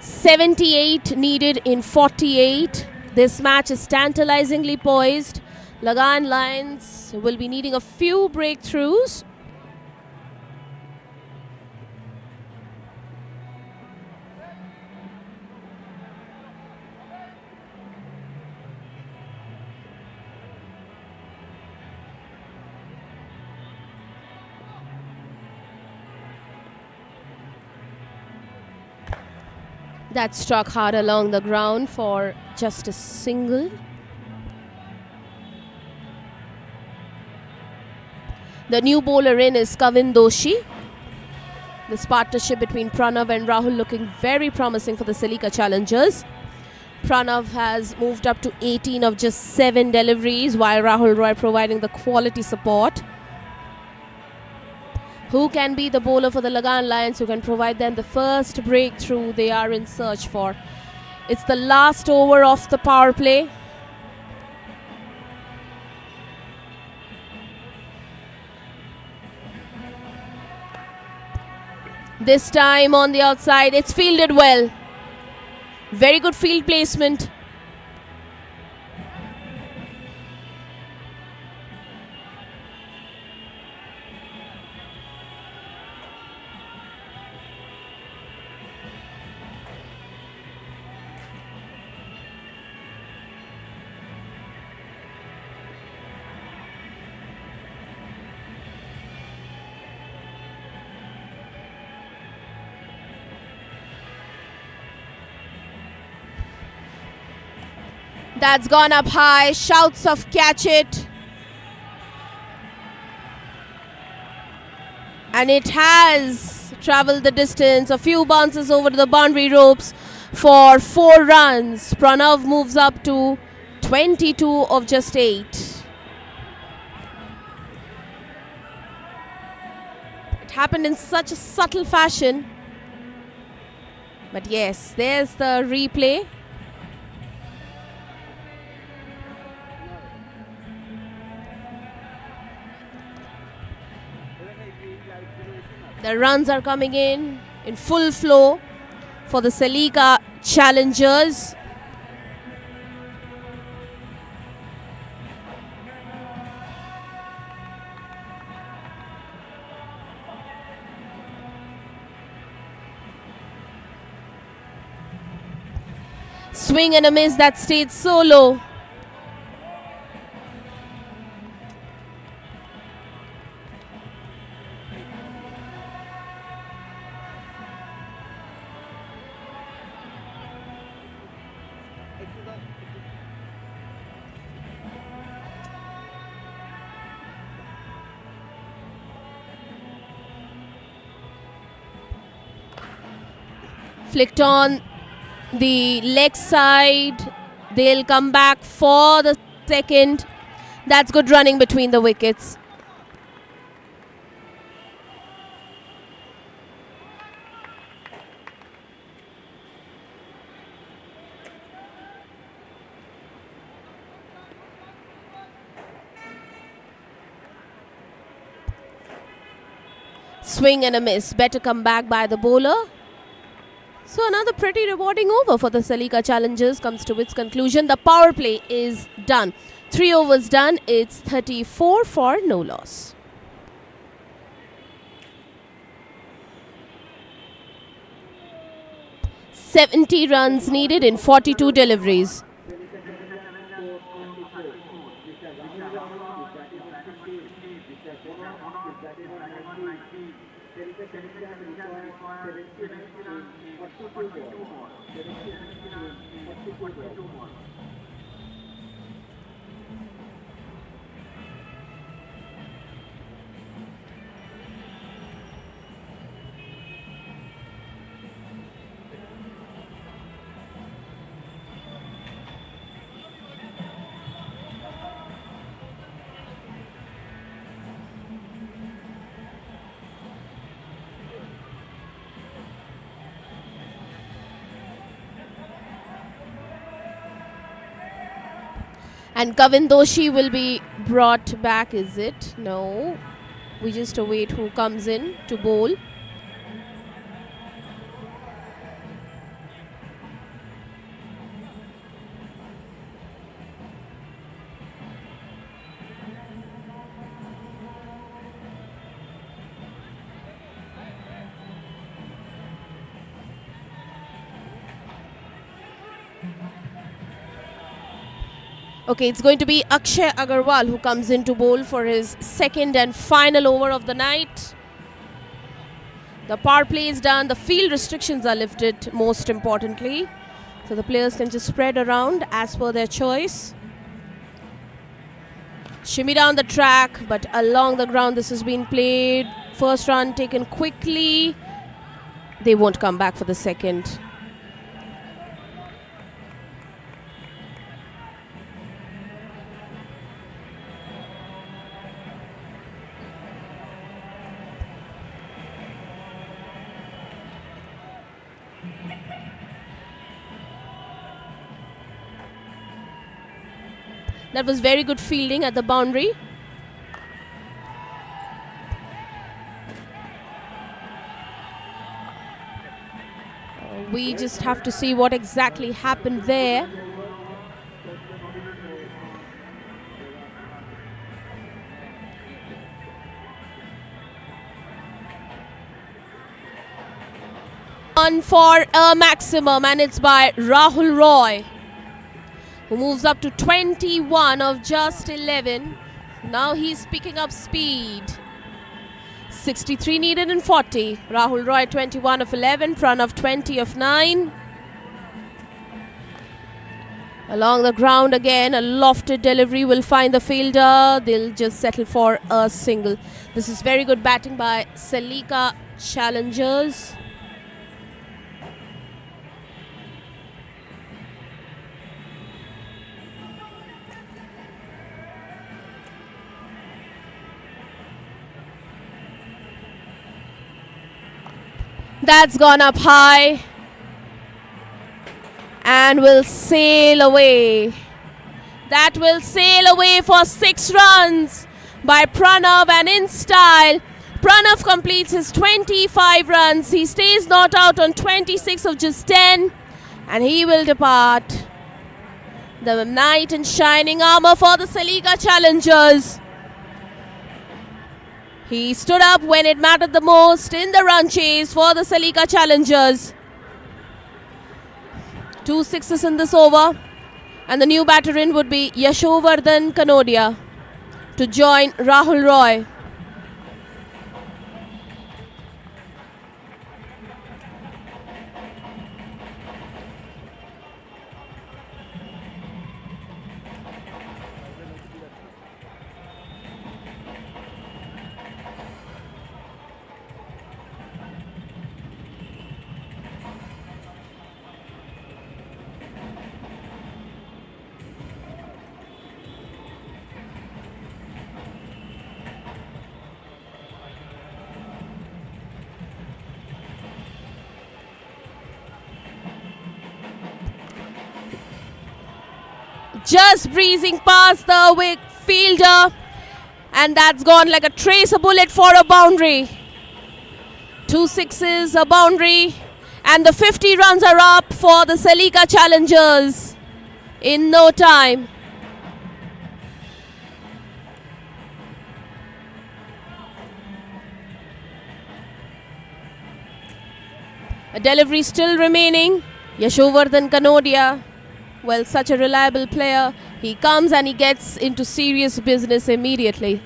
78 needed in 48. This match is tantalizingly poised. Lagan Lions will be needing a few breakthroughs. That struck hard along the ground for just a single. The new bowler in is Kavin Doshi. This partnership between Pranav and Rahul looking very promising for the Celica Challengers. Pranav has moved up to 18 of just 7 deliveries, while Rahul Roy providing the quality support. Who can be the bowler for the Lagan Lions who can provide them the first breakthrough they are in search for? It's the last over of the power play. This time on the outside, it's fielded well. Very good field placement. That's gone up high. Shouts of catch it. And it has traveled the distance. A few bounces over the boundary ropes for 4 runs. Pranav moves up to 22 of just 8. It happened in such a subtle fashion. But yes, there's the replay. The runs are coming in full flow for the Celica Challengers. Swing and a miss that stayed so low. Flicked on the leg side. They'll come back for the second. That's good running between the wickets. Swing and a miss. Better come back by the bowler. So another pretty rewarding over for the Salika Challengers comes to its conclusion. The power play is done. 3 overs done. It's 34 for no loss. .70 runs needed in 42 deliveries. And Kavindoshi will be brought back, is it? No. We just await who comes in to bowl. Okay, it's going to be Akshay Agarwal who comes in to bowl for his second and final over of the night. The power play is done. The field restrictions are lifted, most importantly. So the players can just spread around as per their choice. Shimmy down the track, but along the ground this has been played. First run taken quickly. They won't come back for the second. That was very good fielding at the boundary. We just have to see what exactly happened there. On for a maximum, and it's by Rahul Roy, who moves up to 21 of just 11. Now he's picking up speed. 63 needed in 40. Rahul Roy 21 of 11. Pranav 20 of 9. Along the ground again, a lofted delivery will find the fielder. They'll just settle for a single. This is very good batting by Salika Challengers. That's gone up high and will sail away. That will sail away for 6 runs by Pranav, and in style, Pranav completes his 25 runs. He stays not out on 26 of just 10, and he will depart. The knight in shining armor for the Salika Challengers. He stood up when it mattered the most in the run chase for the Salika Challengers. 2 sixes in this over, and the new batter in would be Yashovardhan Kanodia to join Rahul Roy. Just breezing past the fielder, and that's gone like a tracer bullet for a boundary. 2 sixes, a boundary, And the 50 runs are up for the Salika challengers in no time. A delivery still remaining. Yashovardhan Kanodia, well, such a reliable player. He comes and he gets into serious business immediately.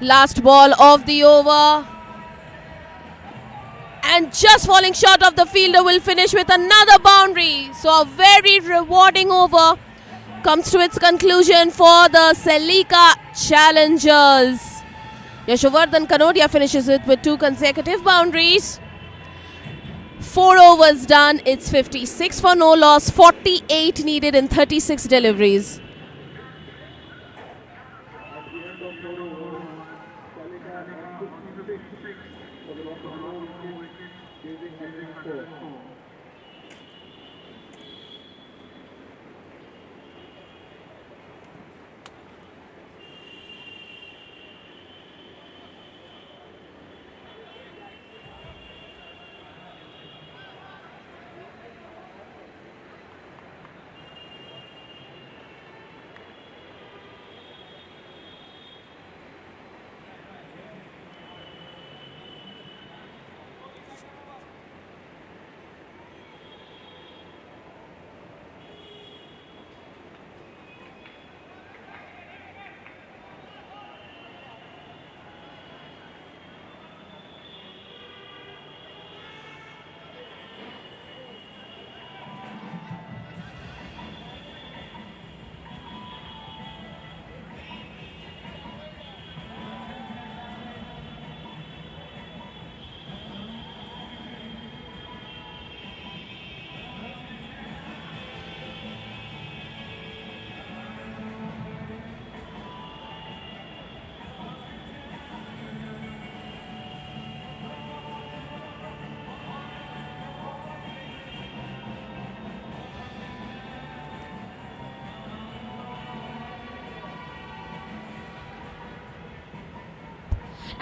Last ball of the over. And just falling short of the fielder will finish with another boundary. So a very rewarding over comes to its conclusion for the Salika challengers. Yashovardhan Kanodia finishes it with 2 consecutive boundaries. 4 overs done. It's 56 for no loss, 48 needed in 36 deliveries.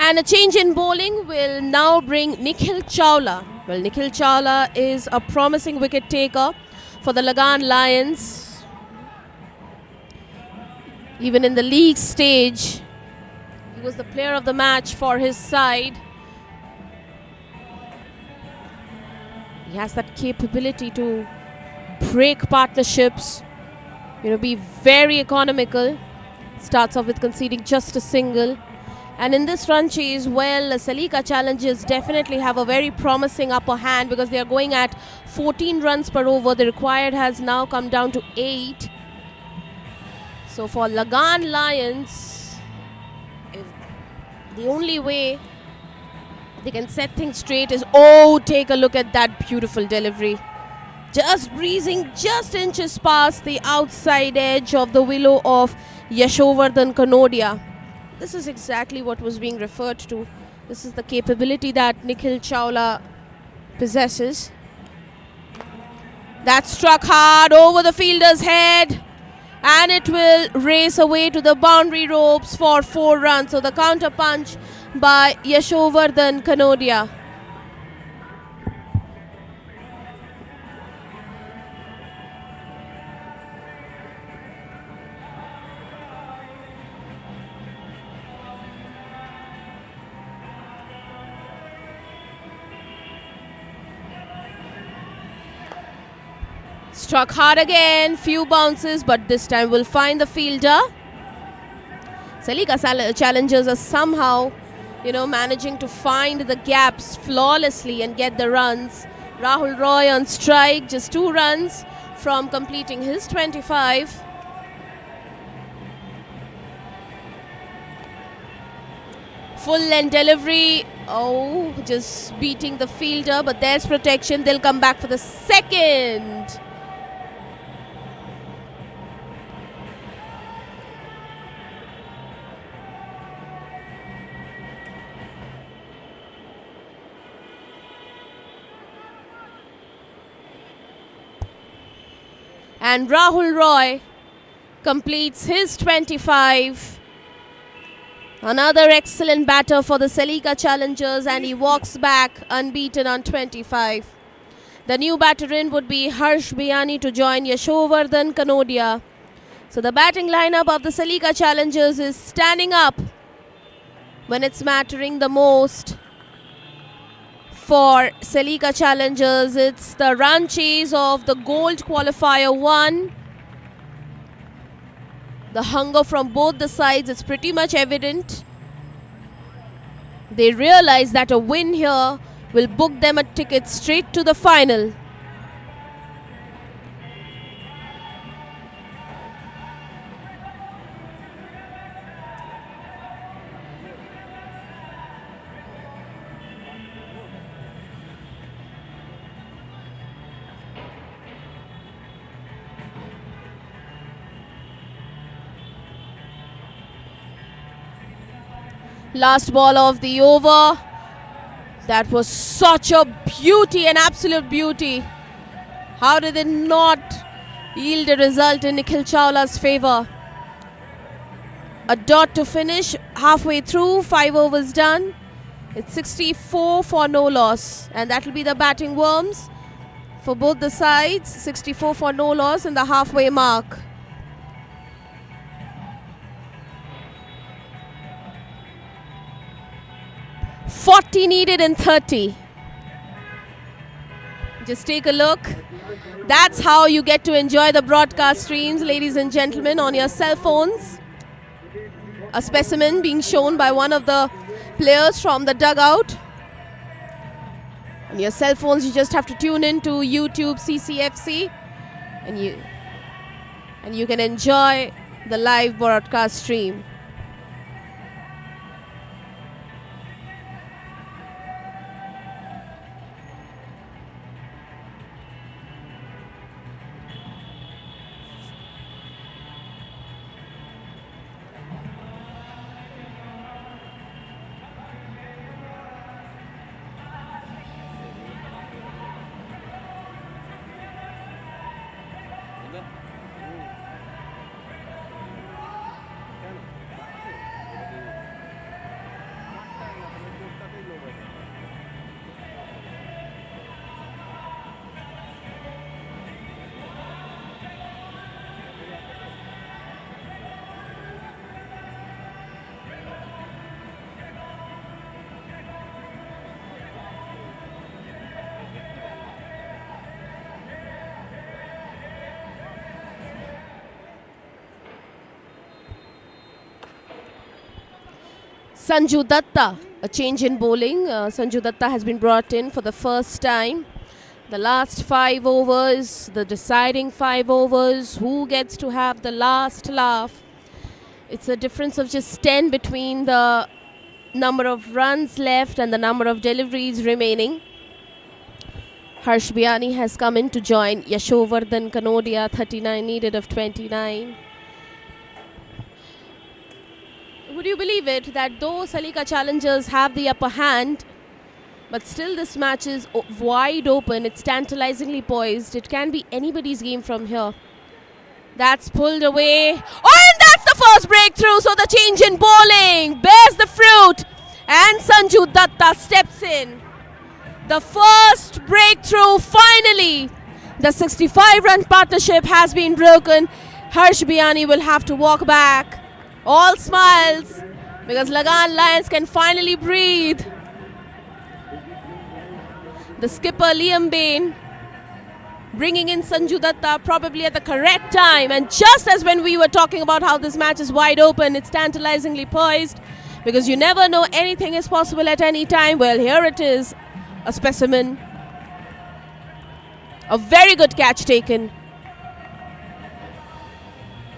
And a change in bowling will now bring Nikhil Chawla. Well, Nikhil Chawla is a promising wicket taker for the Lagan Lions. Even in the league stage, he was the player of the match for his side. He has that capability to break partnerships, be very economical. Starts off with conceding just a single. And in this run chase, well, Salika challengers definitely have a very promising upper hand because they are going at 14 runs per over. The required has now come down to 8. So for Lagan Lions, the only way they can set things straight is, take a look at that beautiful delivery. Just breezing just inches past the outside edge of the willow of Yashovardhan Kanodia. This is exactly what was being referred to. This is the capability that Nikhil Chawla possesses. That struck hard over the fielder's head, and it will race away to the boundary ropes for 4 runs. So the counter punch by Yashovardhan Kanodia. Struck hard again, few bounces, but this time will find the fielder. Salika challengers are somehow, managing to find the gaps flawlessly and get the runs. Rahul Roy on strike, just 2 runs from completing his 25. Full length delivery. Just beating the fielder, but there's protection. They'll come back for the second. And Rahul Roy completes his 25. Another excellent batter for the Salika Challengers, and he walks back unbeaten on 25. The new batter in would be Harsh Biyani to join Yashovardhan Kanodia. So the batting lineup of the Salika Challengers is standing up when it's mattering the most. For Salika Challengers, it's the run chase of the Gold Qualifier 1. The hunger from both the sides is pretty much evident. They realize that a win here will book them a ticket straight to the final. Last ball of the over. That was such a beauty, an absolute beauty. How did it not yield a result in Nikhil Chawla's favour? A dot to finish, halfway through, 5 overs done. It's 64 for no loss, and that will be the batting worms for both the sides. 64 for no loss in the halfway mark. .40 needed in 30. Just take a look. That's how you get to enjoy the broadcast streams, ladies and gentlemen, on your cell phones. A specimen being shown by one of the players from the dugout. On your cell phones, you just have to tune in to YouTube Cc&Fc, and you can enjoy the live broadcast stream. Sanju Datta, a change in bowling. Sanju Datta has been brought in for the first time. The last 5 overs, the deciding 5 overs, who gets to have the last laugh? It's a difference of just 10 between the number of runs left and the number of deliveries remaining. Harsh Biyani has come in to join Yashovardhan Kanodia, 39 needed of 29. Would you believe it that though Salika Challengers have the upper hand, but still this match is wide open, it's tantalizingly poised, it can be anybody's game from here. That's pulled away. Oh, and that's the first breakthrough, so the change in bowling bears the fruit, and Sanju Datta steps in. The first breakthrough, finally. The 65-run partnership has been broken. Harsh Biyani will have to walk back. All smiles, because Lagan Lions can finally breathe. The skipper Liam Bain bringing in Sanju Datta probably at the correct time, and just as when we were talking about how this match is wide open, it's tantalizingly poised, because you never know, anything is possible at any time. Well, here it is, a specimen. A very good catch taken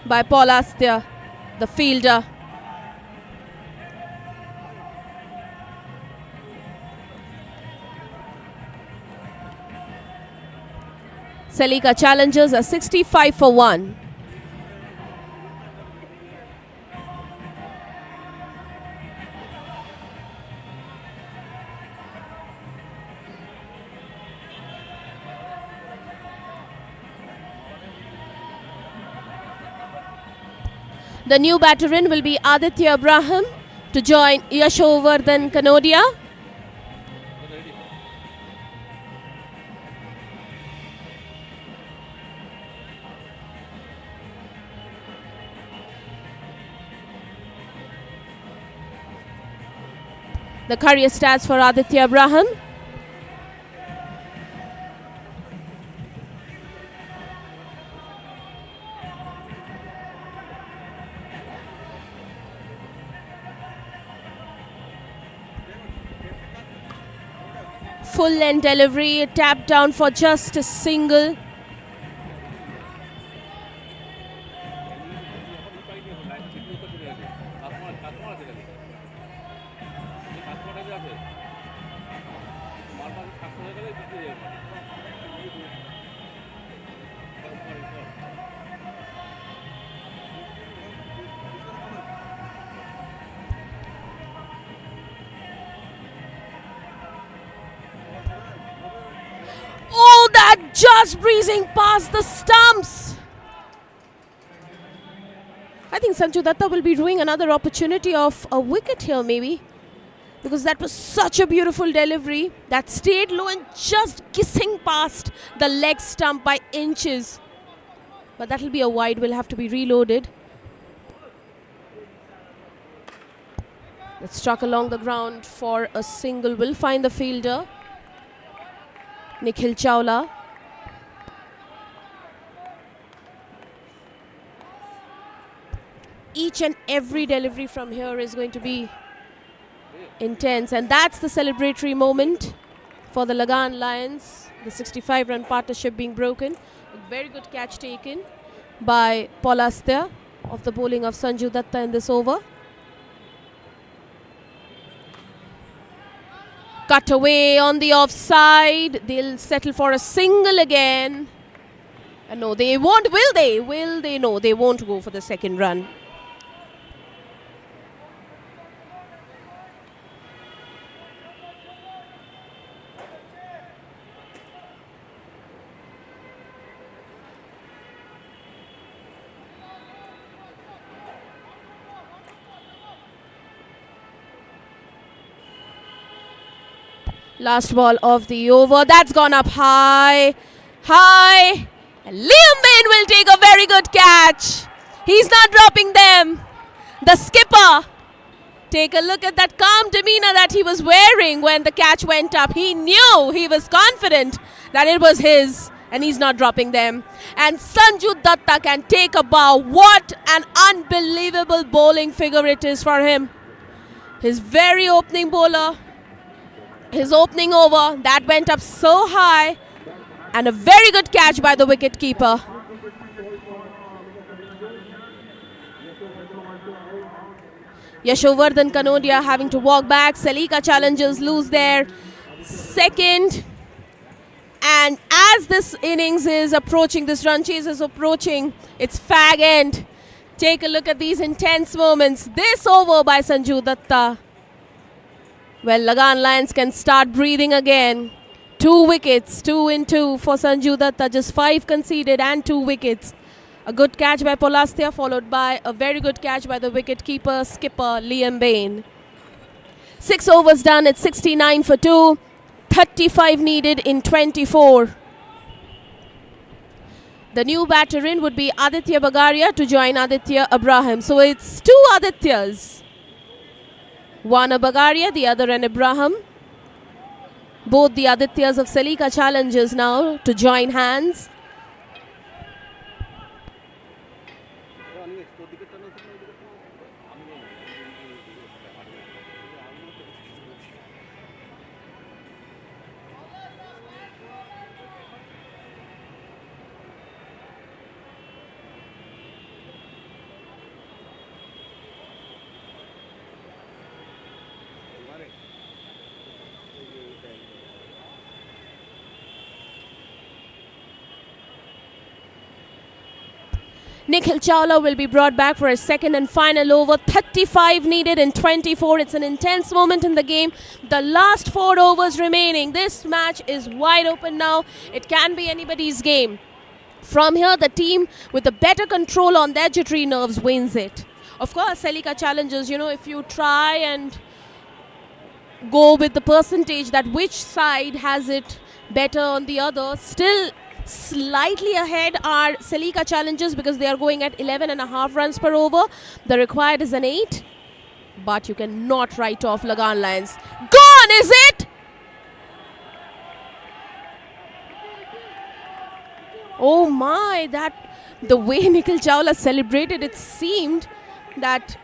by Paul Astia, the fielder. Salika Challengers are 65 for 1. The new batter in will be Aditya Abraham to join Yashovardhan Kanodia. The career stats for Aditya Abraham. Full length delivery, tapped down for just a single. Oh, that just breezing past the stumps. I think Sanju Datta will be doing another opportunity of a wicket here maybe, because that was such a beautiful delivery that stayed low and just kissing past the leg stump by inches. But that will be a wide, will have to be reloaded. It struck along the ground for a single, will find the fielder. Nikhil Chawla. Each and every delivery from here is going to be intense, and that's the celebratory moment for the Lagan Lions. The 65-run partnership being broken. A very good catch taken by Polastya of the bowling of Sanju Datta in this over. Cut away on the offside. They'll settle for a single again. And no, they won't. Will they? Will they? No, they won't go for the second run. Last ball of the over. That's gone up high. High. And Liam Bain will take a very good catch. He's not dropping them. The skipper. Take a look at that calm demeanor that he was wearing when the catch went up. He knew, he was confident that it was his, and he's not dropping them. And Sanju Datta can take a bow. What an unbelievable bowling figure it is for him. His very opening bowler. His opening over, that went up so high, and a very good catch by the wicket keeper. Yashovardhan Kanodia having to walk back. Salika Challengers lose their second. And as this innings is approaching, this run chase is approaching, it's fag end. Take a look at these intense moments. This over by Sanju Datta. Well, Lagan Lions can start breathing again. 2 wickets, 2 in 2 for Sanju Datta. Just 5 conceded and 2 wickets. A good catch by Polastya, followed by a very good catch by the wicket-keeper, skipper Liam Bain. 6 overs done, it's 69 for 2. 35 needed in 24. The new batter in would be Aditya Bagaria to join Aditya Abraham. So it's 2 Adityas. One a Bagaria, the other an Abraham. Both the Adityas of Salika Challengers now to join hands. Nikhil Chawla will be brought back for a second and final over. 35 needed in 24. It's an intense moment in the game. The last 4 overs remaining. This match is wide open now. It can be anybody's game. From here, the team with the better control on their jittery nerves wins it. Of course, Selika Challengers, if you try and go with the percentage that which side has it better on the other, still slightly ahead are Selika Challengers because they are going at 11.5 runs per over. The required is an 8. But you cannot write off Lagan Lions. Gone, is it? Oh my, the way Nikhil Chawla celebrated, it seemed that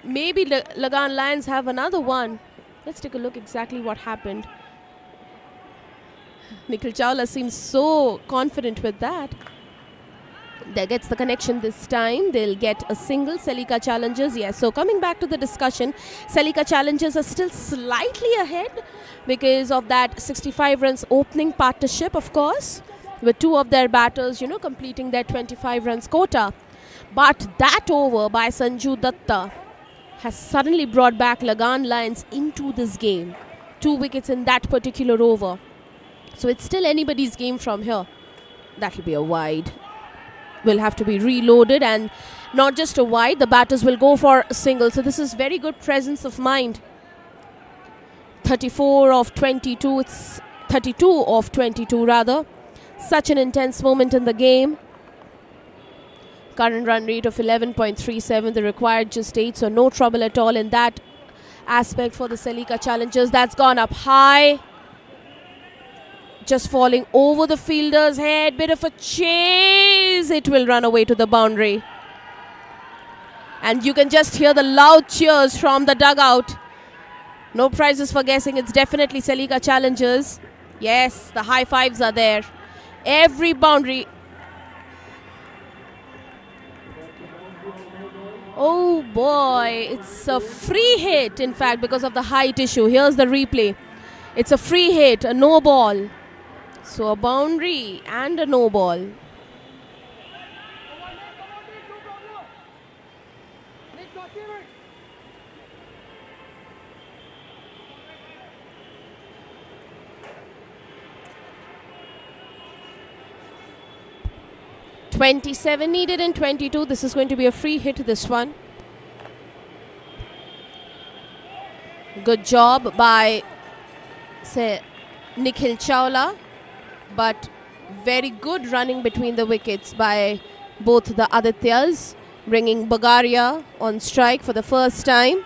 maybe Lagan Lions have another one. Let's take a look exactly what happened. Nikhil Chawla seems so confident with that. There gets the connection this time. They'll get a single. Selika Challengers, yes. So coming back to the discussion, Selika Challengers are still slightly ahead because of that 65 runs opening partnership, of course, with 2 of their batters, completing their 25 runs quota. But that over by Sanju Datta has suddenly brought back Lagan Lions into this game. 2 wickets in that particular over. So it's still anybody's game from here. That'll be a wide. Will have to be reloaded, and not just a wide, the batters will go for a single. So this is very good presence of mind. 34 of 22, it's 32 of 22 rather. Such an intense moment in the game. Current run rate of 11.37, the required just 8, so no trouble at all in that aspect for the Selika Challengers. That's gone up high. Just falling over the fielder's head. Bit of a chase. It will run away to the boundary. And you can just hear the loud cheers from the dugout. No prizes for guessing. It's definitely Selika Challengers. Yes, the high fives are there. Every boundary. Oh boy, it's a free hit, in fact, because of the height issue. Here's the replay. It's a free hit, a no ball. So a boundary and a no ball. .27 needed in 22. This is going to be a free hit, this one. Good job by, say, Nikhil Chawla. But very good running between the wickets by both the Adityas, bringing Bagaria on strike for the first time.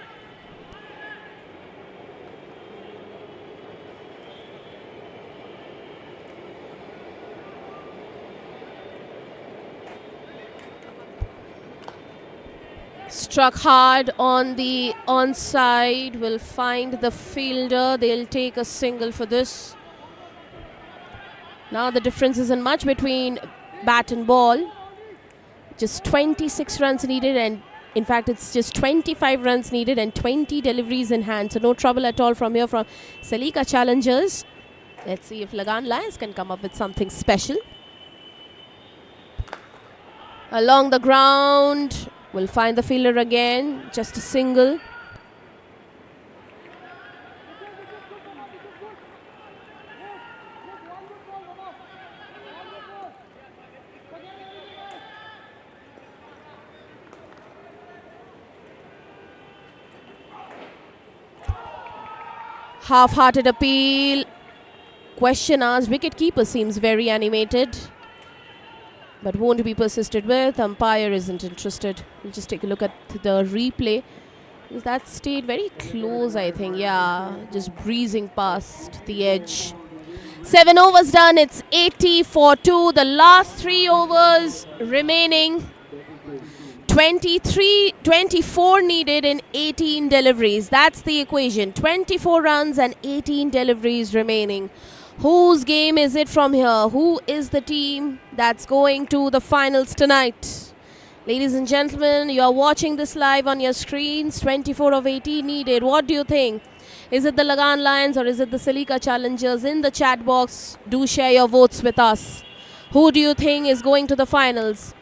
Struck hard on the onside, will find the fielder. They'll take a single for this. Now the difference isn't much between bat and ball. Just 26 runs needed, and in fact it's just 25 runs needed and 20 deliveries in hand. So no trouble at all from here from Selika Challengers. Let's see if Lagan Lions can come up with something special. Along the ground, we'll find the fielder again. Just a single. Half-hearted appeal. Question asked. Wicket-keeper seems very animated, but won't be persisted with. Umpire isn't interested. We'll just take a look at the replay. That stayed very close, I think. Yeah, just breezing past the edge. 7 overs done. It's 80 for 2. The last 3 overs remaining. 24 needed in 18 deliveries. That's the equation. 24 runs and 18 deliveries remaining. Whose game is it from here? Who is the team that's going to the finals tonight? Ladies and gentlemen, you are watching this live on your screens. 24 of 18 needed. What do you think? Is it the Lagan Lions or is it the Selika Challengers? In the chat box, do share your votes with us. Who do you think is going to the finals?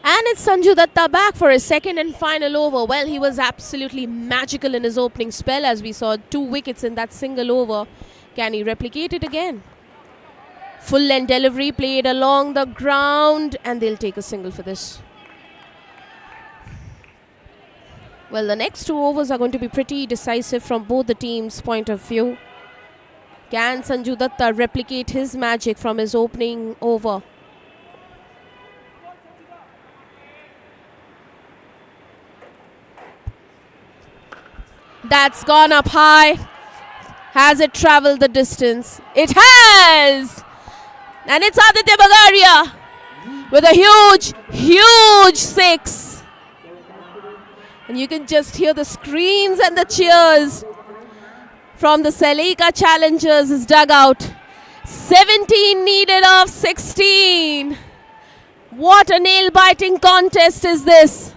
And it's Sanju Datta back for his second and final over. Well, he was absolutely magical in his opening spell, as we saw 2 wickets in that single over. Can he replicate it again? Full length delivery played along the ground, and they'll take a single for this. Well, the next 2 overs are going to be pretty decisive from both the teams' point of view. Can Sanju Datta replicate his magic from his opening over? That's gone up high. Has it traveled the distance? It has! And it's Aditya Bagaria with a huge 6. And you can just hear the screams and the cheers from the Selika challengers' dugout. 17 needed of 16. What a nail-biting contest is this?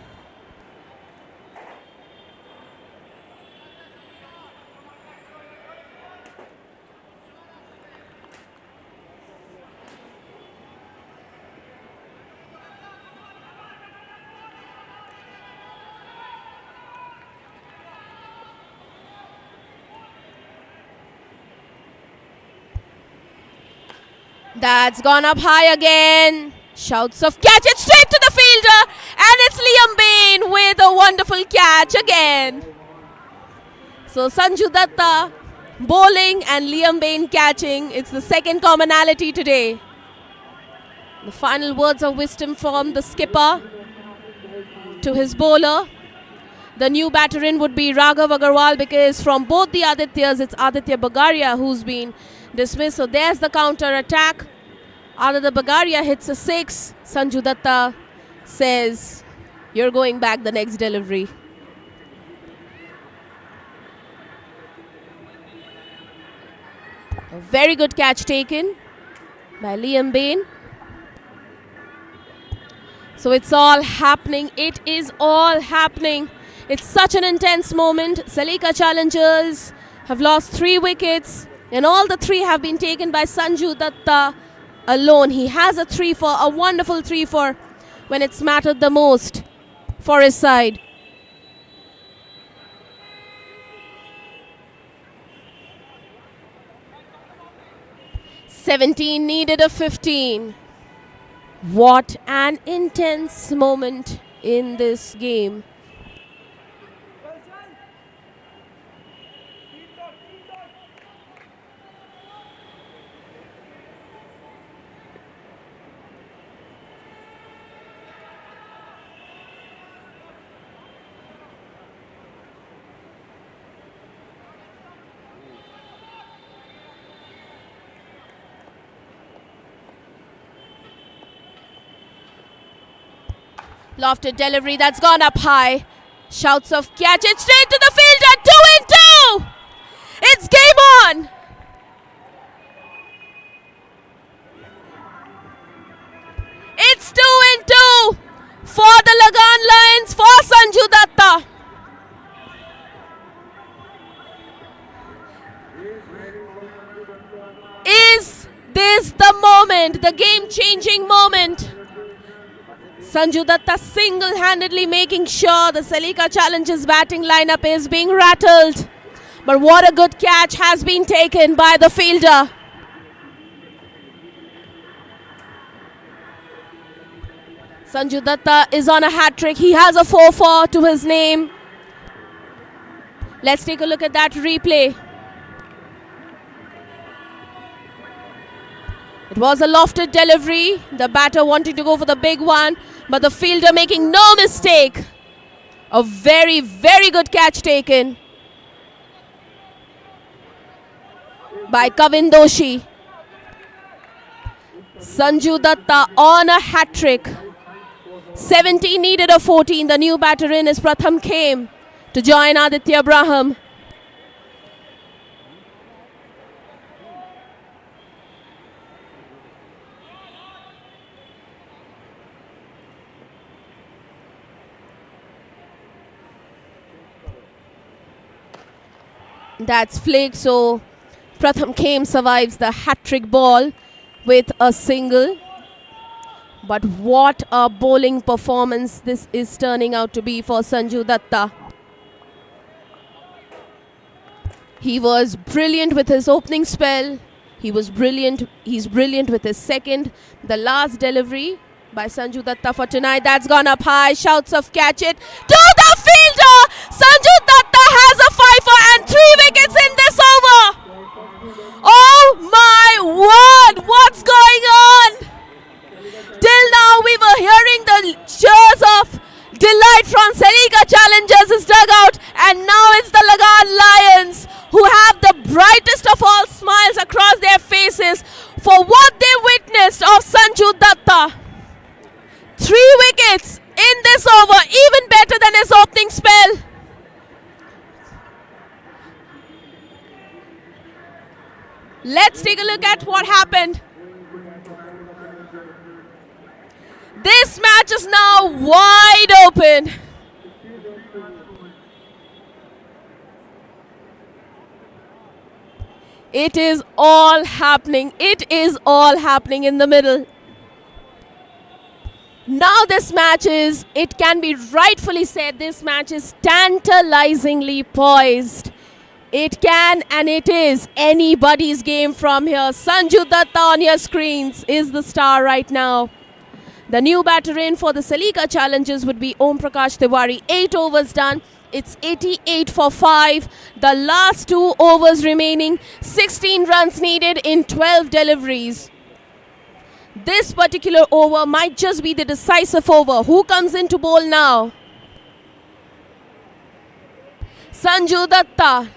That's gone up high again. Shouts of catch it straight to the fielder. And it's Liam Bain with a wonderful catch again. So Sanju Datta bowling and Liam Bain catching. It's the second commonality today. The final words of wisdom from the skipper to his bowler. The new batter in would be Raghav Agarwal, because from both the Adityas, it's Aditya Bagaria who's been dismissed. So there's the counter attack. Aditya Bagaria hits a 6. Sanju Datta says, you're going back the next delivery. A very good catch taken by Liam Bain. So it's all happening. It is all happening. It's such an intense moment. Selika challengers have lost 3 wickets, and all the 3 have been taken by Sanju Datta alone. He has a 3-4, a wonderful 3-4 when it's mattered the most for his side. "17 needed of 15. What an intense moment in this game. Lofted delivery that's gone up high. Shouts of catch it straight to the fielder. 2 and 2. It's game on. It's 2 and 2 for the Lagan Lions, for Sanju Datta. Is this the moment, the game-changing moment? Sanju Datta single-handedly making sure the Selika Challengers batting lineup is being rattled. But what a good catch has been taken by the fielder. Sanju Datta is on a hat-trick. He has a 4-4 to his name. Let's take a look at that replay. It was a lofted delivery. The batter wanting to go for the big one, but the fielder making no mistake. A very, very good catch taken. by Kavin Doshi. Sanju Datta on a hat-trick. 17 needed of 14. The new batter in is Pratham came to join Aditya Braham. That's flicked, so Pratham Khem survives the hat-trick ball with a single. But what a bowling performance this is turning out to be for Sanju Datta. He was brilliant with his opening spell. He's brilliant with his second. The last delivery by Sanju Datta for tonight, that's gone up high. Shouts of catch it to the fielder. Sanju Datta has a fifer and 3 wickets in this over. Oh my word, what's going on? Till now we were hearing the cheers of delight from Celica Challengers' dugout, and now it's the Lagan Lions who have the brightest of all smiles across their faces for what they witnessed of Sanju Datta. 3 wickets in this over, even better than his opening spell. Let's take a look at what happened. This match is now wide open. It is all happening. It is all happening in the middle. Now this match is, it can be rightfully said, this match is tantalizingly poised. It can and it is anybody's game from here. Sanju Datta on your screens is the star right now. The new batter in for the Celica Challengers would be Om Prakash Tiwari. 8 overs done. It's 88 for 5. The last 2 overs remaining. 16 runs needed in 12 deliveries. This particular over might just be the decisive over. Who comes in to bowl now? Sanju Datta.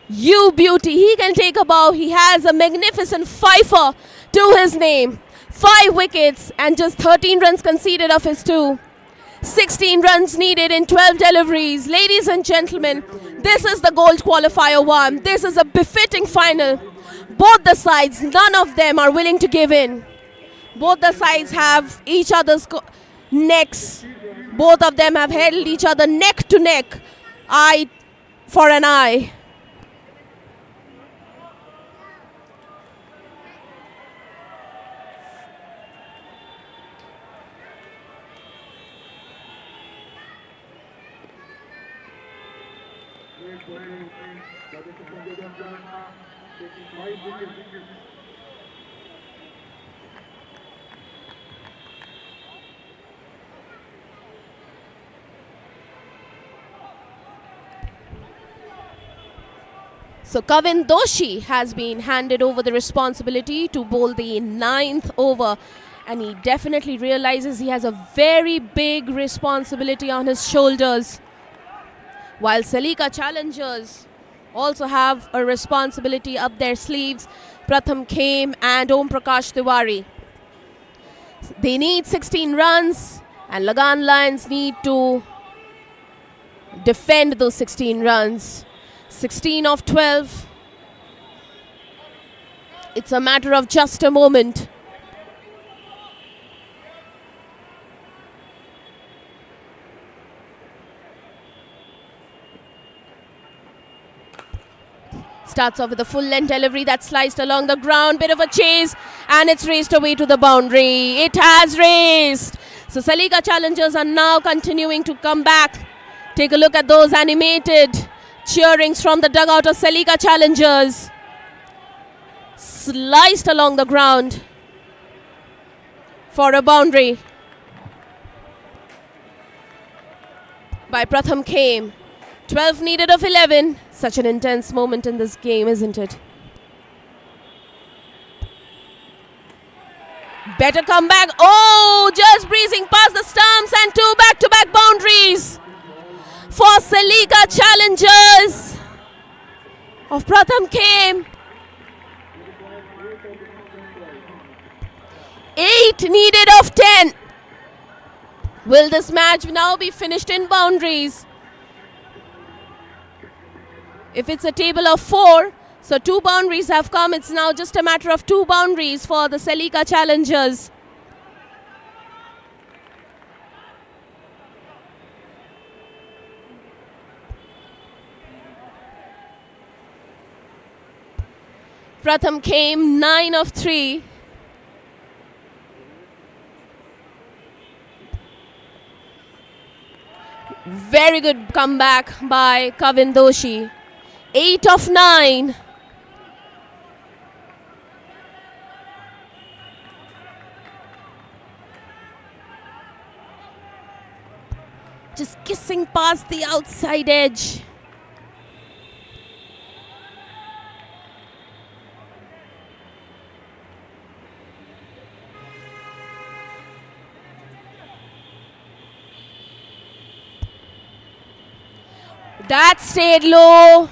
You beauty. He can take a bow. He has a magnificent fifer to his name. 5 wickets and just 13 runs conceded of his 2. 16 runs needed in 12 deliveries. Ladies and gentlemen, this is the Gold Qualifier 1. This is a befitting final. Both the sides, none of them are willing to give in. Both the sides have each other's necks. Both of them have held each other neck to neck, eye for an eye. So Kavin Doshi has been handed over the responsibility to bowl the 9th over, and he definitely realizes he has a very big responsibility on his shoulders. While Celica Challengers also have a responsibility up their sleeves, Pratham Khem and Om Prakash Tiwari. They need 16 runs, and Lagan Lions need to defend those 16 runs. 16 of 12. It's a matter of just a moment. Starts off with a full length delivery that's sliced along the ground. Bit of a chase, and it's raced away to the boundary. It has raced. So Celica Challengers are now continuing to come back. Take a look at those animated cheerings from the dugout of Celica Challengers. Sliced along the ground for a boundary by Pratham Khem. 12 needed of 11. Such an intense moment in this game, isn't it? Better come back. Oh, just breezing past the stumps, and 2 back-to-back boundaries for Celica Challengers of Pratham Khem 8 needed of 10. Will this match now be finished in boundaries? If it's a table of 4, so 2 boundaries have come. It's now just a matter of 2 boundaries for the Celica challengers. Pratham came 9 of 3. Very good comeback by Kavin Doshi. 8 of 9. Just kissing past the outside edge. That stayed low,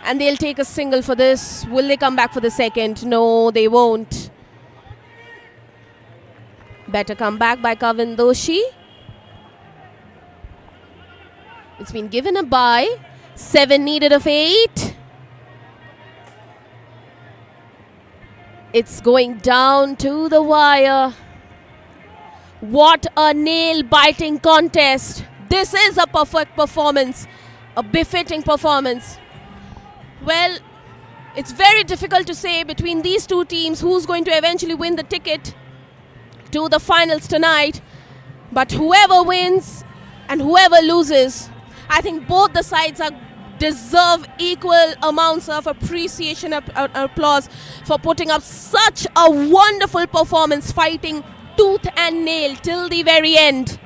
and they'll take a single for this. Will they come back for the second? No, they won't. Better comeback by Kavin Doshi. It's been given a bye. 7 needed of 8. It's going down to the wire. What a nail-biting contest. This is a perfect performance. A befitting performance. Well, it's very difficult to say between these two teams who's going to eventually win the ticket to the finals tonight. But whoever wins and whoever loses, I think both the sides deserve equal amounts of appreciation and applause for putting up such a wonderful performance, fighting tooth and nail till the very end.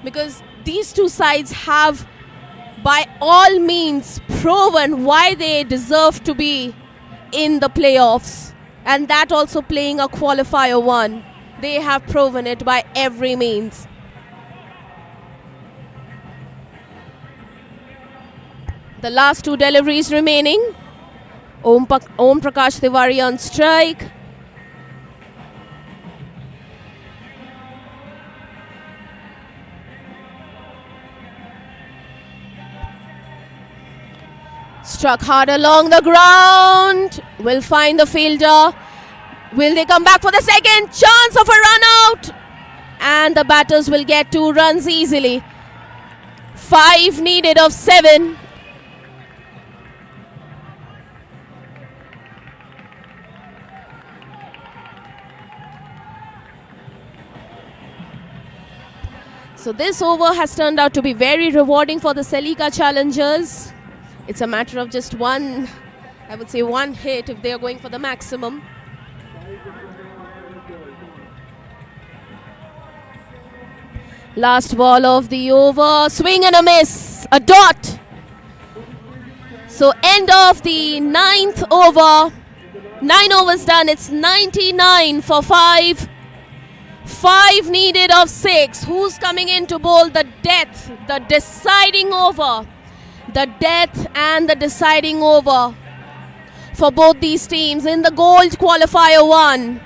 Because these two sides have by all means proven why they deserve to be in the playoffs, and that also playing a qualifier 1. They have proven it by every means. The last 2 deliveries remaining. Om Prakash Tiwari on strike. Struck hard along the ground. Will find the fielder. Will they come back for the second? Chance of a run out. And the batters will get 2 runs easily. 5 needed of 7. So this over has turned out to be very rewarding for the Celica challengers. It's a matter of just one, I would say 1 hit if they are going for the maximum. Last ball of the over, swing and a miss, a dot. So end of the 9th over, 9 overs done, it's 99 for 5. 5 needed of 6. Who's coming in to bowl the death, the deciding over? The death and the deciding over for both these teams in the gold qualifier 1.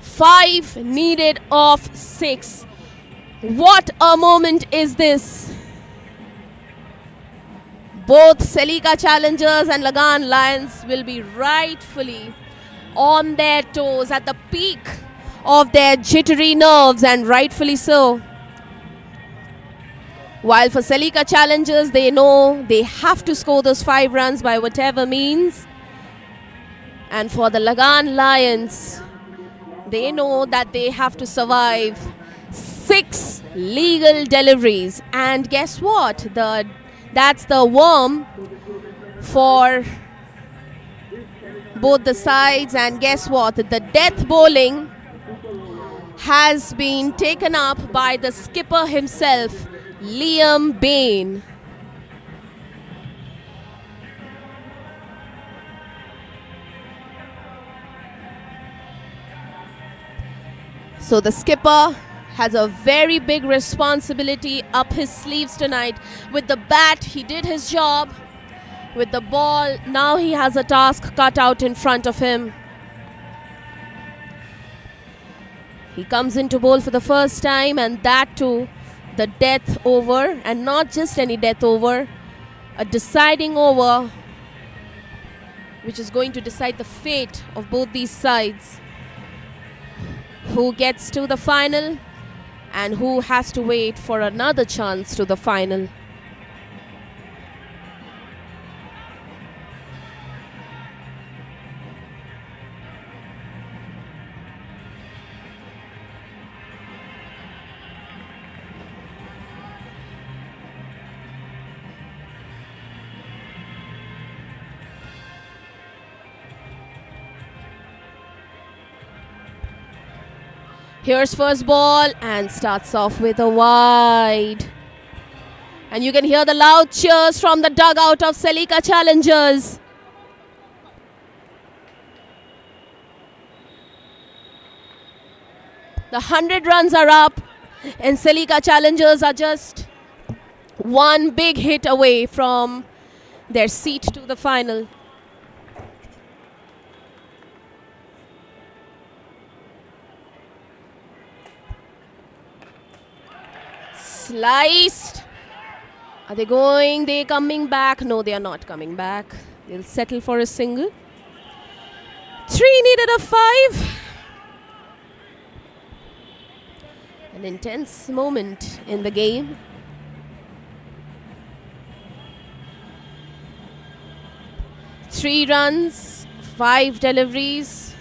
5 needed of 6. What a moment is this? Both Celica challengers and Lagan Lions will be rightfully on their toes at the peak of their jittery nerves, and rightfully so. While for Celica challengers, they know they have to score those 5 runs by whatever means. And for the Lagan Lions, they know that they have to survive 6 legal deliveries. And guess what? That's the worm for both the sides. And guess what? The death bowling has been taken up by the skipper himself, Liam Bain. So the skipper has a very big responsibility up his sleeves tonight. With the bat, he did his job. With the ball, now he has a task cut out in front of him. He comes into bowl for the first time, and that too, the death over, and not just any death over, a deciding over which is going to decide the fate of both these sides. Who gets to the final and who has to wait for another chance to the final. Here's first ball and starts off with a wide. And you can hear the loud cheers from the dugout of Celica Challengers. The 100 runs are up, and Celica Challengers are just one big hit away from their seat to the final. Sliced. Are they going? They coming back? No, they are not coming back. They'll settle for a single. 3 needed of 5. An intense moment in the game. Three runs, 5 deliveries.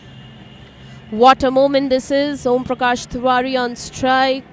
What a moment this is. Om Prakash Tiwari on strike.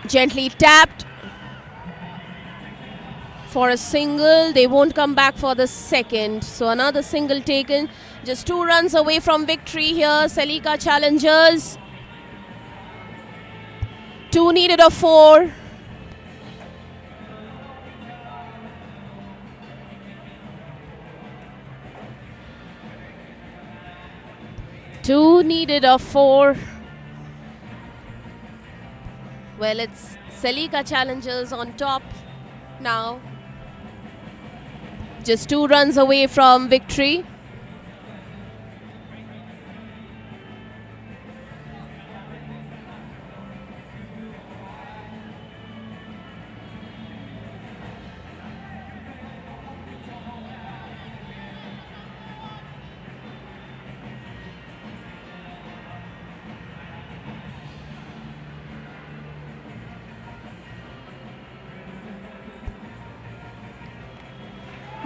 Gently tapped for a single. They won't come back for the second. So another single taken. Just 2 runs away from victory here. Celica Challengers. 2 needed of 4. Two needed of 4. Well, it's Celica Challengers on top now. Just 2 runs away from victory.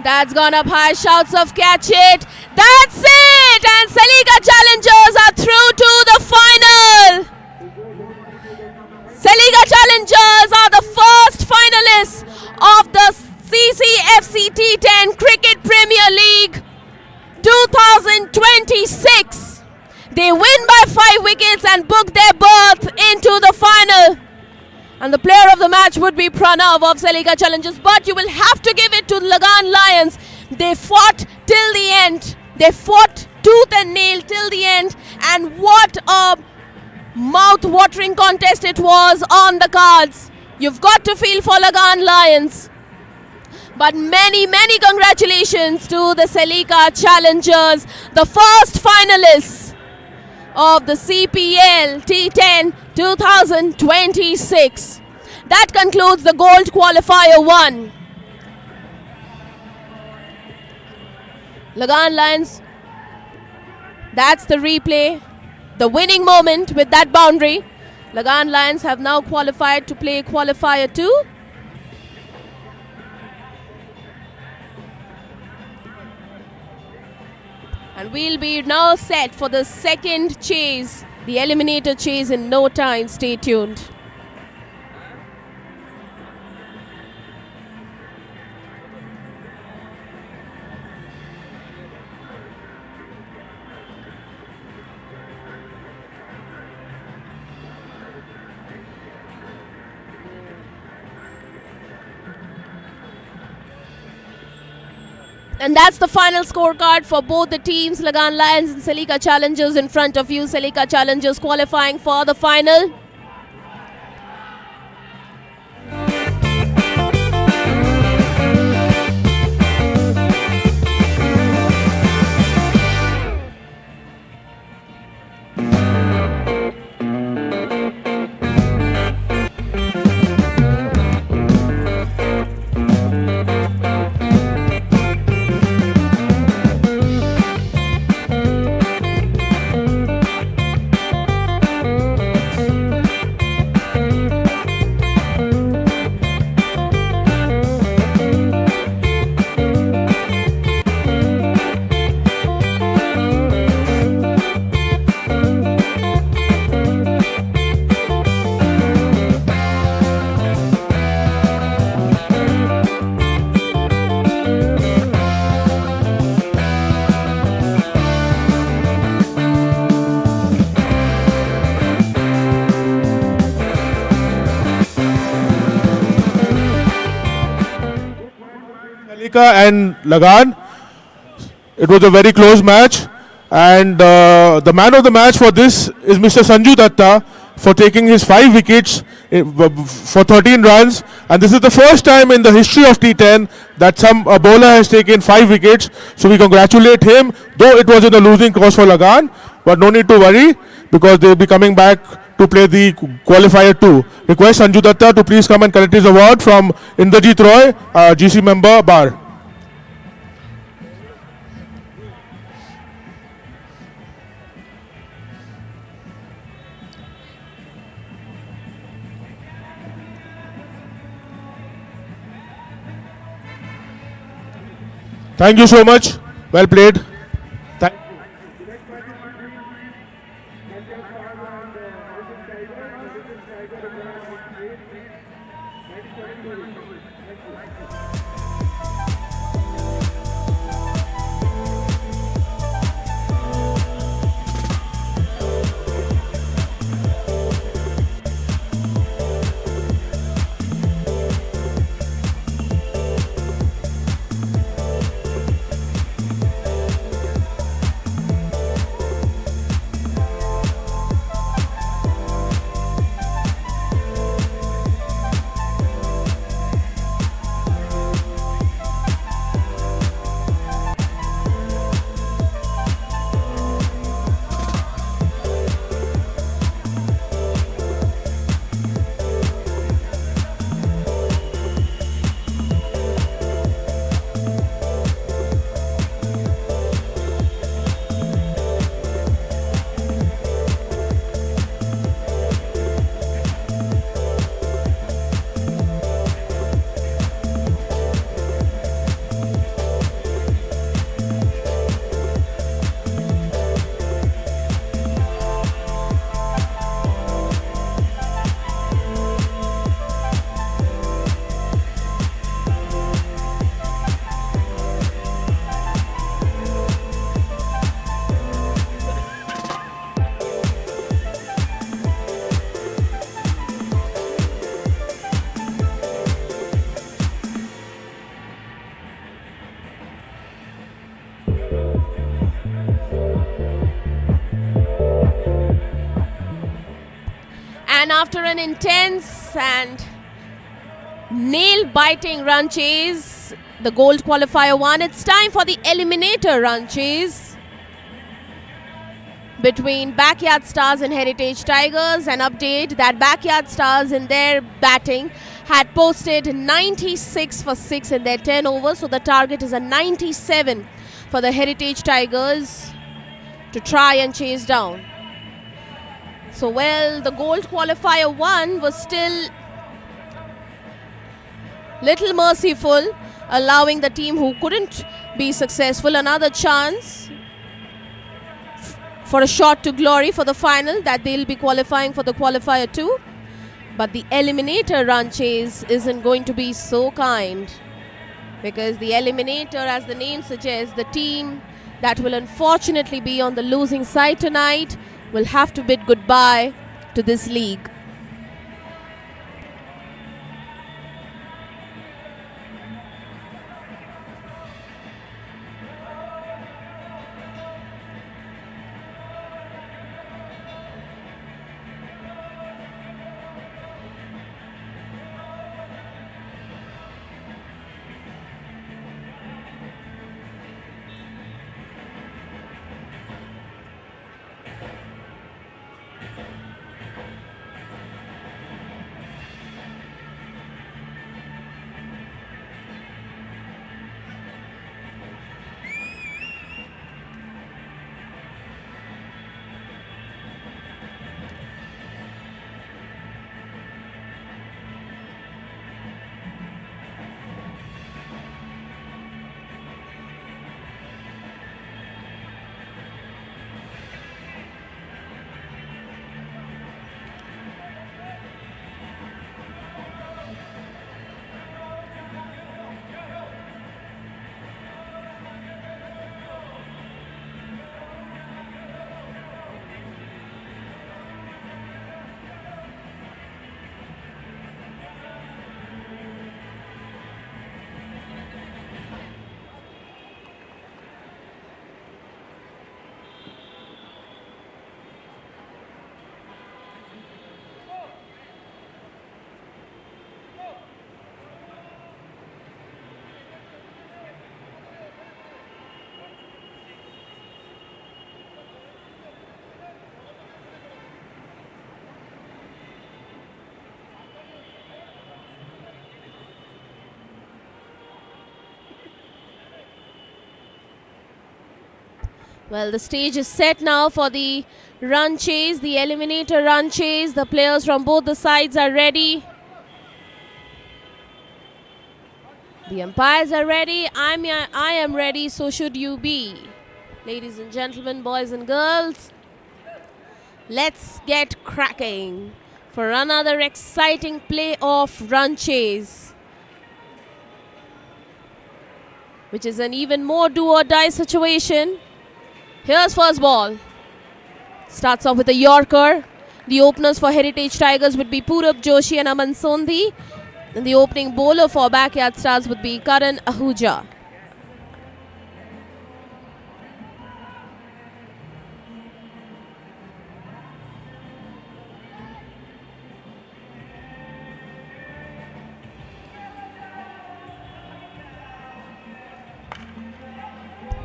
That's gone up high, shouts of catch it. That's it! And Celica Challengers are through to the final. Celica Challengers are the first finalists of the Cc&Fc T10 Cricket Premier League 2026. They win by 5 wickets and book their berth into the final. And the player of the match would be Pranav of Celica Challengers. But you will have to give it to Lagan Lions. They fought till the end. They fought tooth and nail till the end. And what a mouth-watering contest it was on the cards. You've got to feel for Lagan Lions. But many congratulations to the Celica challengers, the first finalists of the CPL T10 2026. That concludes the Gold Qualifier 1. Lagan Lions, that's the replay, the winning moment with that boundary. Lagan Lions have now qualified to play Qualifier 2. And we'll be now set for the second chase, the eliminator chase in no time. Stay tuned. And that's the final scorecard for both the teams, Lagan Lions and Celica Challengers. In front of you, Celica Challengers qualifying for the final. And Lagan. It was a very close match, and the man of the match for this is Mr. Sanju Datta for taking his 5 wickets for 13 runs, and this is the first time in the history of T10 that a bowler has taken 5 wickets, so we congratulate him, though it was in a losing cause for Lagan, but no need to worry because they'll be coming back to play the Qualifier 2. Request Sanju Datta to please come and collect his award from Indrajit Roy, GC member, Bar. Thank you so much. Well played. Thank And after an intense and nail-biting run chase, the gold qualifier 1. It's time for the eliminator run chase between Backyard Stars and Heritage Tigers. An update that Backyard Stars in their batting had posted 96 for 6 in their 10 overs. So the target is a 97 for the Heritage Tigers to try and chase down. So well, the gold qualifier 1 was still little merciful, allowing the team who couldn't be successful another chance for a shot to glory for the final, that they'll be qualifying for the qualifier 2. But the eliminator run chase isn't going to be so kind, because the eliminator, as the name suggests, the team that will unfortunately be on the losing side tonight, will have to bid goodbye to this league. Well, the stage is set now for the run chase, the eliminator run chase. The players from both the sides are ready. The umpires are ready. I am ready, so should you be. Ladies and gentlemen, boys and girls, let's get cracking for another exciting playoff run chase, which is an even more do or die situation. Here's first ball. Starts off with a Yorker. The openers for Heritage Tigers would be Purab Joshi and Aman Sondhi. And the opening bowler for Backyard Stars would be Karan Ahuja.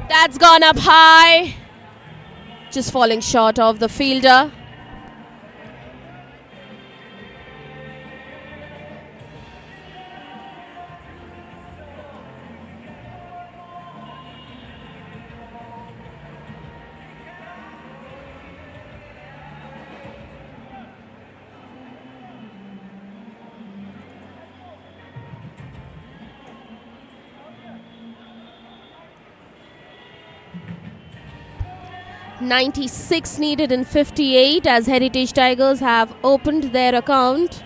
That's gone up high. Just falling short of the fielder. .96 needed in 58 as Heritage Tigers have opened their account.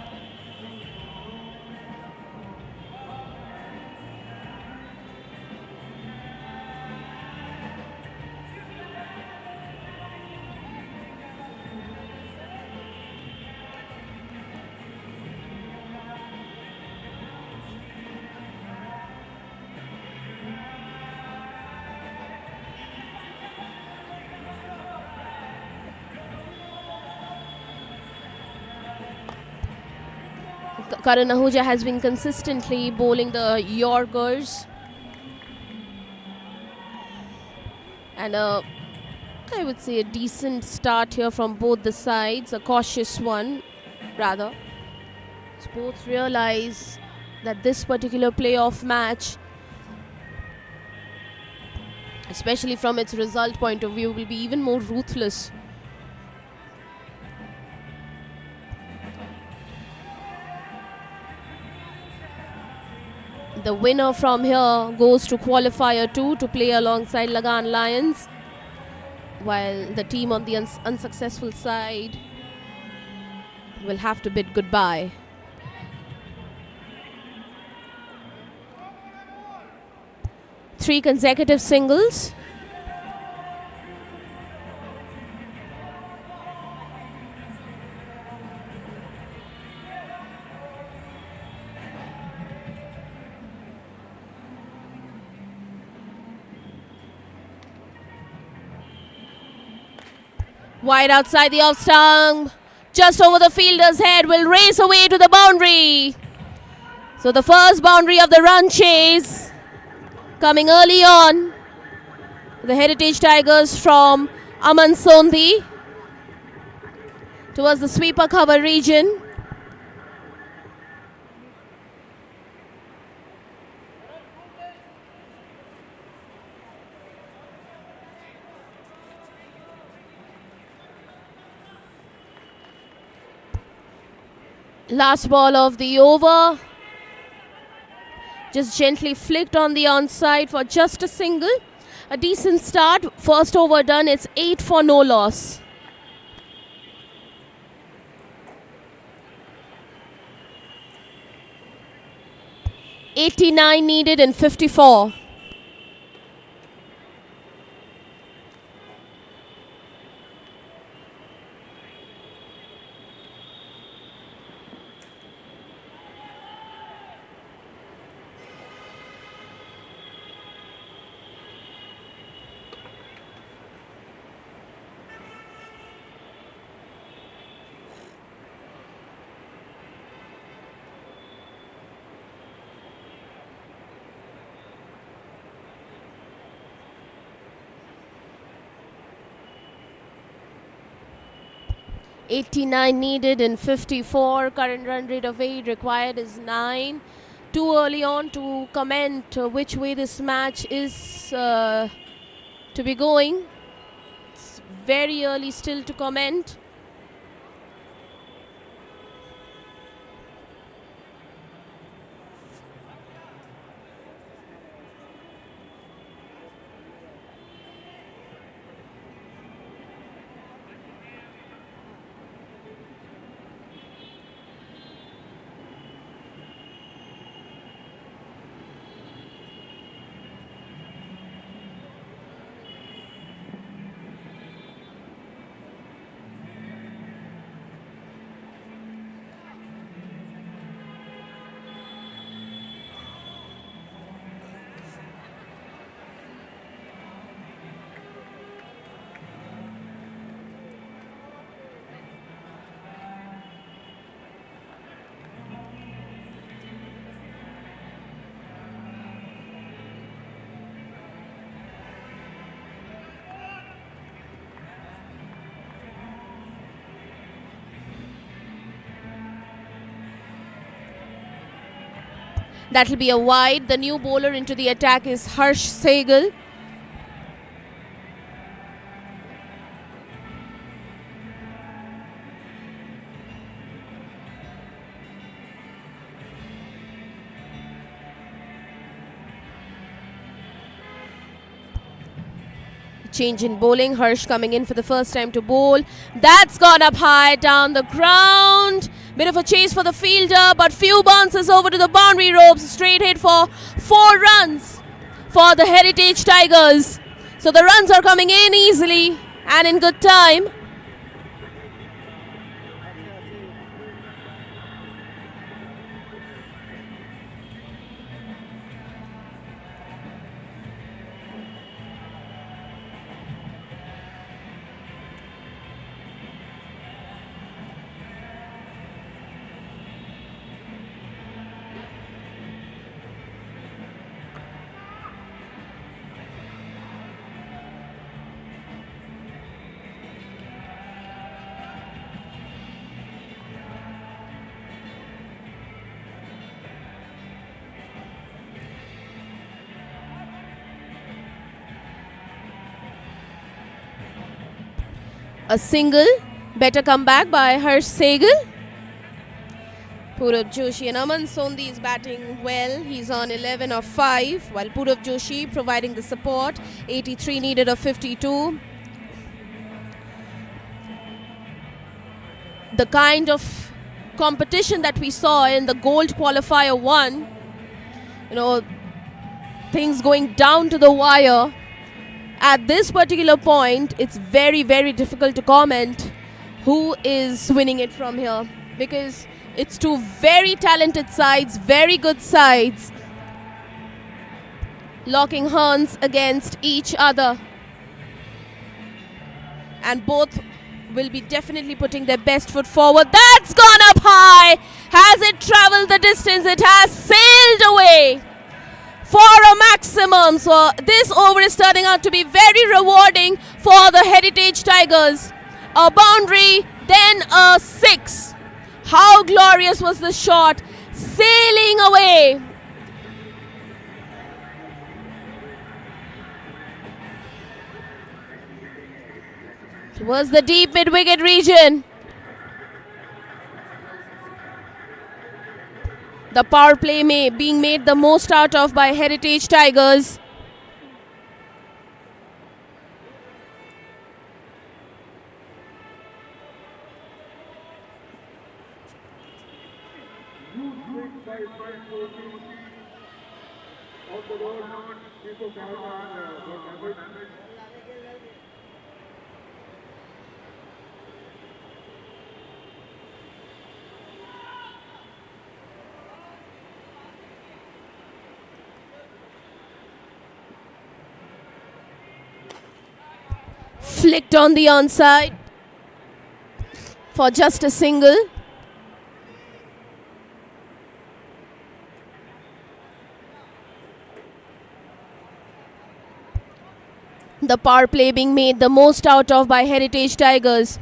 Karan Ahuja has been consistently bowling the Yorkers And I would say a decent start here from both the sides, a cautious one rather. So both realize that this particular playoff match, especially from its result point of view, will be even more ruthless. The winner from here goes to Qualifier 2 to play alongside Lagan Lions, while the team on the unsuccessful side will have to bid goodbye. Three consecutive singles. Wide outside the off stump, just over the fielder's head, will race away to the boundary. So the first boundary of the run chase coming early on. The Heritage Tigers from Aman Sondhi towards the sweeper cover region. Last ball of the over. Just gently flicked on the onside for just a single. A decent start. First over done. It's 8 for no loss. .89 needed in 54. .89 needed in 54. Current run rate of 8, required is 9. Too early on to comment which way this match is to be going. It's very early still to comment. That'll be a wide. The new bowler into the attack is Harsh Sehgal. Change in bowling. Harsh coming in for the first time to bowl. That's gone up high down the ground. Bit of a chase for the fielder, but few bounces over to the boundary ropes. Straight hit for 4 runs for the Heritage Tigers. So the runs are coming in easily and in good time. A single. Better comeback by Harsh Sehgal. Purav Joshi and Aman Sondi is batting well. He's on 11 of 5, while Purav Joshi providing the support. 83 needed of 52. The kind of competition that we saw in the Gold Qualifier 1, things going down to the wire. At this particular point, it's very, very difficult to comment who is winning it from here, because it's two very talented sides, very good sides, locking horns against each other. And both will be definitely putting their best foot forward. That's gone up high. Has it traveled the distance? It has sailed away for a maximum. So this over is turning out to be very rewarding for the Heritage Tigers. A boundary, then a 6. How glorious was the shot, sailing away. Towards the deep mid-wicket region. The power play being made the most out of by Heritage Tigers. Flicked on the onside for just a single. The power play being made the most out of by Heritage Tigers.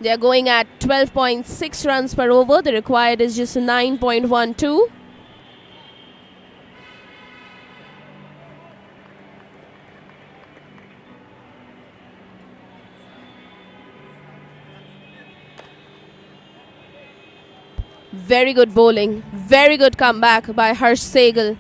They are going at 12.6 runs per over. The required is just 9.12. Very good bowling, very good comeback by Harsh Sehgal.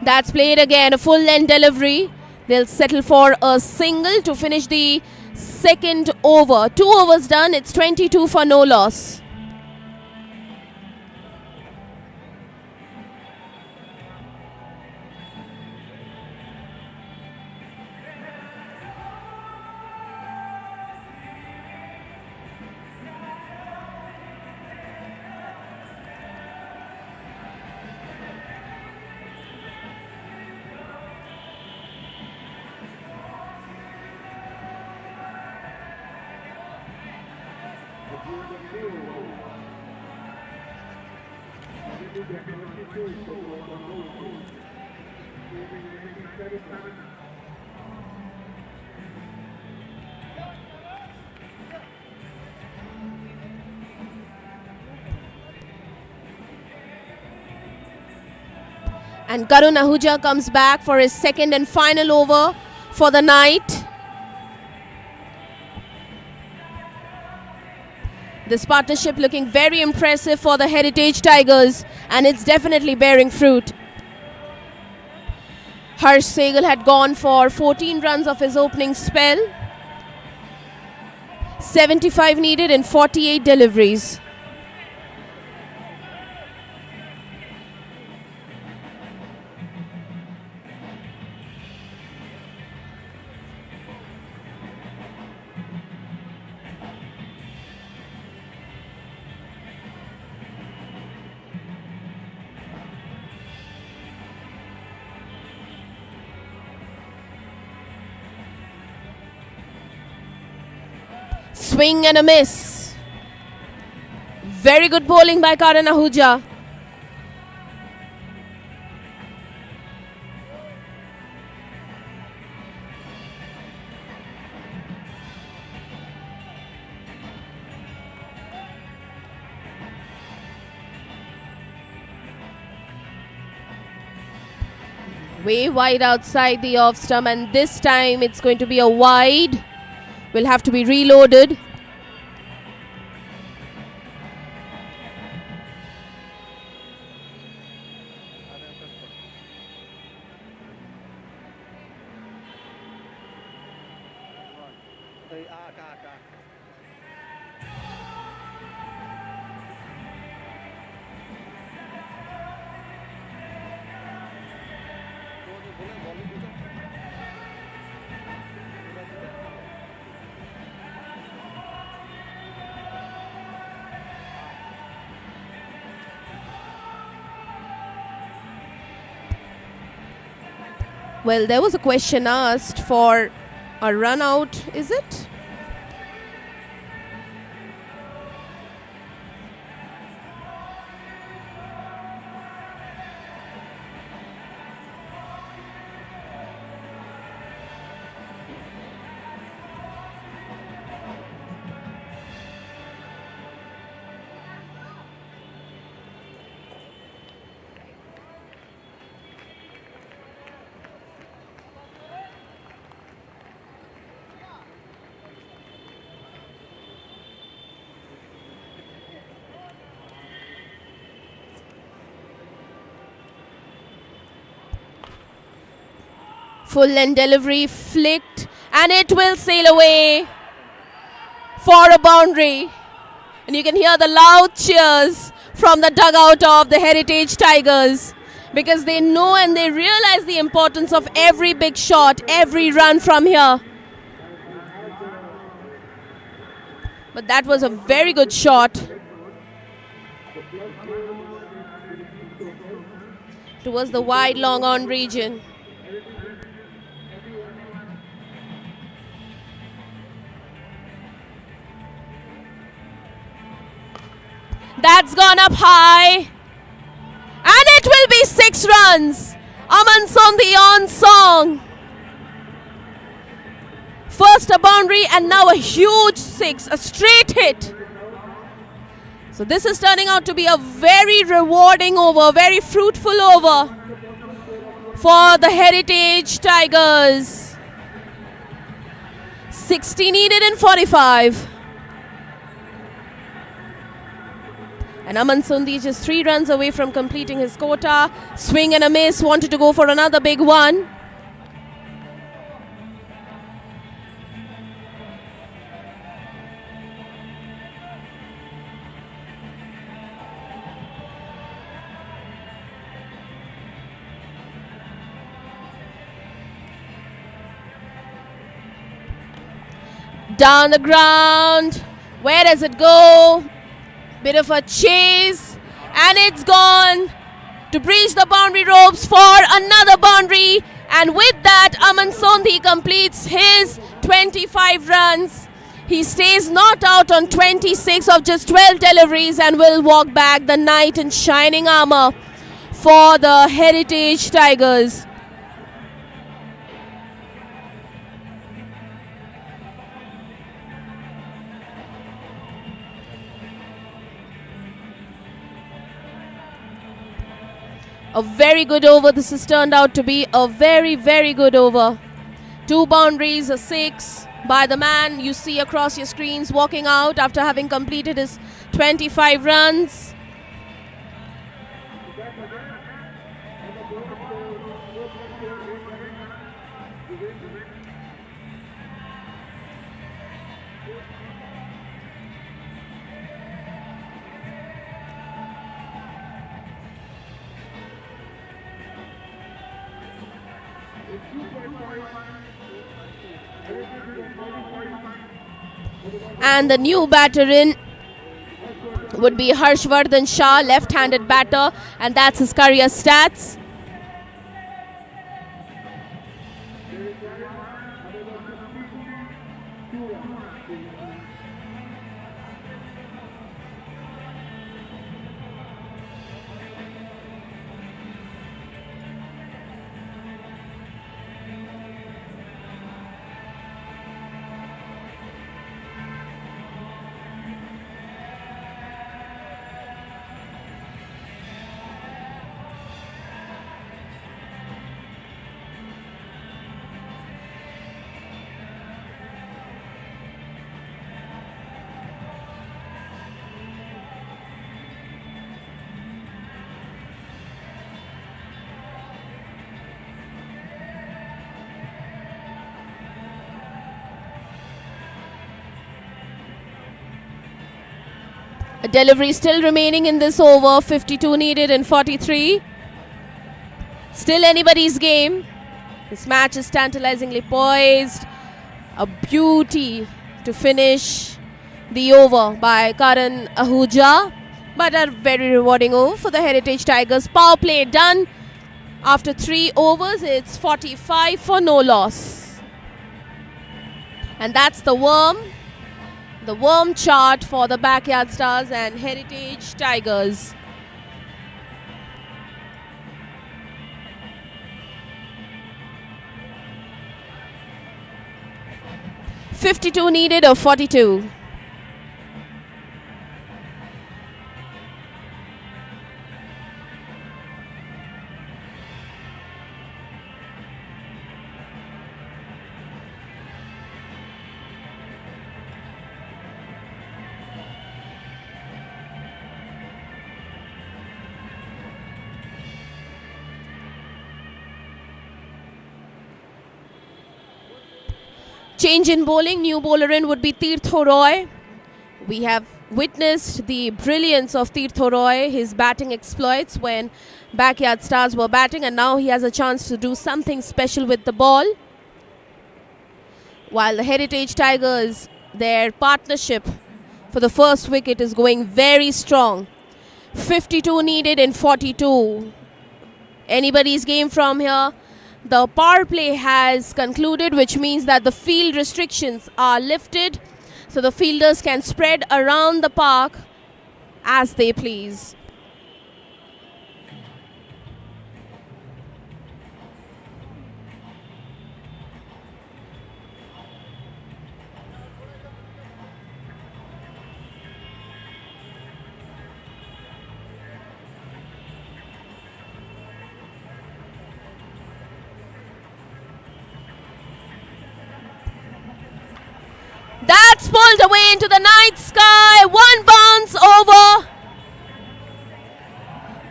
That's played again, a full length delivery. They'll settle for a single to finish the second over. 2 overs done, it's 22 for no loss. And Karun Ahuja comes back for his second and final over for the night. This partnership looking very impressive for the Heritage Tigers, and it's definitely bearing fruit. Harsh Sehgal had gone for 14 runs of his opening spell. 75 needed in 48 deliveries. Swing and a miss. Very good bowling by Karan Ahuja. Way wide outside the off stump, and this time it's going to be a wide. Will have to be reloaded. Well, there was a question asked for a run out, is it? Full end delivery, flicked, and it will sail away for a boundary. And you can hear the loud cheers from the dugout of the Heritage Tigers, because they know and they realize the importance of every big shot, every run from here. But that was a very good shot towards the wide long on region. That's gone up high, and it will be 6 runs. Aman Sondhi on song. First a boundary and now a huge 6, a straight hit. So this is turning out to be a very rewarding over, very fruitful over for the Heritage Tigers. 60 needed in 45. And Aman Sondhi just 3 runs away from completing his quota. Swing and a miss, wanted to go for another big one. Down the ground. Where does it go? Bit of a chase, and it's gone to breach the boundary ropes for another boundary. And with that, Aman Sondhi completes his 25 runs. He stays not out on 26 of just 12 deliveries and will walk back the knight in shining armor for the Heritage Tigers. A very good over. This has turned out to be a very, very good over. 2 boundaries, a 6 by the man you see across your screens walking out after having completed his 25 runs. And the new batter in would be Harshvardhan Shah, left-handed batter, and that's his career stats. A delivery still remaining in this over. 52 needed in 43. Still anybody's game. This match is tantalizingly poised. A beauty to finish the over by Karan Ahuja. But a very rewarding over for the Heritage Tigers. Power play done. After 3 overs, it's 45 for no loss. And that's the worm chart for the Backyard Stars and Heritage Tigers. .52 needed of 42. Change in bowling, new bowler in would be Tirtho Roy. We have witnessed the brilliance of Tirtho Roy, his batting exploits when Backyard Stars were batting, and now he has a chance to do something special with the ball. While the Heritage Tigers, their partnership for the first wicket is going very strong. 52 needed in 42. Anybody's game from here. The power play has concluded, which means that the field restrictions are lifted, so the fielders can spread around the park as they please. That's pulled away into the night sky. One bounce over.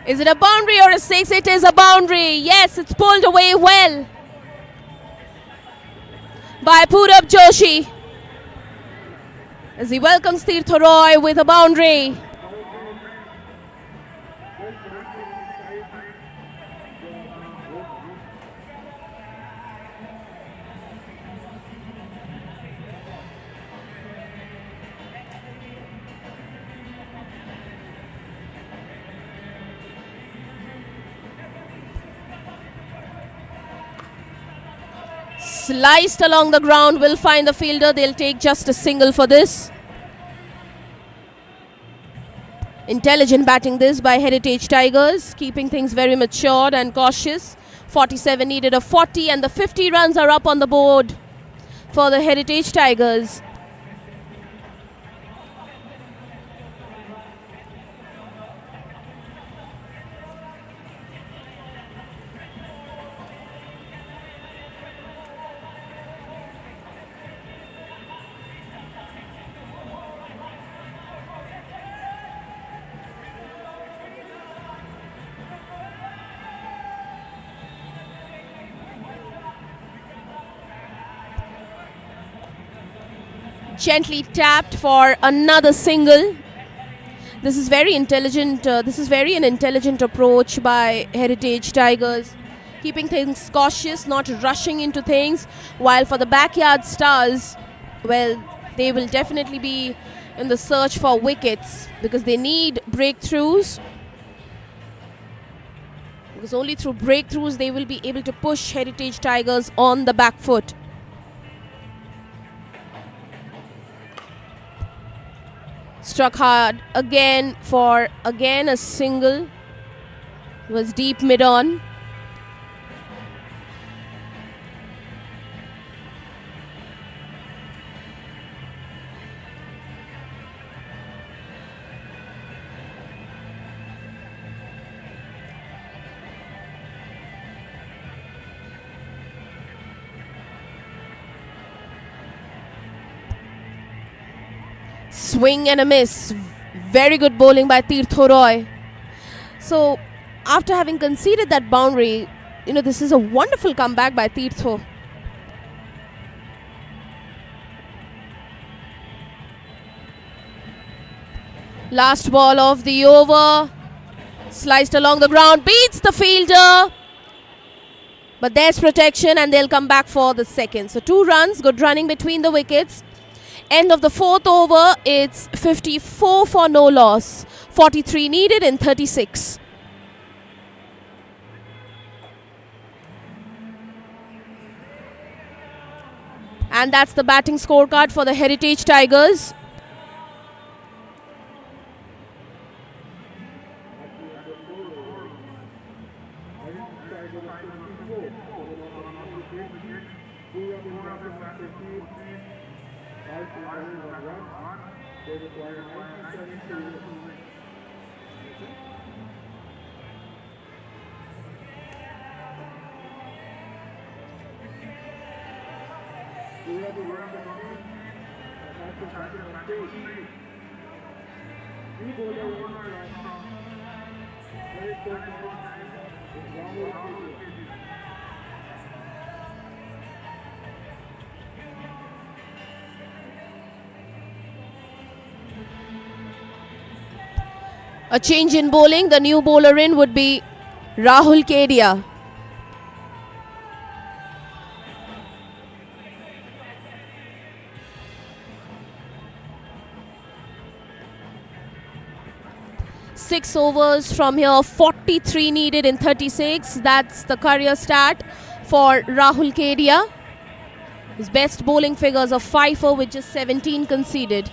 Is it a boundary or a six? It is a boundary. Yes, it's pulled away well by Purab Joshi as he welcomes Tirtho Roy with a boundary. Sliced along the ground, will find the fielder. They'll take just a single for this. Intelligent batting this by Heritage Tigers, keeping things very matured and cautious. 47 needed of 40, and the 50 runs are up on the board for the Heritage Tigers. Gently tapped for another single. This is very intelligent. This is very an intelligent approach by Heritage Tigers, keeping things cautious, not rushing into things. While for the Backyard Stars, well, they will definitely be in the search for wickets because they need breakthroughs. Because only through breakthroughs they will be able to push Heritage Tigers on the back foot. Struck hard again for again a single. Was deep mid-on. Swing and a miss. Very good bowling by Tirtho Roy. So, after having conceded that boundary, this is a wonderful comeback by Tirtho. Last ball of the over. Sliced along the ground. Beats the fielder. But there's protection and they'll come back for the second. So 2 runs. Good running between the wickets. End of the 4th over. It's 54 for no loss. 43 needed in 36. And that's the batting scorecard for the Heritage Tigers. A change in bowling. The new bowler in would be Rahul Kedia. Six overs from here, 43 needed in 36. That's the career stat for Rahul Kedia. His best bowling figures of 5 with just 17 conceded.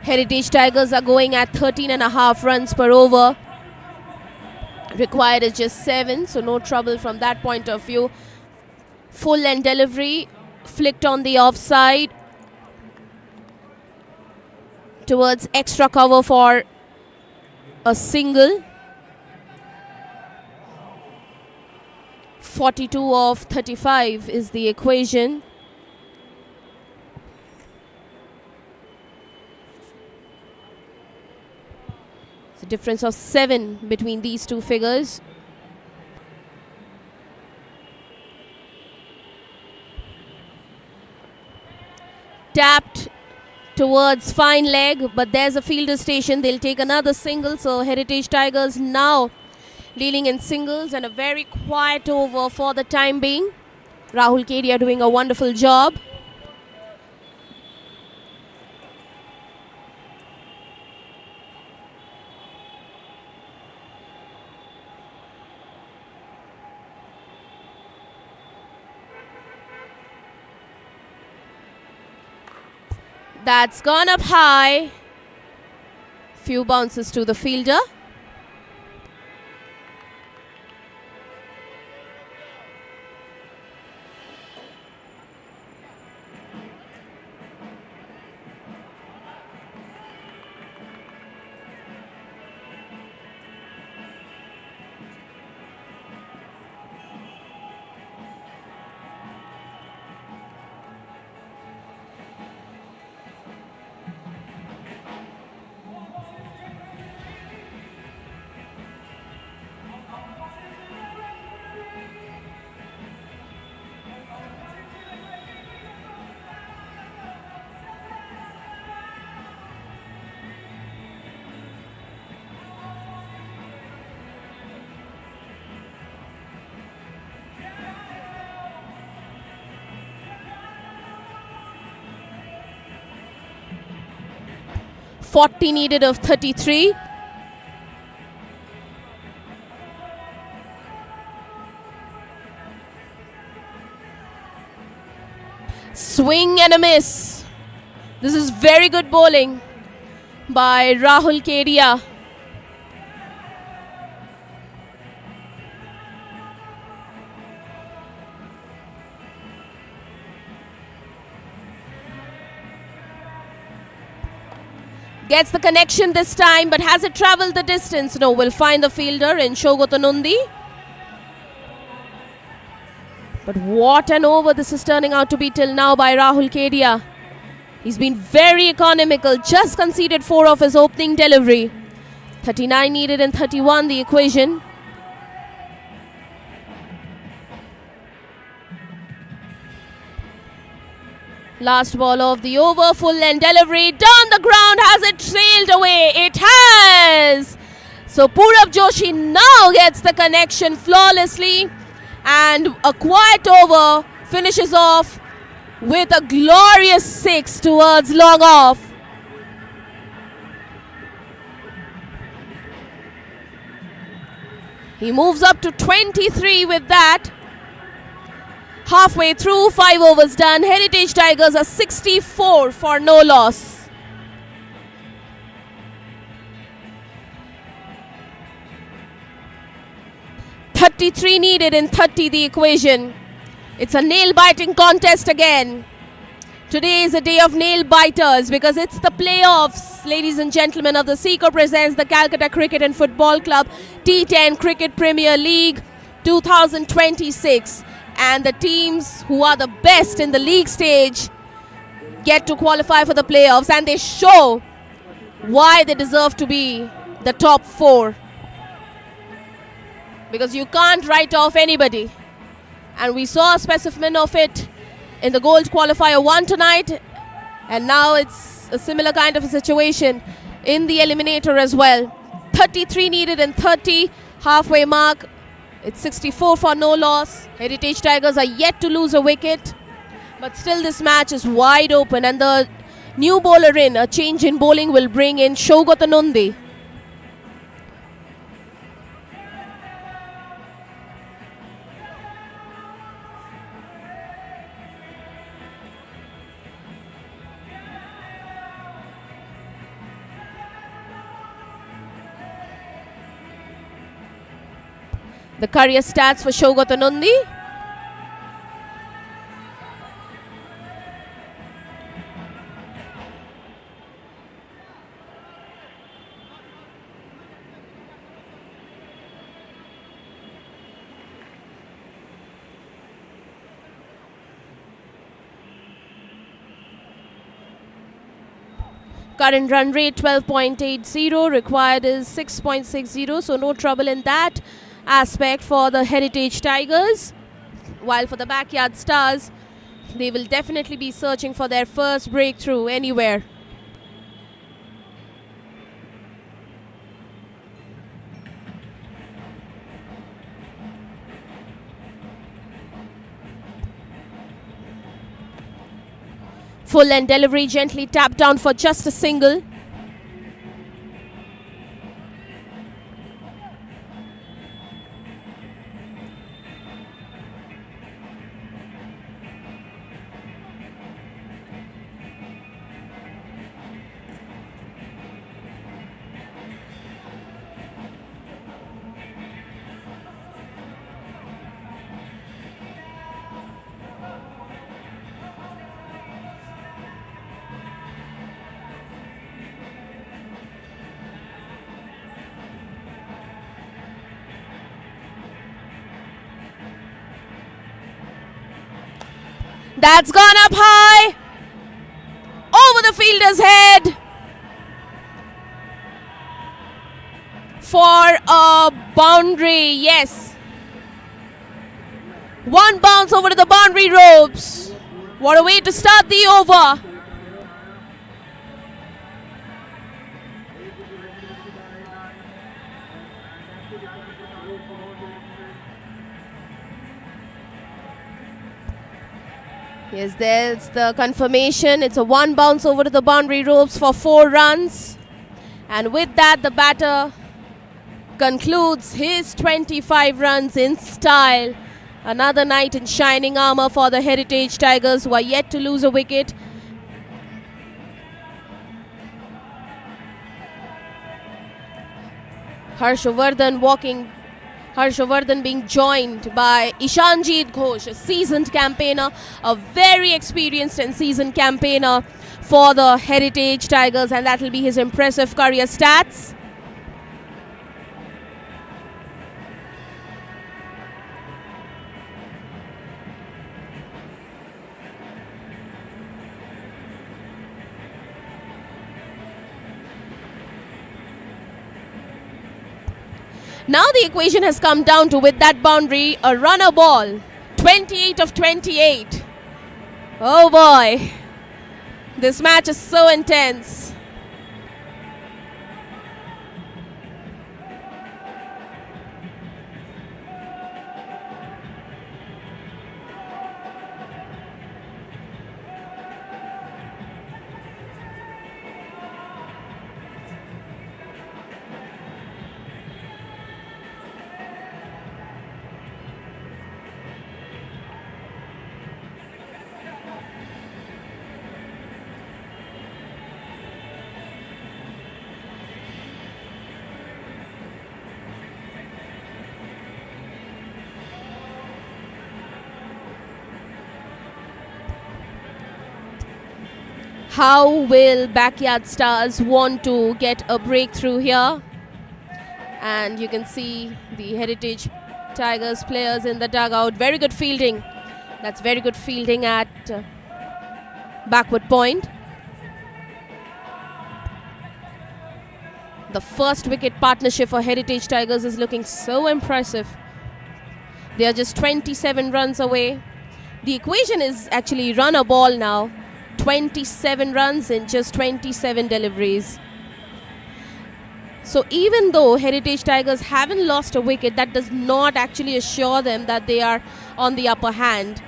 Heritage Tigers are going at 13.5 runs per over. Required is just 7, so no trouble from that point of view. Full end delivery, flicked on the offside towards extra cover for a single. 42 of 35 is the equation. It's a difference of 7 between these two figures. Tapped towards fine leg, but there's a fielder station. They'll take another single, so Heritage Tigers now leading in singles, and a very quiet over for the time being. Rahul Kedia doing a wonderful job. That's gone up high. Few bounces to the fielder. .40 needed of 33. Swing and a miss. This is very good bowling by Rahul Kedia. Gets the connection this time, but has it travelled the distance? No, we'll find the fielder in Shogotanundi. But what an over this is turning out to be till now by Rahul Kedia. He's been very economical, just conceded 4 of his opening delivery. 39 needed and 31 the equation. Last ball of the over, full length delivery, down the ground, has it sailed away? It has! So Purab Joshi now gets the connection flawlessly, and a quiet over finishes off with a glorious 6 towards long off. He moves up to 23 with that. Halfway through, 5 overs done. Heritage Tigers are 64 for no loss. .33 needed in 30 the equation. It's a nail-biting contest again. Today is a day of nail-biters because it's the playoffs, ladies and gentlemen, of the SECO presents the Calcutta Cricket and Football Club T10 Cricket Premier League 2026. And the teams who are the best in the league stage get to qualify for the playoffs, and they show why they deserve to be the top 4. Because you can't write off anybody. And we saw a specimen of it in the Gold Qualifier 1 tonight. And now it's a similar kind of a situation in the eliminator as well. 33 needed and 30, halfway mark. It's 64 for no loss. Heritage Tigers are yet to lose a wicket. But still this match is wide open. And the new bowler in, a change in bowling, will bring in Shogotanundi. The career stats for Shogotanundi. Current run rate 12.80, required is 6.60, so no trouble in that aspect for the Heritage Tigers. While for the Backyard Stars, they will definitely be searching for their first breakthrough anywhere. Full end delivery, gently tapped down for just a single. That's gone up high, over the fielder's head for a boundary. Yes, one bounce over to the boundary ropes. What a way to start the over. Yes, there's the confirmation. It's a one bounce over to the boundary ropes for 4 runs. And with that, the batter concludes his 25 runs in style. Another night in shining armour for the Heritage Tigers, who are yet to lose a wicket. Harshavardhan being joined by Ishanjit Ghosh, a seasoned campaigner, a very experienced and seasoned campaigner for the Heritage Tigers, and that will be his impressive career stats. Now the equation has come down to, with that boundary, a runner ball. 28 of 28. Oh boy. This match is so intense. How will Backyard Stars want to get a breakthrough here? And you can see the Heritage Tigers players in the dugout. Very good fielding. That's very good fielding at backward point. The first wicket partnership for Heritage Tigers is looking so impressive. They are just 27 runs away. The equation is actually run a ball now. 27 runs in just 27 deliveries. So even though Heritage Tigers haven't lost a wicket, that does not actually assure them that they are on the upper hand,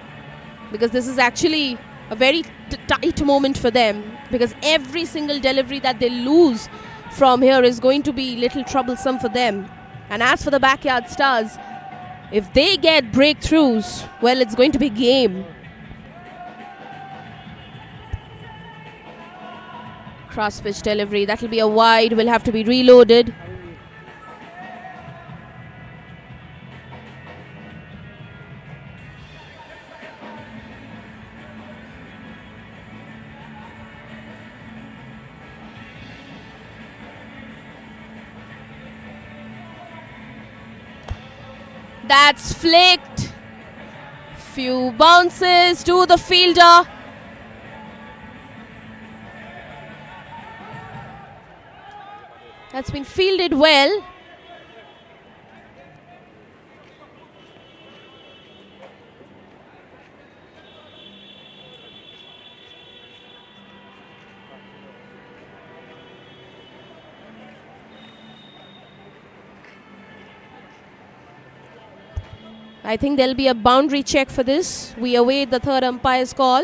because this is actually a very tight moment for them, because every single delivery that they lose from here is going to be little troublesome for them. And as for the Backyard Stars, if they get breakthroughs, well, it's going to be game. Cross pitch delivery, that will be a wide, will have to be reloaded. That's flicked. Few bounces to the fielder. That's been fielded well. I think there'll be a boundary check for this. We await the third umpire's call.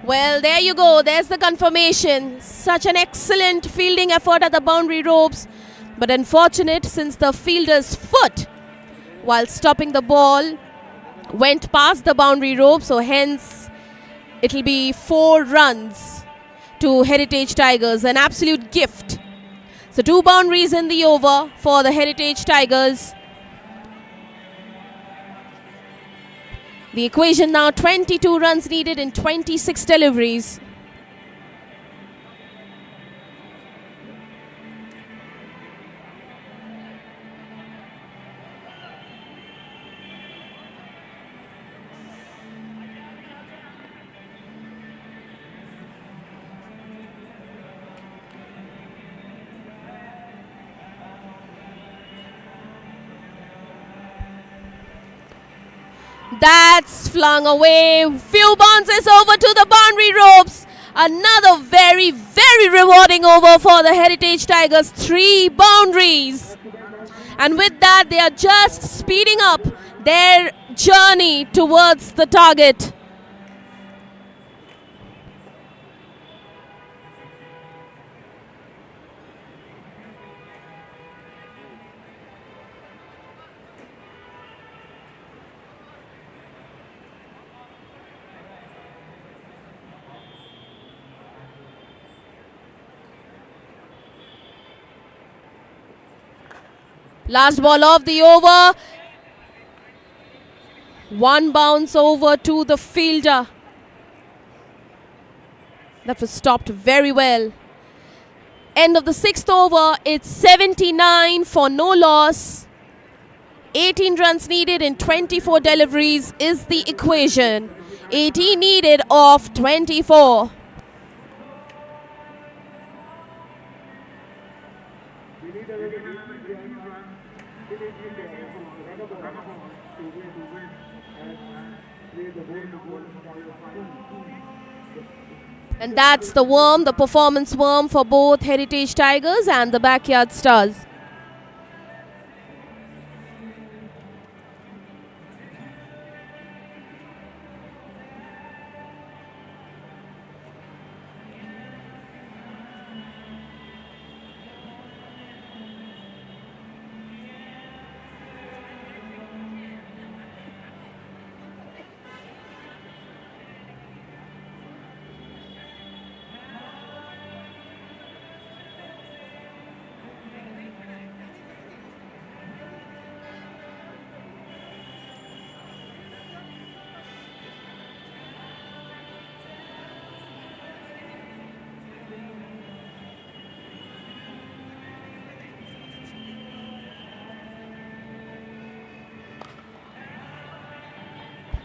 Well, there you go. There's the confirmation. Such an excellent fielding effort at the boundary ropes. But unfortunate, since the fielder's foot, while stopping the ball, went past the boundary rope. So hence, it'll be 4 runs to Heritage Tigers. An absolute gift. So 2 boundaries in the over for the Heritage Tigers. The equation now 22 runs needed in 26 deliveries. That's flung away. Few bounces over to the boundary ropes. Another very, very rewarding over for the Heritage Tigers. 3 boundaries. And with that, they are just speeding up their journey towards the target. Last ball of the over. One bounce over to the fielder. That was stopped very well. End of the 6th over. It's 79 for no loss. 18 runs needed in 24 deliveries is the equation. 18 needed of 24. And that's the worm, the performance worm for both Heritage Tigers and the Backyard Stars.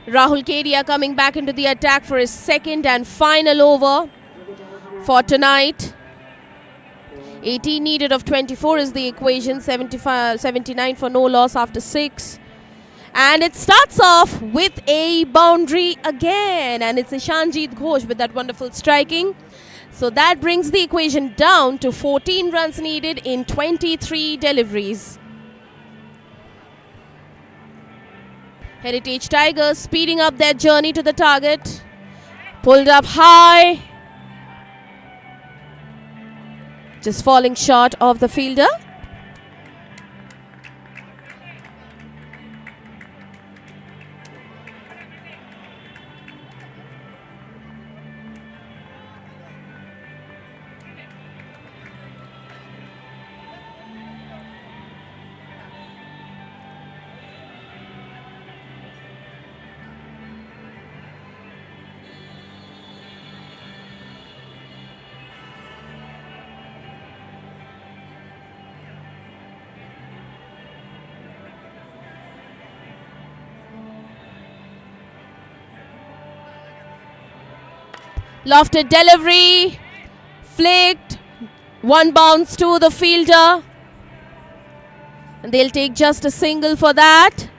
Rahul Kedia coming back into the attack for his second and final over for tonight. 18 needed of 24 is the equation. 79 for no loss after 6. And it starts off with a boundary again. And it's Ishanjit Ghosh with that wonderful striking. So that brings the equation down to 14 runs needed in 23 deliveries. Heritage Tigers speeding up their journey to the target. Pulled up high. Just falling short of the fielder. Lofted delivery, flicked, one bounce to the fielder. And they'll take just a single for that.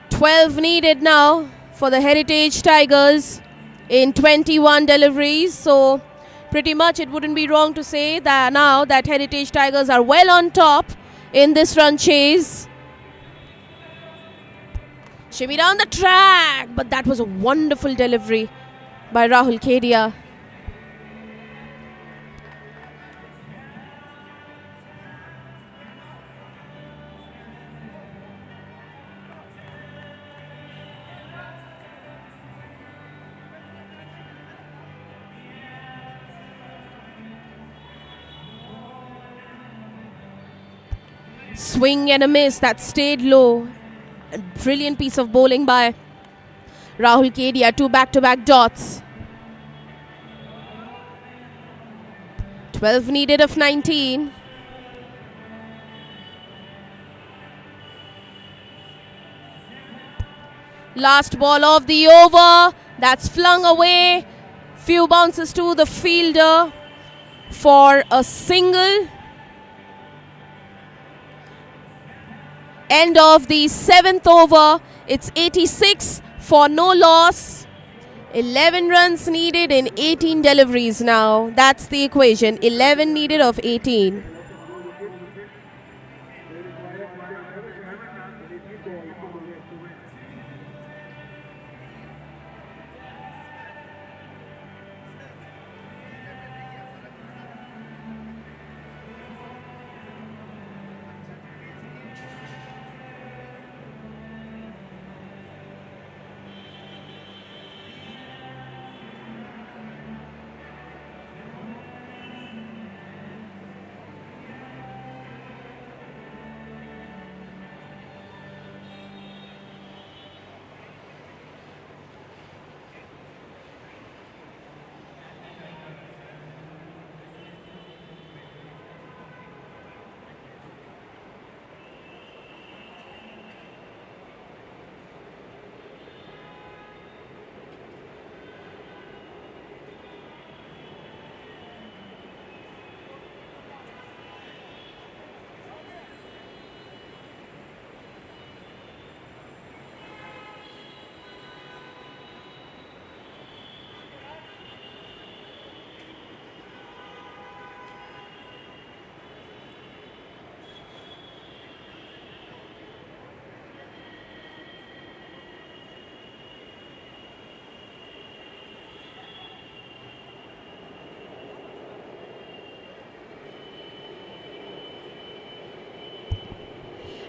$12 needed now for the Heritage Tigers in 21 deliveries. So pretty much it wouldn't be wrong to say that now that Heritage Tigers are well on top in this run chase. Shimmy down the track, but that was a wonderful delivery by Rahul Kedia. Swing and a miss that stayed low. A brilliant piece of bowling by Rahul Kedia. 2 back-to-back dots. 12 needed of 19. Last ball of the over. That's flung away. Few bounces to the fielder for a single. End of the 7th over. It's 86 for no loss. 11 runs needed in 18 deliveries now. That's the equation. 11 needed of 18.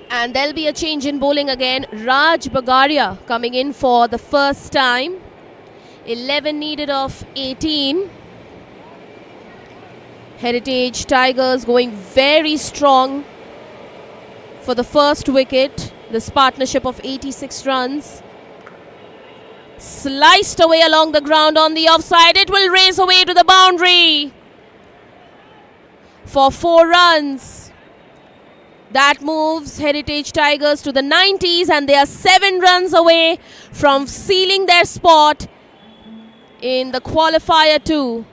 And there'll be a change in bowling again. Raj Bagaria coming in for the first time. 11 needed of 18. Heritage Tigers going very strong for the first wicket. This partnership of 86 runs. Sliced away along the ground on the offside. It will race away to the boundary for 4 runs. That moves Heritage Tigers to the 90s, and they are 7 runs away from sealing their spot in the Qualifier 2.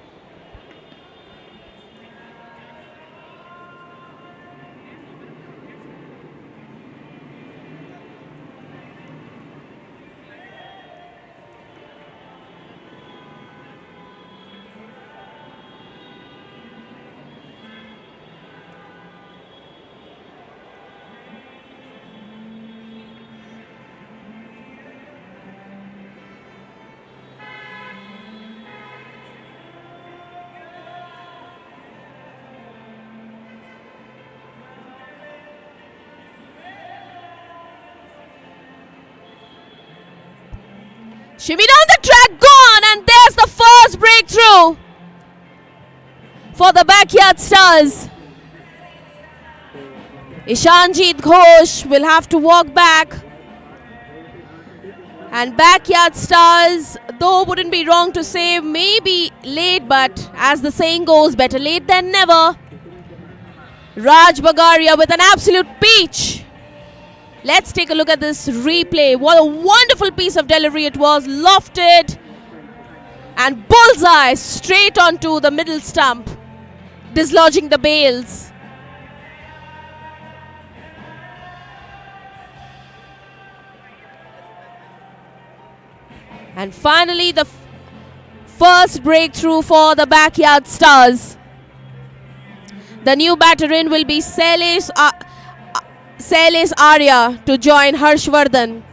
Shimmy down the track, gone, and there's the first breakthrough for the Backyard Stars. Ishanjit Ghosh will have to walk back. And Backyard Stars, though wouldn't be wrong to say, maybe late, but as the saying goes, better late than never. Raj Bagaria with an absolute peach. Let's take a look at this replay. What a wonderful piece of delivery it was. Lofted and bullseye straight onto the middle stump, dislodging the bails. And finally, the first breakthrough for the Backyard Stars. The new batter in will be Sailesh Arya to join Harshvardhan.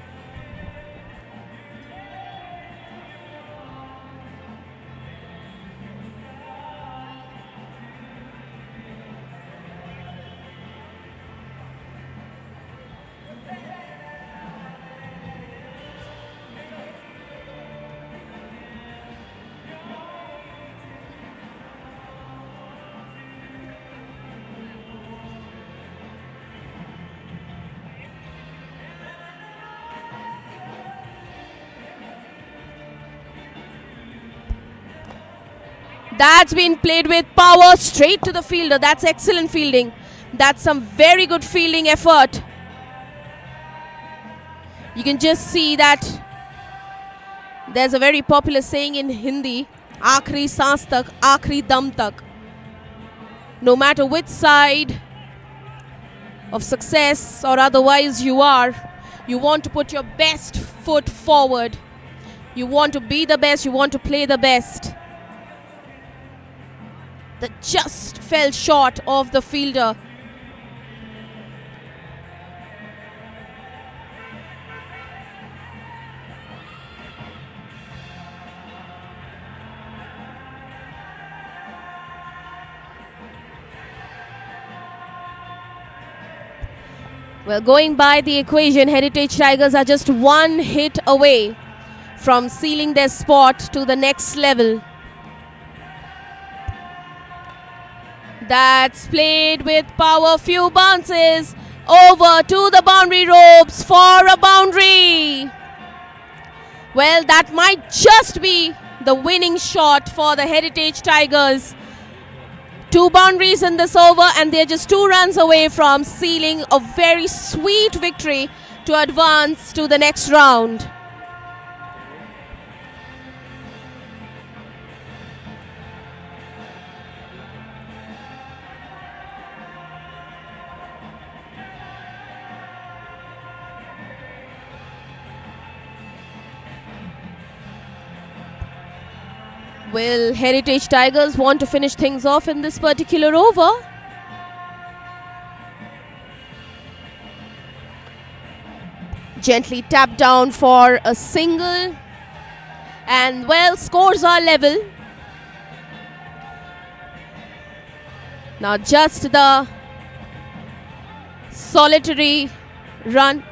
That's been played with power straight to the fielder. That's excellent fielding. That's some very good fielding effort. You can just see that there's a very popular saying in Hindi, Aakhri saans tak, aakhri dam tak. No matter which side of success or otherwise you are, you want to put your best foot forward. You want to be the best, you want to play the best. That just fell short of the fielder. Well, going by the equation, Heritage Tigers are just one hit away from sealing their spot to the next level. That's played with power, few bounces over to the boundary ropes for a boundary. Well, that might just be the winning shot for the Heritage Tigers. 2 boundaries in this over, and they're just 2 runs away from sealing a very sweet victory to advance to the next round. Will Heritage Tigers want to finish things off in this particular over? Gently tapped down for a single. And well, scores are level. Now just the solitary run.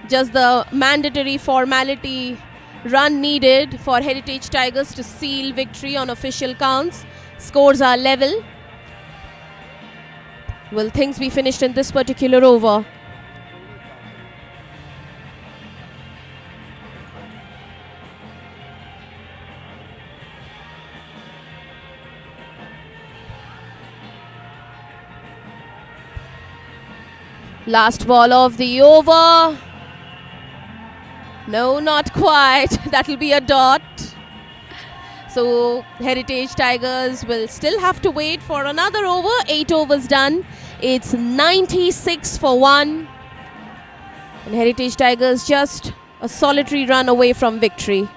Just the mandatory formality run needed for Heritage Tigers to seal victory on official counts. Scores are level. Will things be finished in this particular over? Last ball of the over. No, not quite. That'll be a dot. So Heritage Tigers will still have to wait for another over. 8 overs done. It's 96 for 1. And Heritage Tigers just a solitary run away from victory.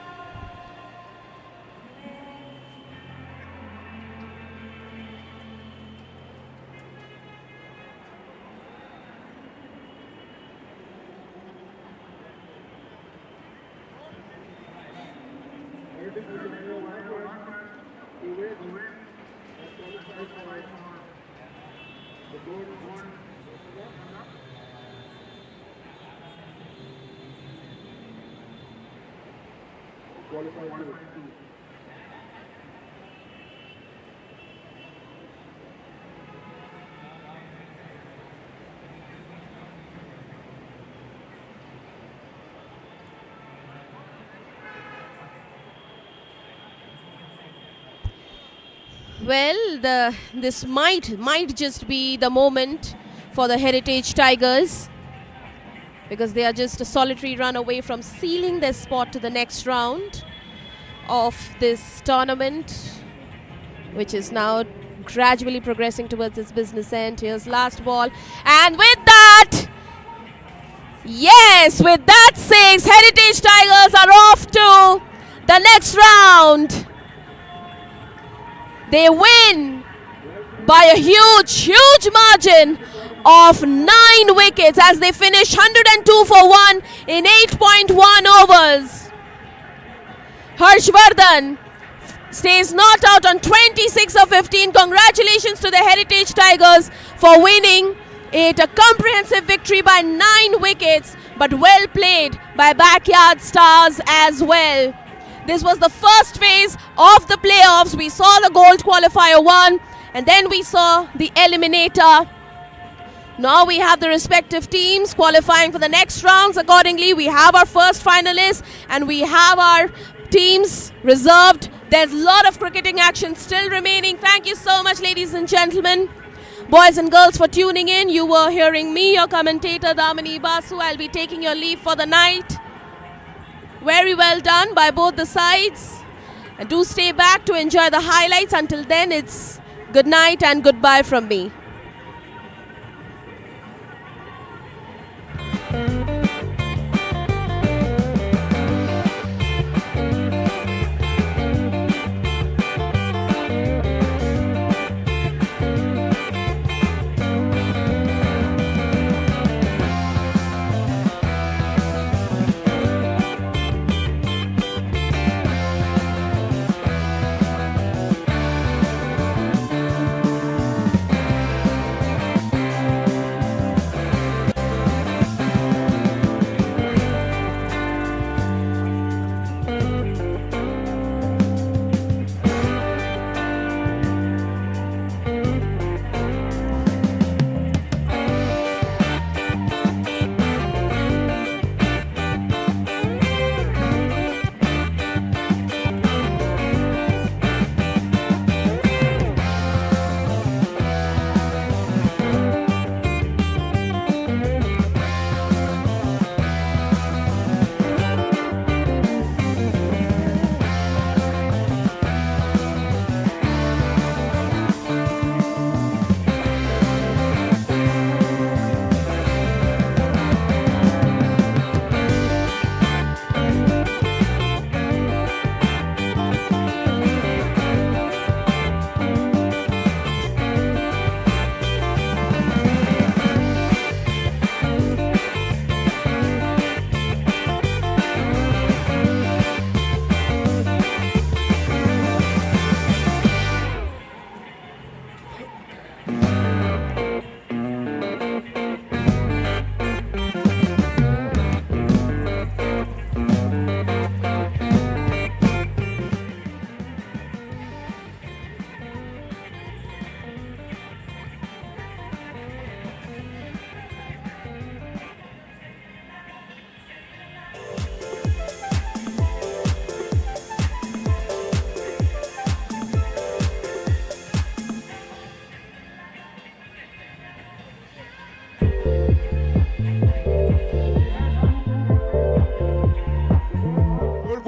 Well, this might just be the moment for the Heritage Tigers, because they are just a solitary run away from sealing their spot to the next round of this tournament, which is now gradually progressing towards its business end. Here's last ball, and with that, yes, with that 6, Heritage Tigers are off to the next round. They win by a huge margin of 9 wickets as they finish 102 for 1 in 8.1 overs. Harshvardhan stays not out on 26 of 15. Congratulations to the Heritage Tigers for winning it. A comprehensive victory by 9 wickets, but well played by Backyard Stars as well. This was the first phase of the playoffs. We saw the Gold Qualifier 1, and then we saw the Eliminator. Now we have the respective teams qualifying for the next rounds. Accordingly, we have our first finalists and we have our teams reserved. There's a lot of cricketing action still remaining. Thank you so much, ladies and gentlemen, boys and girls, for tuning in. You were hearing me, your commentator, Damini Basu. I'll be taking your leave for the night. Very well done by both the sides. And do stay back to enjoy the highlights. Until then, it's good night and goodbye from me.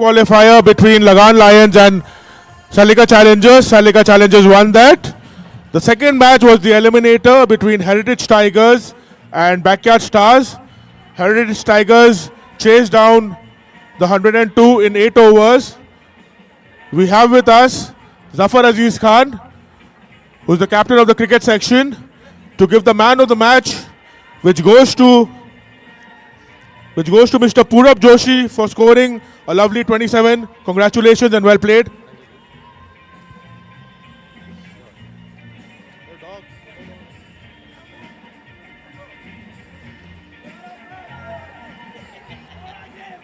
qualifier between Lagan Lions and Salika Challengers. Salika Challengers won that. The second match was the eliminator between Heritage Tigers and Backyard Stars. Heritage Tigers chased down the 102 in 8 overs. We have with us Zafar Aziz Khan, who's the captain of the cricket section, to give the man of the match, which goes to Mr. Purab Joshi for scoring a lovely 27. Congratulations and well played.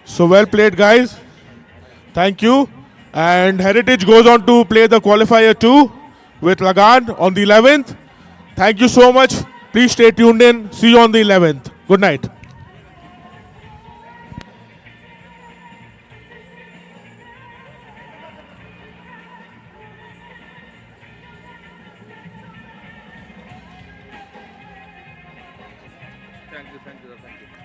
So well played, guys. Thank you. And Heritage goes on to play the qualifier 2 with Lagan on the 11th. Thank you so much. Please stay tuned in. See you on the 11th. Good night. Thank you.